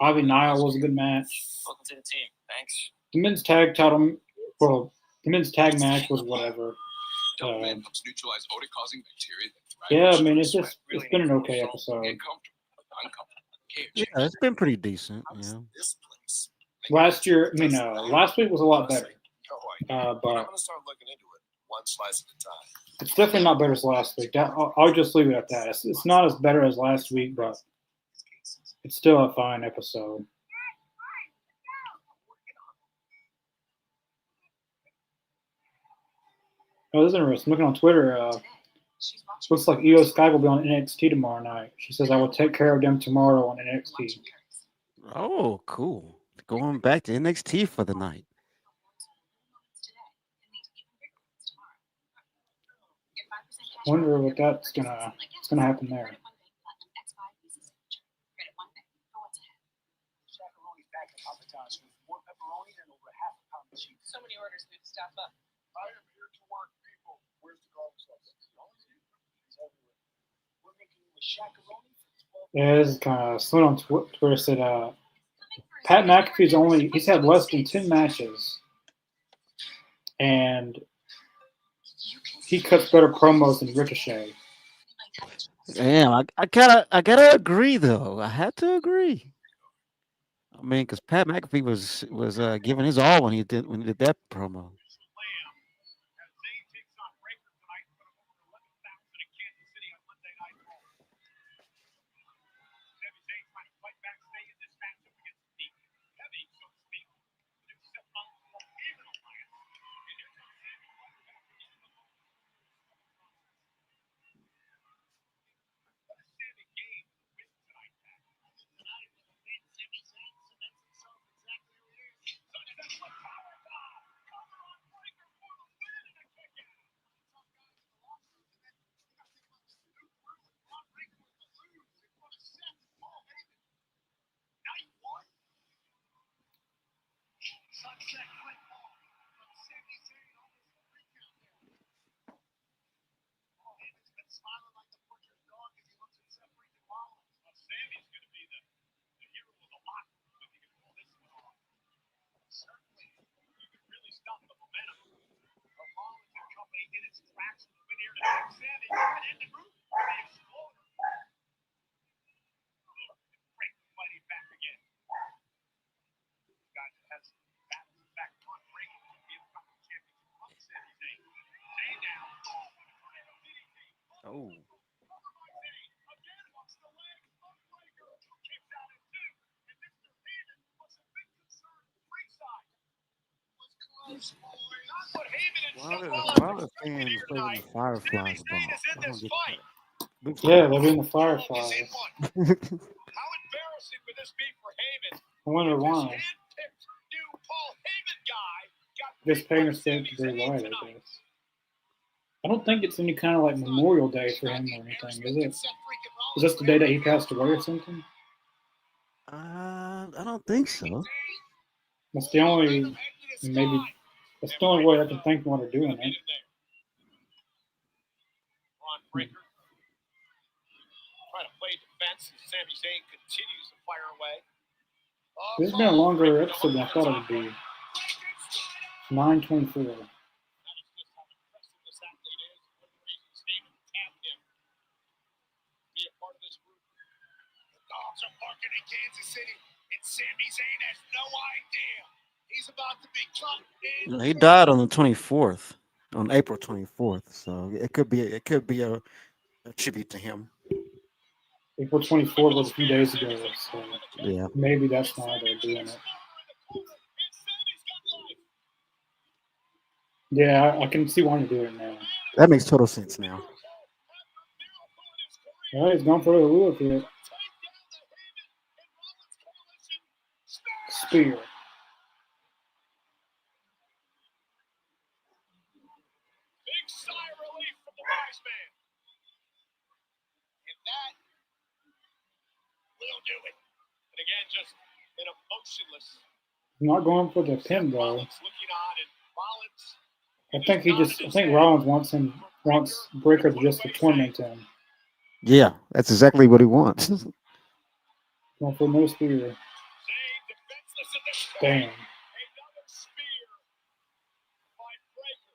Avi Nile was a good match. Welcome to the team. Thanks. The men's tag title, the men's tag match was whatever. Yeah, I mean, it's been an okay episode. Yeah, it's been pretty decent. Yeah. Last week was a lot better. But it's definitely not better as last week. I'll just leave it at that. It's not as better as last week, but it's still a fine episode. Oh, this is interesting. Looking on Twitter, looks like Io Sky will be on NXT tomorrow night. She says, I will take care of them tomorrow on NXT. Oh, cool. Going back to NXT for the night. Wonder what that's gonna happen there. So many orders, move stuff up. I am here to work, people. Where's the garlic sauce? We're making you a shakaroni for 12. Yeah, this is kind of someone on Twitter said Pat McAfee's he's had less than 10 matches, and he cuts better promos than Ricochet. Damn, I gotta agree though. I had to agree. I mean, because Pat McAfee was giving his all when he did that promo. Lamb, as Zayn takes on Breaker tonight, put him over 11,000 in Kansas City on Monday Night Raw. Sami Zayn trying to fight back, stay in this matchup against the heavy, so to speak, new step-up Heyman alliance. And here comes Sami fighting back into the moment. What does Sami gain with the win tonight, Pat? Tonight, with the win, Sami Zayn cements himself exactly where he is. Successful power bomb! Cover on Breaker for the win and a kick out! Tough guys in the locker room, and then you got to think about this new crew with Braun Breaker with the lose in front of Seth and Paul Heyman. Night one. Sunset clip ball from Sami Zayn, almost a recount there. Paul Heyman's been smiling like the butcher's dog as he looks at Seth freaking Rollins. Well, Sami's going to be the hero of the locker room if he can pull this one off. Certainly, you can really stop the momentum of Rollins and company in its tracks with the win here tonight. Sami right in the group for the exploder. Breaker fighting back again. Guys that has battles back on Breaker to be a fucking championship from Sami Zayn. Zayn now. Oh, Cover by Zayn. Again wants the leg of Breaker. Kicks out at two. And Mr. Heyman was a big concern ringside. Was close, boys. Not what Heyman and why Seth are Rollins why are the expected fans here waving tonight. the Sami Fireflies Zayn about? is in I don't this get fight. that. Yeah, they're being the He's in Fireflies. one. How embarrassing would this be for Heyman? I wonder If this why. hand-picked new Paul Heyman guy got This beat by payment's Sami to Bray Zayn Wyatt, I tonight. guess. I don't think it's any kind of like Memorial Day for him or anything, is it? Is this the day that he passed away or something? I don't think so. That's the only maybe that's the only way I can think while they're doing it. Braun Breaker trying to play defense as Sami Zayn continues to fire away. This has been a longer episode than I thought it would be. 9:24. That is just how impressive this athlete is. One of the reasons Heyman tapped him to be a part of this group. The dogs are barking in Kansas City, and Sami Zayn has no idea. He's about to be cut in. He died on the 24th, on April 24th. So it could be a tribute to him. April 24th was a few days ago, so Yeah. maybe that's why they're doing it. Yeah, I can see why they're doing it now. That makes total sense now. Well, he's going for the wheel here. Spear. Big sigh of relief from the wise man. And that will do it. And again, just an emotionless. Not going for the pin though. Rollins looking on, and Rollins. I think Rollins wants Breaker just to torment him. Yeah, that's exactly what he wants. Going for no spear. Zayn defenseless at this point. Damn. Another spear by Breaker.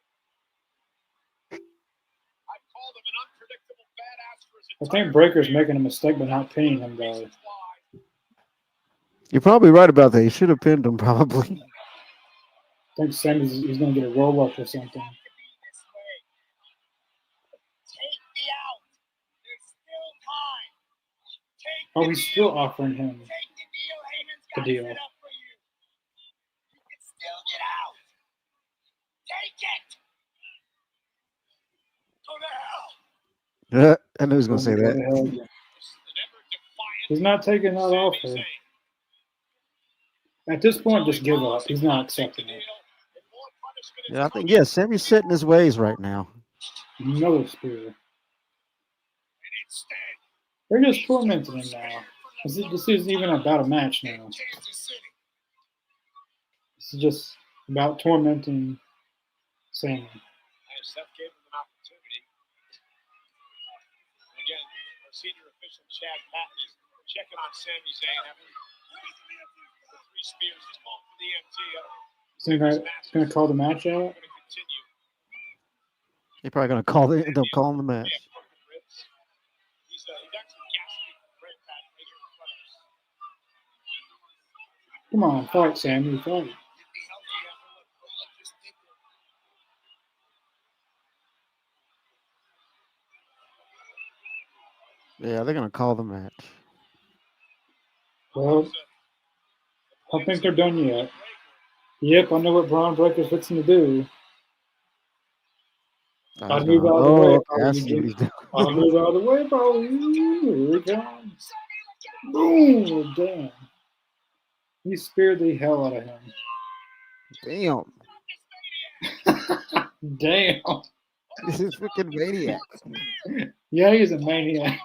I called him an unpredictable badass for his I think Breaker's making a mistake by not pinning him though. You're probably right about that. You should have pinned him, probably. I think he's going to get a roll up or something. Take me out. There's still time. Take Oh, the he's deal. still offering him Take the deal. Heyman's the got deal. it up for you. You can still get out. Take it. Go to hell. I knew he was going to say that. Hell yeah. He's not taking that offer. At this point, just give up. He's not accepting it. Yeah, I think, yeah, Sammy's set in his ways right now. Another spear. They're just tormenting him now. This isn't even about a match now. This is just about tormenting Sammy. Seth gave him an opportunity. And again, our senior official Chad Patton is checking on Sami Zayn after the three spears. He's calling for the EMT. He's going to call the match out. Going to continue. They're probably going to end up calling the match. He's Come on, fight, Sammy, fight. You'd be healthy after what Braun just did to Yeah, they're gonna call the match. Well, I don't think they're done yet. Yep, I know what Braun Breaker's fixing to do. Oh, I he's move gonna. out of the way, Oh, if I okay. were I you, see what Jim. he's doing. I'll move out of the way, if I were you. Here he comes. Boom! Damn. He speared the hell out of him. Damn, Damn. this is freaking maniac. Yeah, he's a maniac.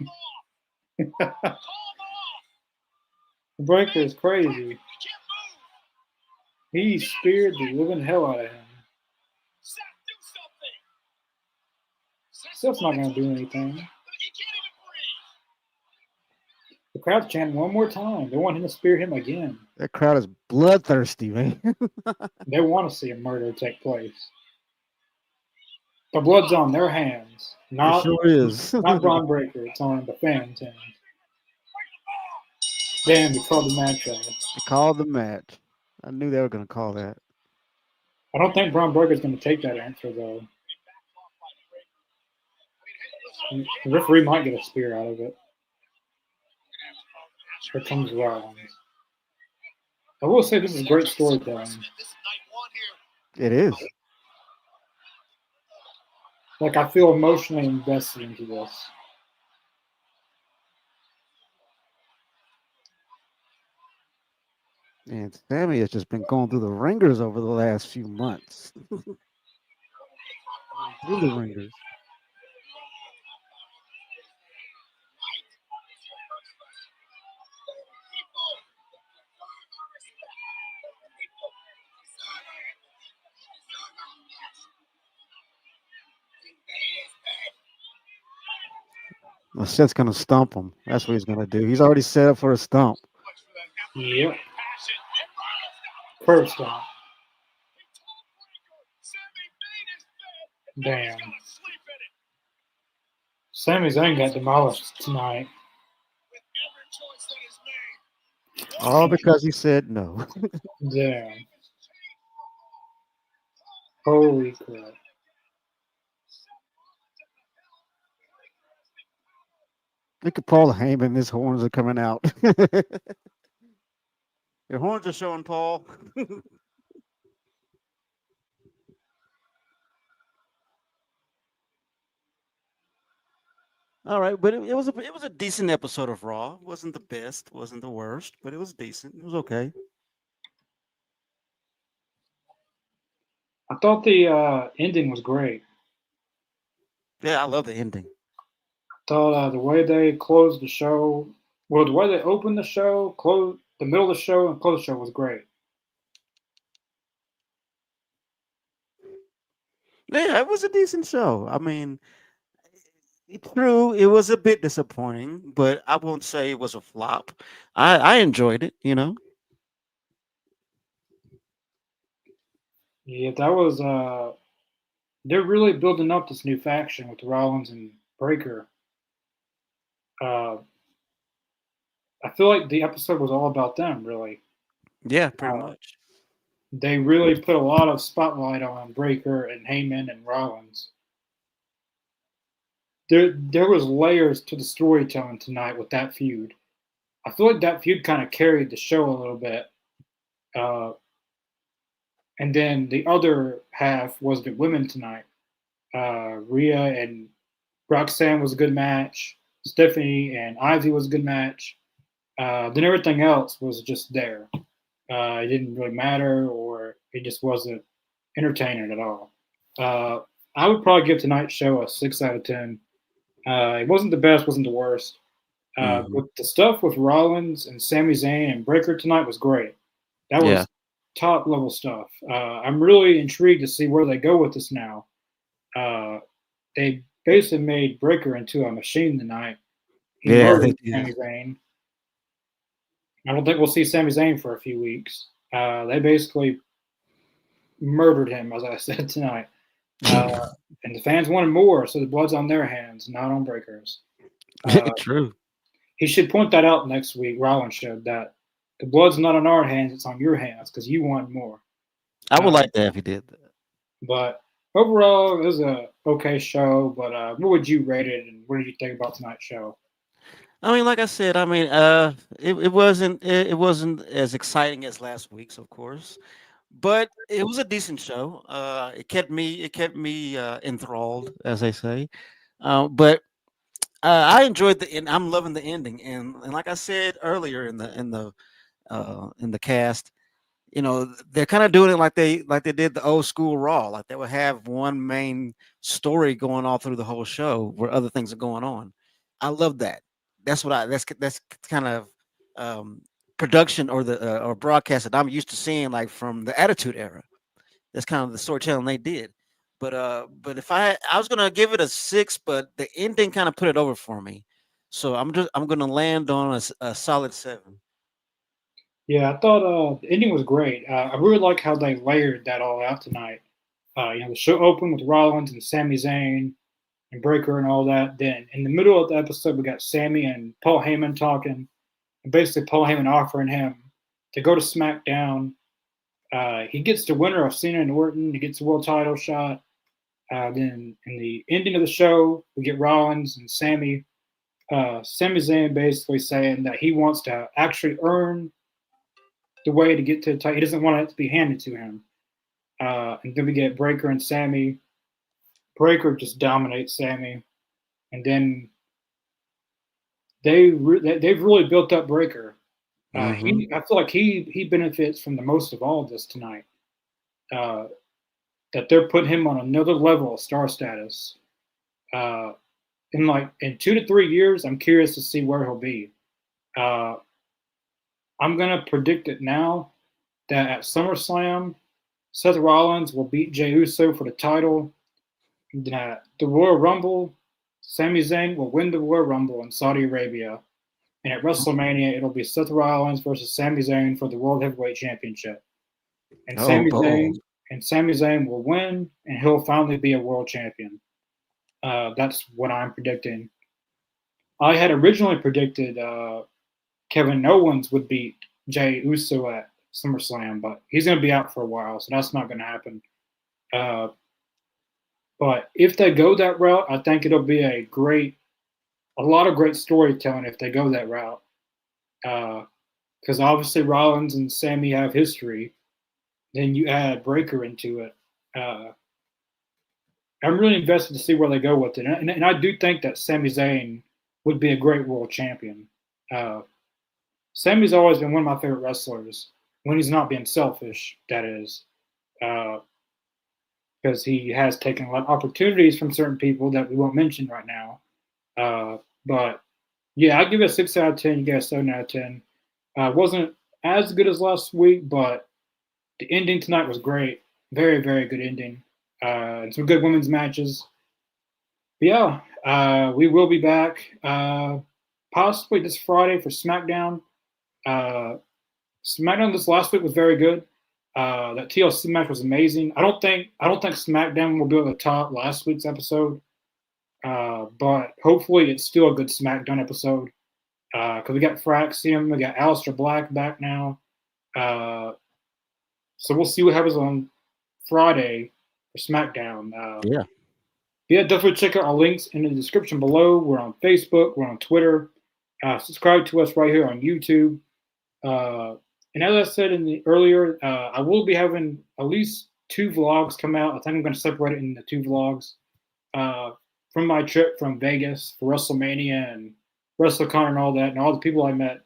Breaker is crazy. He speared the living hell out of him. Seth's not going to do anything. The crowd's chanting one more time. They want him to spear him again. That crowd is bloodthirsty, man. They want to see a murder take place. The blood's on their hands, It not sure is. not Braun Breaker. It's on the fans' hands. Damn, they called the match off. They called the match. I knew they were gonna call that. I don't think Braun Breaker's going to take that answer though. The referee might get a spear out of it. Here comes Rollins. I will say this is great storytelling. It is. Like, I feel emotionally invested into this. And Sammy has just been going through the ringers over the last few months. Through the ringers. Well, Seth's gonna stump him. That's what he's gonna do. He's already set up for a stump. Yep. Curb stomp. Damn. Sami Zayn got demolished tonight. All because he said no. Damn. Holy crap. Look at Paul Heyman. His horns are coming out. Your horns are showing, Paul. All right, but it was a decent episode of Raw. Wasn't the best, wasn't the worst, but it was decent. It was okay. I thought the ending was great. Yeah, I love the ending. Thought the way they closed the show, well, the way they opened the show, closed the middle of the show, and closed the show was great. Yeah, it was a decent show. I mean, true, it was a bit disappointing, but I won't say it was a flop. I enjoyed it, you know. Yeah, that was they're really building up this new faction with Rollins and Breaker. I feel like the episode was all about them, really. Yeah, pretty much. They really put a lot of spotlight on Breaker and Heyman and Rollins. There was layers to the storytelling tonight with that feud. I feel like that feud kind of carried the show a little bit. And then the other half was the women tonight. Rhea and Roxanne was a good match. Stephanie and Ivy was a good match. Then everything else was just there. It didn't really matter, or it just wasn't entertaining at all. I would probably give tonight's show a 6 out of 10. It wasn't the best, wasn't the worst. But the stuff with Rollins and Sami Zayn and Breaker tonight was great. That was top level stuff. I'm really intrigued to see where they go with this now. They basically made Breaker into a machine tonight. He murdered Sami Zayn. I don't think we'll see Sami Zayn for a few weeks. They basically murdered him, as I said tonight. And the fans wanted more, so the blood's on their hands, not on Breaker's. True. He should point that out next week. Rollins showed that. the blood's not on our hands; it's on your hands because you want more. I would like that if he did that. But overall, it was a okay show. But what would you rate it, and what did you think about tonight's show? I mean, like I said, I mean, it wasn't as exciting as last week's, of course, but it was a decent show. It kept me enthralled, as they say. But I enjoyed the end. I'm loving the ending, and like I said earlier in the cast, they're kind of doing it like they did the old school Raw. Like they would have one main story going all through the whole show where other things are going on. I love that. That's kind of um, production or broadcast that I'm used to seeing, like from the Attitude Era. That's kind of the storytelling they did. But if I was gonna give it a 6, but the ending kind of put it over for me. So I'm gonna land on a solid 7. Yeah, I thought the ending was great. I really like how they layered that all out tonight. The show opened with Rollins and Sami Zayn and Breaker and all that. Then in the middle of the episode, we got Sami and Paul Heyman talking, and basically Paul Heyman offering him to go to SmackDown. He gets the winner of Cena and Orton. He gets the world title shot. Then in the ending of the show, we get Rollins and Sami. Sami Zayn basically saying that he wants to actually earn the way to get to the title. He doesn't want it to be handed to him. And then we get Breaker and Sami. Breaker just dominates Sami, and then they've really built up Breaker. I feel like he benefits from the most of all of this tonight. That they're putting him on another level of star status. In 2 to 3 years, I'm curious to see where he'll be. I'm gonna predict it now that at SummerSlam, Seth Rollins will beat Jey Uso for the title. That the Royal Rumble, Sami Zayn will win the Royal Rumble in Saudi Arabia, and at WrestleMania it'll be Seth Rollins versus Sami Zayn for the World Heavyweight Championship. And Oh, bold. Sami Zayn will win, and he'll finally be a world champion. That's what I'm predicting. I had originally predicted Kevin Owens would beat Jey Uso at SummerSlam, but he's going to be out for a while, so that's not going to happen. But if they go that route, I think it'll be a lot of great storytelling if they go that route. Because obviously Rollins and Sami have history. Then you add Breaker into it. I'm really invested to see where they go with it. And I do think that Sami Zayn would be a great world champion. Sami's always been one of my favorite wrestlers when he's not being selfish, that is. Because he has taken a lot of opportunities from certain people that we won't mention right now. But yeah, I'll give it a 6 out of 10. You get a 7 out of 10. Wasn't as good as last week, but the ending tonight was great. Very, very good ending. And some good women's matches. But yeah, we will be back possibly this Friday for SmackDown. SmackDown this last week was very good. That TLC match was amazing. I don't think SmackDown will be able to top last week's episode, but hopefully it's still a good SmackDown episode. Because we got Fraxium, we got Aleister Black back now. So we'll see what happens on Friday for SmackDown. Yeah, definitely check out our links in the description below. We're on Facebook, we're on Twitter. Subscribe to us right here on YouTube. And as I said earlier, I will be having at least 2 vlogs come out. I think I'm going to separate it into 2 vlogs from my trip from Vegas for WrestleMania and WrestleCon and all that, and all the people I met.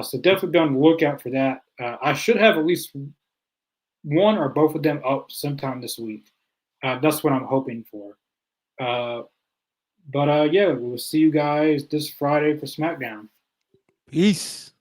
So definitely be on the lookout for that. I should have at least one or both of them up sometime this week. That's what I'm hoping for. But yeah, we'll see you guys this Friday for SmackDown. Peace.